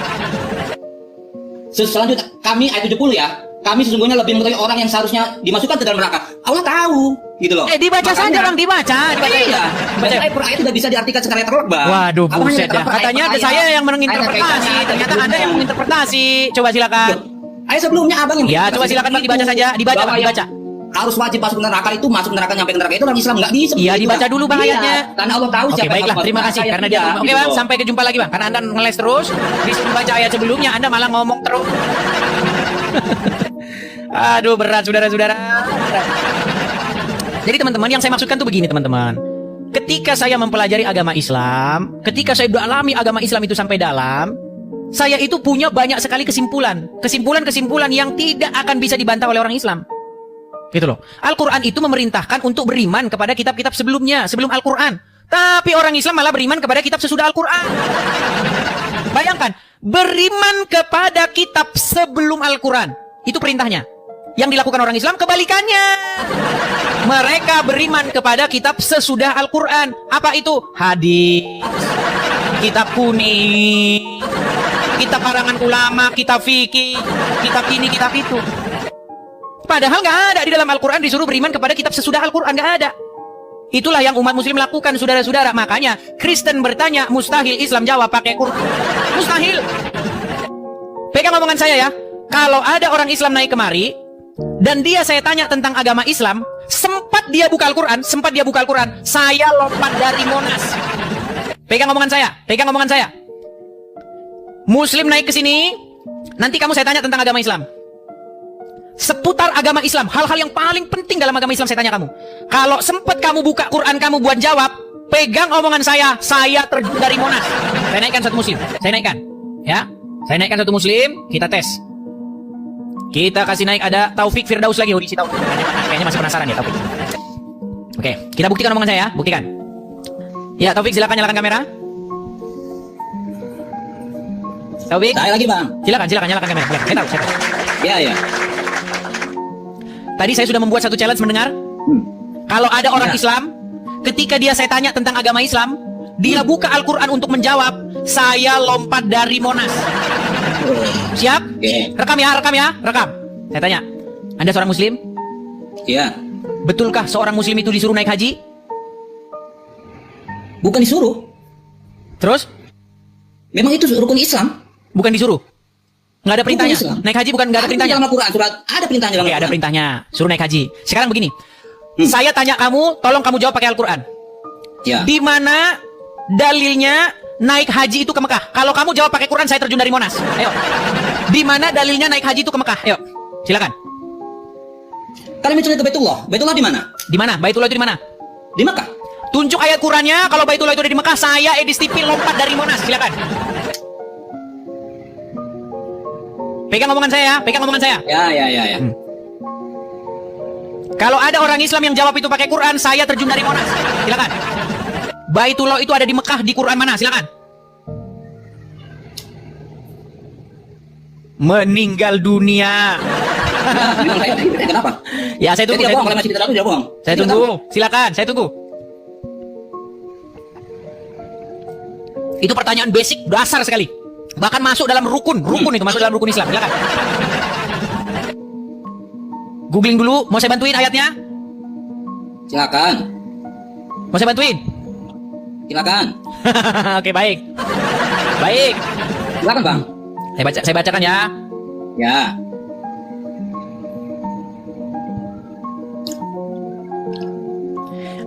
Selanjutnya kami ayat 70 ya. Kami sesungguhnya lebih mengetahui orang yang seharusnya dimasukkan ke dalam neraka. Allah tahu, gitu loh. Dibaca saja, Bang, dibaca. Iya. Baca. Ayat per ayat sudah bisa diartikan secara terlebih, Bang. Waduh, Abang hanya buset dah. terang per ayat Katanya per ayat. saya yang Ayat menginterpretasi. kaitannya, Ternyata ayat Anda yang menginterpretasi. Coba silakan. Ayat sebelumnya abang yang Ya, coba silakan Bang dibaca saja, dibaca Bahwa Bang, yang dibaca. harus wajib masuk neraka itu masuk neraka nyampe ke neraka itu orang Islam nggak disebut. Iya, dibaca dulu Bang Iya, ayatnya. karena Allah tahu Oke, siapa yang baiklah, harus terima masuk kasih neraka, karena ayat dia. dia, Oke, gitu Bang, loh. sampai jumpa lagi, Bang. Karena Anda ngeles terus, disuruh baca ayat sebelumnya, Anda malah ngomong terus. Aduh, berat saudara-saudara. Jadi teman-teman, yang saya maksudkan tuh begini, teman-teman. Ketika saya mempelajari agama Islam, ketika saya dalami agama Islam itu sampai dalam, saya itu punya banyak sekali kesimpulan. Kesimpulan-kesimpulan yang tidak akan bisa dibantah oleh orang Islam. Gitu loh. Al-Quran itu memerintahkan untuk beriman kepada kitab-kitab sebelumnya, sebelum Al-Quran. Tapi orang Islam malah beriman kepada kitab sesudah Al-Quran. Bayangkan, beriman kepada kitab sebelum Al-Quran. Itu perintahnya. Yang dilakukan orang Islam kebalikannya. Mereka beriman kepada kitab sesudah Al-Quran. Apa itu? Hadis, kitab kuning, kitab karangan ulama, kitab fikih, kitab ini, kitab itu. Padahal nggak ada di dalam Al-Quran disuruh beriman kepada kitab sesudah Al-Quran, nggak ada. Itulah yang umat muslim lakukan, saudara-saudara. Makanya Kristen bertanya, mustahil, Islam jawab pakai Quran. Mustahil. Pegang omongan saya ya. Kalau ada orang Islam naik kemari dan dia saya tanya tentang agama Islam, sempat dia buka Al-Quran, saya lompat dari Monas. Pegang omongan saya. Muslim naik ke sini, nanti kamu saya tanya tentang agama Islam. Seputar agama Islam, hal-hal yang paling penting dalam agama Islam saya tanya kamu. Kalau sempat kamu buka Quran kamu buat jawab, pegang omongan saya terjun dari Monas. Saya naikkan satu muslim, ya. Saya naikkan satu muslim, kita tes. Kita kasih naik ada Taufik Firdaus lagi, audisi Taufik. Kayaknya masih penasaran ya Taufik. Oke, kita buktikan omongan saya, buktikan. Ya Taufik, silakan nyalakan kamera. Taufik. Saya lagi bang. Silakan nyalakan kamera. Saya tahu. Ya. Tadi saya sudah membuat satu challenge mendengar. Kalau ada orang Islam, ketika dia saya tanya tentang agama Islam, dia buka Al-Quran untuk menjawab, saya lompat dari Monas. Siap? Oke. Rekam ya. Saya tanya, Anda seorang Muslim? Iya. Betulkah seorang Muslim itu disuruh naik haji? Bukan disuruh. Terus? Memang itu rukun Islam. Bukan disuruh? Nggak ada perintahnya? Islam. Naik haji bukan nggak ada perintahnya? Dalam Al-Quran, surat ada perintahnya dalam Oke, ada Al-Quran. perintahnya. Suruh naik haji. Sekarang begini. Saya tanya kamu, tolong kamu jawab pakai Al-Quran. Ya. Di mana dalilnya naik haji itu ke Mekah? Kalau kamu jawab pakai Quran, saya terjun dari Monas. Ayo. Di mana dalilnya naik haji itu ke Mekah? Ayo. Silakan. Kalian menculik ke Baitullah. Baitullah di mana? Di mana? Baitullah itu di mana? Di Mekah. Tunjuk ayat Qurannya. Kalau Baitullah itu ada di Mekah, saya Edis TV lompat dari Monas. Silakan. Pegang omongan saya. Ya. Kalau ada orang Islam yang jawab itu pakai Quran, saya terjun dari Monas. Silakan. Baitullah itu ada di Mekah, di Quran mana? Silakan. Meninggal dunia. Memang saya kenapa? Ya, saya tunggu. Dia bohong, kalau masih tidak tahu dia bohong. Saya tunggu. Silakan, saya tunggu. Itu pertanyaan basic, dasar sekali. Bahkan masuk dalam rukun itu masuk dalam rukun Islam. Silakan. Googling dulu, mau saya bantuin ayatnya? Silakan. Mau saya bantuin? Silakan. Oke, baik. Baik. Silakan, Bang. Saya bacakan ya. Ya.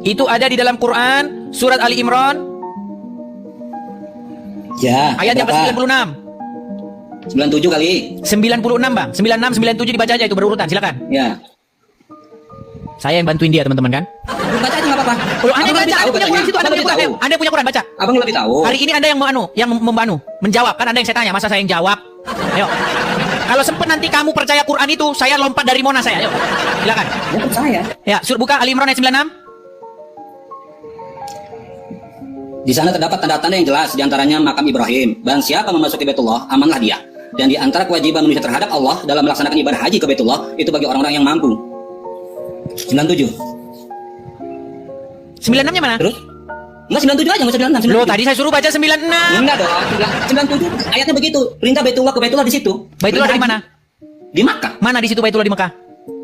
Itu ada di dalam Quran surat Ali Imran Ya. ayat yang ke-96. 97 kali. 96, Bang. 96, 97 dibaca aja itu berurutan. Silakan. Ya. Saya yang bantuin dia, teman-teman kan? Baca aja nggak apa-apa. Kalau Anda Abang baca, lebih Anda tahu punya Quran katanya. situ, Anda Abang punya lebih Quran. tahu. Anda punya Quran, baca. Abang lebih tahu. Hari ini Anda yang menjawab. Kan Anda yang saya tanya, masa saya yang jawab? Ayo. Kalau sempat nanti kamu percaya Quran itu, saya lompat dari Monas saya. Ayo. Silakan. Ya percaya. Ya, suruh buka Ali Imran ayat 96. Di sana terdapat tanda-tanda yang jelas, diantaranya makam Ibrahim. Dan siapa memasuki Baitullah, amanlah dia. Dan di antara kewajiban manusia terhadap Allah dalam melaksanakan ibadah haji ke Baitullah, itu bagi orang-orang yang mampu. 97. 96-nya mana? Terus? Enggak 97 aja, enggak 96. Loh, tadi saya suruh baca 96. Enggak dong, 97 ayatnya begitu. Perintah Baitullah ke Baitullah di situ. Baitullah Perintah di mana? haji. Di Makkah. Mana di situ Baitullah di Mekah?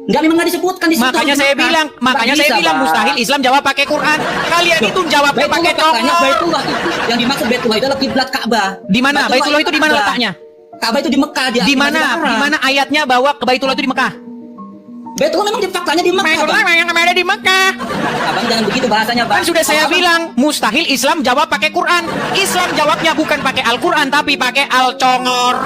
Enggak, memang enggak disebutkan di situ. Makanya di saya Makkah. bilang, Nggak bisa, Bang. mustahil Islam jawab pakai Quran. Kalian itu jawabnya pakai Baitullah katanya tongol. Baitullah itu yang dimaksud Baitullah itu adalah kiblat Ka'bah. Di mana? Baitullah itu di mana Ka'bah. letaknya? Ka'bah itu di Mekah, dia Di mana ayatnya bahwa ke Baitullah itu di Mekah? Baitullah memang faktanya di Mekah. Baitullah yang ada di Mekah. Abang jangan begitu bahasanya, Bang. Kan sudah saya Abang- bilang, mustahil Islam jawab pakai Quran. Islam jawabnya bukan pakai Al-Quran tapi pakai Al-Congor.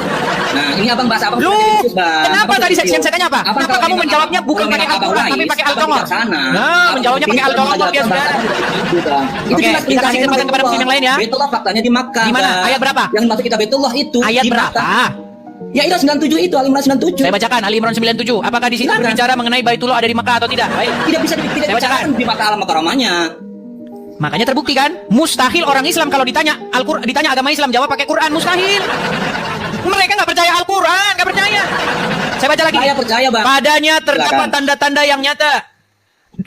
Nah, ini abang bahasa abang. Lu, serius, Bang. kenapa Abang tadi serius. saya tanya apa? Abang Kenapa kalau kamu memang menjawabnya abang- bukan kalau pakai memang abang Al-Quran tapi wais, pakai abang Al-Congor? bijaksana. Nah, Abang menjawabnya pakai pintar Al-Congor, mengajarkan dia saudara. bahasa begitu, Bang. Itu Oke, jelas kita kasih perintahnya kesempatan kepada muslim yang lain ya. Baitullah faktanya di Makkah. Di mana? Bang. Ayat berapa? Yang maksud kita Baitullah itu Ayat di berapa? Makkah. Ya itu 97 itu, Al-Imran 97. Saya bacakan Ali Imran 97. Apakah di situ Silakan. berbicara mengenai Baitullah ada di Mekah atau tidak? Baik. Tidak bisa tidak Saya bacakan. di mata alam karamanya. Makanya terbukti kan? Mustahil orang Islam kalau ditanya Al-Quran, ditanya agama Islam jawab pakai Quran, mustahil. Mereka nggak percaya Al-Quran, nggak percaya. Saya baca lagi. Saya percaya, Bang. Padanya terdapat Silakan. tanda-tanda yang nyata.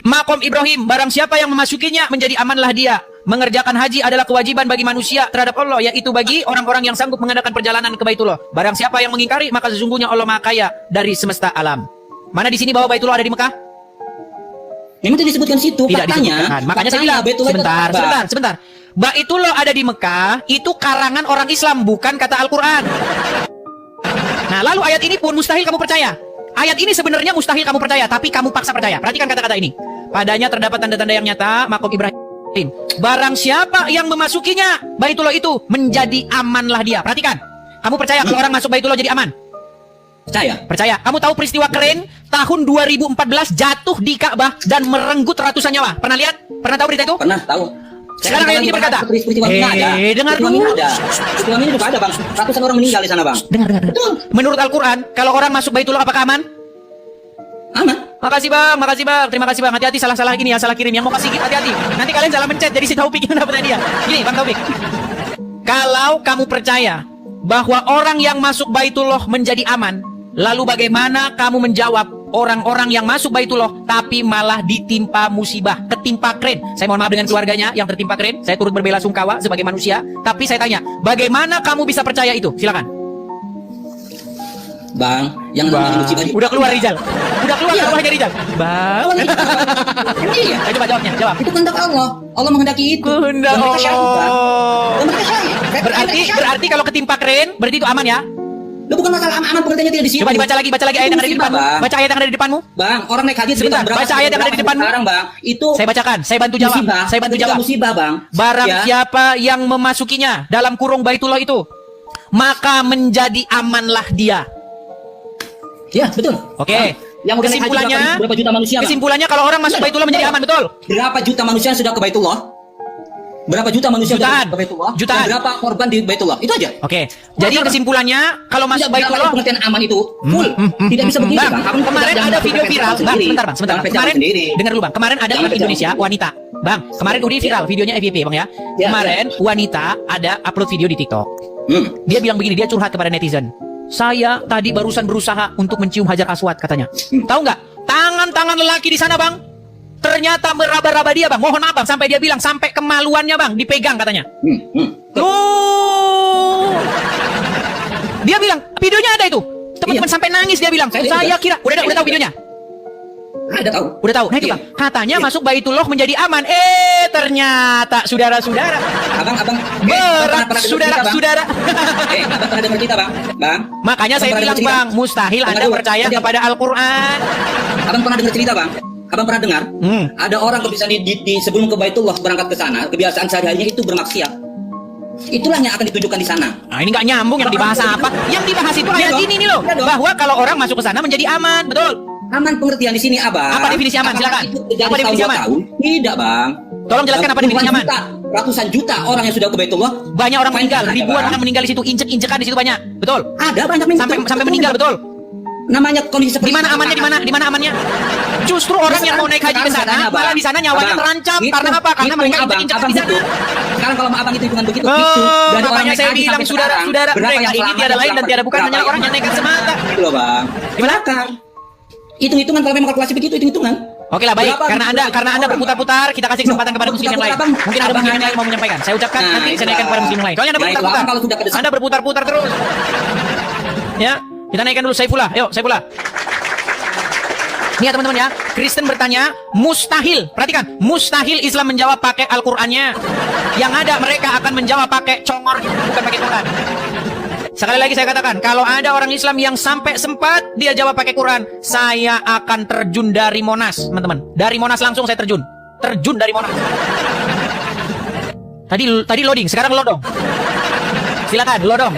Makom Ibrahim, barang siapa yang memasukinya menjadi amanlah dia. Mengerjakan haji adalah kewajiban bagi manusia terhadap Allah, yaitu bagi orang-orang yang sanggup mengadakan perjalanan ke Baitullah. Barang siapa yang mengingkari, maka sesungguhnya Allah Maha Kaya dari semesta alam. Mana di sini bahwa Baitullah ada di Mekah? Memang tidak disebutkan situ. Tidak faktanya. disebutkan. Makanya saya bilang, Baitullah itu sebentar, apa? sebentar. Baitullah ada di Mekah, itu karangan orang Islam, bukan kata Al-Quran. Nah, lalu ayat ini pun mustahil kamu percaya. Ayat ini sebenarnya mustahil kamu percaya, tapi kamu paksa percaya. Perhatikan kata-kata ini. Padanya terdapat tanda-tanda yang nyata, makom Ibrahim. Barang siapa yang memasukinya, Baitullah itu menjadi amanlah dia. Perhatikan. Kamu percaya kalau orang masuk Baitullah jadi aman? Percaya. Percaya. Kamu tahu peristiwa keren tahun 2014 jatuh di Ka'bah dan merenggut ratusan nyawa. Pernah lihat? Pernah tahu berita itu? Pernah tahu. Sekarang ayat ini berkata, peristiwa ini ada. dengar Peristiwa dulu. ini ada. Peristiwa ini juga ada, Bang. Ratusan orang meninggal di sana, Bang. Dengar. Menurut Al-Quran, kalau orang masuk Baitullah apakah aman? Aman. Makasih bang, terima kasih bang. Hati-hati salah-salah gini ya, salah kirim. Yang mau kasih hati-hati. Nanti kalian salah mencet, jadi si Taufik yang dapat hadiah. Gini, Bang Taufik. Kalau kamu percaya bahwa orang yang masuk Baitullah menjadi aman, lalu bagaimana kamu menjawab orang-orang yang masuk Baitullah tapi malah ditimpa musibah, ketimpa kren? Saya mohon maaf dengan keluarganya yang tertimpa kren. Saya turut berbela-sungkawa sebagai manusia. Tapi saya tanya, bagaimana kamu bisa percaya itu? Silakan. Bang, yang namanya musibah Udah keluar Rizal. Udah keluar Iya. rumahnya Rizal. Bang. Iya. Ayo coba jawabnya, jawab. Itu kehendak Allah. Allah menghendaki itu. Kehendak Dan mereka syahid, Bang. Allah. Dan mereka syahid. Berarti kalau ketimpa keren, berarti itu aman ya? Lu bukan masalah aman pengertiannya tidak di situ. Coba dibaca lagi ayat yang ada di depanmu. Bang. Baca ayat yang ada di depanmu. Bang, orang naik haji Sebentar, berapa baca ayat yang ada di depanmu. Sekarang, Bang. Itu Saya bacakan, saya bantu jawab. musibah. Saya bantu Itu jawab. musibah, Bang. Barang Ya. siapa yang memasukinya dalam kurung Baitullah itu, maka menjadi amanlah dia. Ya, betul. Oke. Bang, yang udah naik haji Kesimpulannya, berapa juta manusia, Bang? kesimpulannya kalau orang masuk Iya. Baitullah menjadi aman, betul? Berapa juta manusia yang sudah ke Baitullah? Berapa juta manusia Jutaan. sudah ke Baitullah? Jutaan. Dan berapa korban di Baitullah? Itu aja. Oke. Jadi Bang. kesimpulannya kalau masuk Tidak, Baitullah, pengertian aman itu full. Tidak bisa begitu, Bang, Bang. Abang kemarin jangan ada melakukan video viral. pecah Bang, sendiri. sebentar, Bang. Jangan pecah Kemarin, sendiri. dengar dulu, Bang. Kemarin ada Jangan di pecah Indonesia wanita. Bang, kemarin udah viral videonya FYP, Bang ya. Ya, Kemarin wanita ada upload video di TikTok. Dia bilang begini, dia curhat kepada netizen. Saya tadi barusan berusaha untuk mencium Hajar Aswad katanya. Tahu nggak? Tangan-tangan lelaki di sana, Bang. Ternyata meraba-raba dia, Bang. Mohon maaf, Bang. Sampai dia bilang sampai kemaluannya, Bang, dipegang katanya. Dia bilang, videonya ada itu. Teman-teman sampai nangis dia bilang. Saya kira udah tahu videonya. Ada tahu. Udah tahu. Nah itu, Bang. Katanya masuk Baitullah menjadi aman. Ternyata saudara-saudara. Abang berat saudara-saudara. Abang pernah dengar cerita, Bang? Bang. Makanya saya Abang bilang, pernah Bang, mustahil Anda percaya kepada Al-Quran. Abang pernah dengar cerita, Bang? Abang pernah dengar? Ada orang kebiasaan di sebelum ke Baitullah berangkat ke sana, kebiasaan sehari-harinya itu bermaksiat. Itulah yang akan ditunjukkan di sana. Nah, ini nggak nyambung yang dibahas apa? Yang dibahas itu ayat ini nih loh. Iya dong. Bahwa kalau orang masuk ke sana menjadi aman, betul? Aman pengertian di sini, Abang. Apa definisi aman? Apakah Silakan. itu terjadi Apa definisi setahun, aman? 2 tahun? Tidak, Bang. Tolong jelaskan apa definisi Puluhan aman. juta, ratusan juta orang yang sudah ke Baitullah. Banyak orang meninggal, Ada, ribuan Bang. orang meninggal di situ, injek-injekan di situ banyak, betul? Ada banyak Sampai meninggal, betul? Namanya kondisi seperti Di mana amannya? Di mana amannya? Justru orang yang mau naik haji ke sana, malah di sana nyawanya terancam. Karena apa? Karena mereka injek-injekan di sana. Sekarang kalau abang itu hitungan begitu, Oh, gitu. Dan orang makanya naik saya haji bilang sampai saudara-saudara, sekarang, berapa mereka yang ini selamat, tiada lain dan berapa- tiada bukan, berapa hanyalah orang yang nekat semata. Gitu loh, Bang. Gimana? Hitung-hitungan kalau memang kalkulasi begitu, hitung-hitungan. Oke lah, baik. Berapa Karena anda berputar-putar, kita kasih kesempatan kepada muslim yang lain. Berputar-putar, Bang. Mungkin ada Abang muslim yang hanya- lain mau menyampaikan. Saya ucapkan Nah, nanti saya itulah. naikkan kepada muslim yang lain. Soalnya anda Nah, itulah, berputar-putar. kalau sudah kedesak- Anda berputar-putar terus. Ya, kita naikkan dulu Saifullah. Yuk, Saifullah. Nih ya teman-teman ya, Kristen bertanya, mustahil. Perhatikan, mustahil Islam menjawab pakai Al-Qur'annya. Yang ada mereka akan menjawab pakai congor, bukan pakai Quran. Sekali lagi saya katakan, kalau ada orang Islam yang sampai sempat dia jawab pakai Quran, saya akan terjun dari Monas, teman-teman. Dari Monas langsung saya terjun. Terjun dari Monas. Tadi loading, sekarang lodong. Silakan, lodong.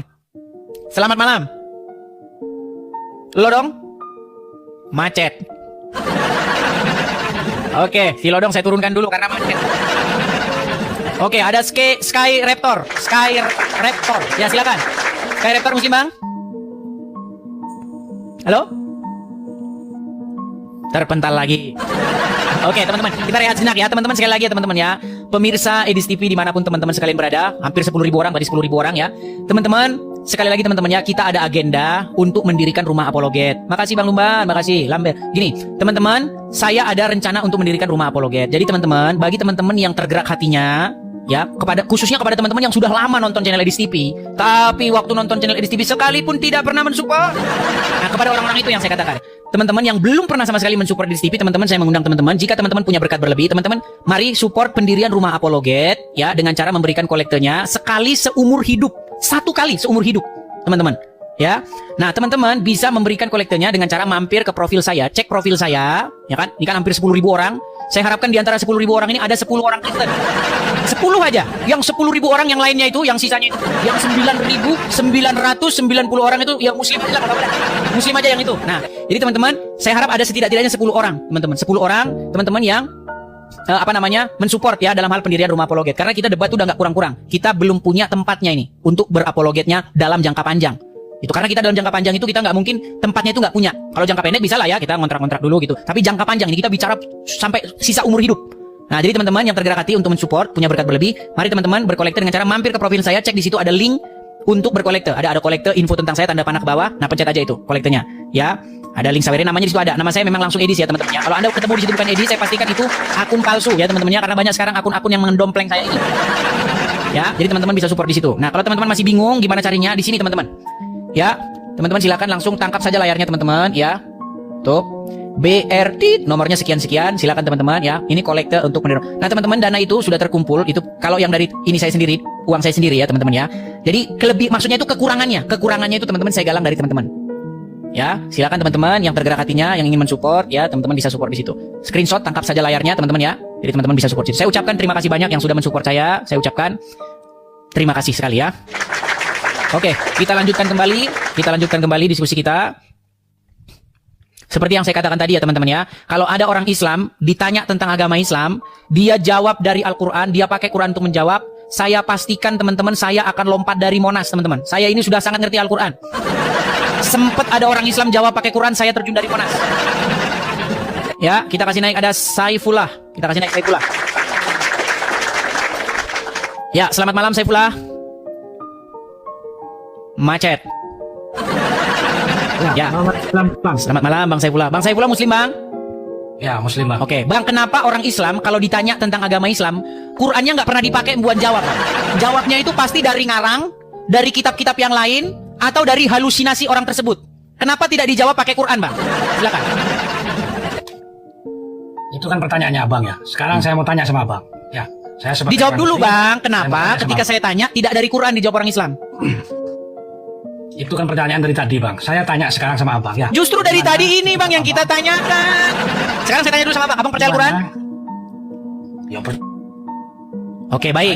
Selamat malam. Lodong. Macet. Oke, si lodong saya turunkan dulu karena macet. Oke, ada Sky Raptor. Sky Raptor. Ya, silakan. Sky Raptor Muslim, Bang. Halo? Terpental lagi. Oke, teman-teman, kita rehat sejenak ya, teman-teman, sekali lagi ya, teman-teman ya. Pemirsa Edis TV dimanapun teman-teman sekalian berada, hampir 10.000 orang, tadi 10.000 orang ya. Teman-teman, sekali lagi teman-teman ya, kita ada agenda untuk mendirikan rumah apologet. Makasih Bang Lumban, makasih Lamber. Gini, teman-teman, saya ada rencana untuk mendirikan rumah apologet. Jadi teman-teman, bagi teman-teman yang tergerak hatinya, ya, khususnya kepada teman-teman yang sudah lama nonton channel Edis TV, tapi waktu nonton channel Edis TV sekalipun tidak pernah mensupport. Nah, kepada orang-orang itu yang saya katakan, teman-teman yang belum pernah sama sekali mensupport Edis TV, teman-teman, saya mengundang teman-teman, jika teman-teman punya berkat berlebih, teman-teman, mari support pendirian rumah apologet ya, dengan cara memberikan kolektenya sekali seumur hidup. Satu kali seumur hidup, teman-teman. Ya, nah teman-teman bisa memberikan kolektenya dengan cara mampir ke profil saya, cek profil saya, ya kan? Ini kan hampir 10.000 orang. Saya harapkan di antara 10.000 orang ini ada 10 orang Kristen. 10 aja. Yang 10.000 orang yang lainnya itu, yang sisanya itu, yang 9.990 orang itu yang muslim aja lah, muslim aja yang itu. Nah, jadi teman-teman, saya harap ada setidak-tidaknya 10 orang, teman-teman. 10 orang, teman-teman yang mensupport ya dalam hal pendirian rumah apologet. Karena kita debat tuh udah nggak kurang-kurang. Kita belum punya tempatnya ini untuk berapologetnya dalam jangka panjang. Itu karena kita dalam jangka panjang itu kita nggak mungkin tempatnya itu nggak punya. Kalau jangka pendek bisa lah ya, kita ngontrak-ngontrak dulu gitu. Tapi jangka panjang ini kita bicara sampai sisa umur hidup. Nah, jadi teman-teman yang tergerak hati untuk mensupport, punya berkat berlebih, mari teman-teman berkolektor dengan cara mampir ke profil saya, cek di situ ada link untuk berkolektor. Ada kolektor, info tentang saya, tanda panah ke bawah. Nah, pencet aja itu kolektornya, ya. Ada link Sawerin, namanya di situ ada. Nama saya memang langsung Edis ya, teman-teman ya. Kalau Anda ketemu di situ bukan Edis, saya pastikan itu akun palsu ya, teman-teman ya, karena banyak sekarang akun-akun yang mendompleng saya ini. Ya, jadi teman-teman bisa support di situ. Nah, kalau teman-teman masih bingung gimana carinya, di sini teman-teman. Ya, teman-teman silakan langsung tangkap saja layarnya teman-teman ya. Tuh. BRT nomornya sekian-sekian, silakan teman-teman ya. Ini kolektor untuk mendorong. Nah, teman-teman, dana itu sudah terkumpul. Itu kalau yang dari ini saya sendiri, uang saya sendiri ya, teman-teman ya. Jadi maksudnya itu kekurangannya itu teman-teman saya galang dari teman-teman. Ya, silakan teman-teman yang tergerak hatinya, yang ingin mensupport ya, teman-teman bisa support di situ. Screenshot, tangkap saja layarnya teman-teman ya. Jadi teman-teman bisa support di situ. Saya ucapkan terima kasih banyak yang sudah mensupport saya. Saya ucapkan terima kasih sekali ya. Oke, kita lanjutkan kembali diskusi kita. Seperti yang saya katakan tadi ya teman-teman ya. Kalau ada orang Islam ditanya tentang agama Islam, dia jawab dari Al-Quran, dia pakai Quran untuk menjawab, saya pastikan teman-teman saya akan lompat dari Monas teman-teman. Saya ini sudah sangat ngerti Al-Quran. Sempet ada orang Islam jawab pakai Quran, saya terjun dari Monas. Ya, kita kasih naik ada Saifullah. Kita kasih naik Saifullah. Ya, selamat malam Saifullah. Macet. Ya. Selamat malam Bang Saifullah. Bang Saifullah Muslim Bang? Ya, Muslim Bang. Oke, Bang, kenapa orang Islam kalau ditanya tentang agama Islam, Qurannya nggak pernah dipakai buat jawab? Bang? Jawabnya itu pasti dari ngarang, dari kitab-kitab yang lain, atau dari halusinasi orang tersebut. Kenapa tidak dijawab pakai Quran, Bang? Silakan. Itu kan pertanyaannya Abang ya. Sekarang saya mau tanya sama Abang. Ya, saya sebagai dijawab dulu Muslim, Bang, kenapa ketika saya tanya tidak dari Quran dijawab orang Islam? Itu kan pertanyaan dari tadi Bang. Saya tanya sekarang sama Abang ya. Justru dari tadi ini Bang yang kita tanyakan. Sekarang saya tanya dulu sama Abang. Abang percaya Al-Quran? Ya, Oke, baik.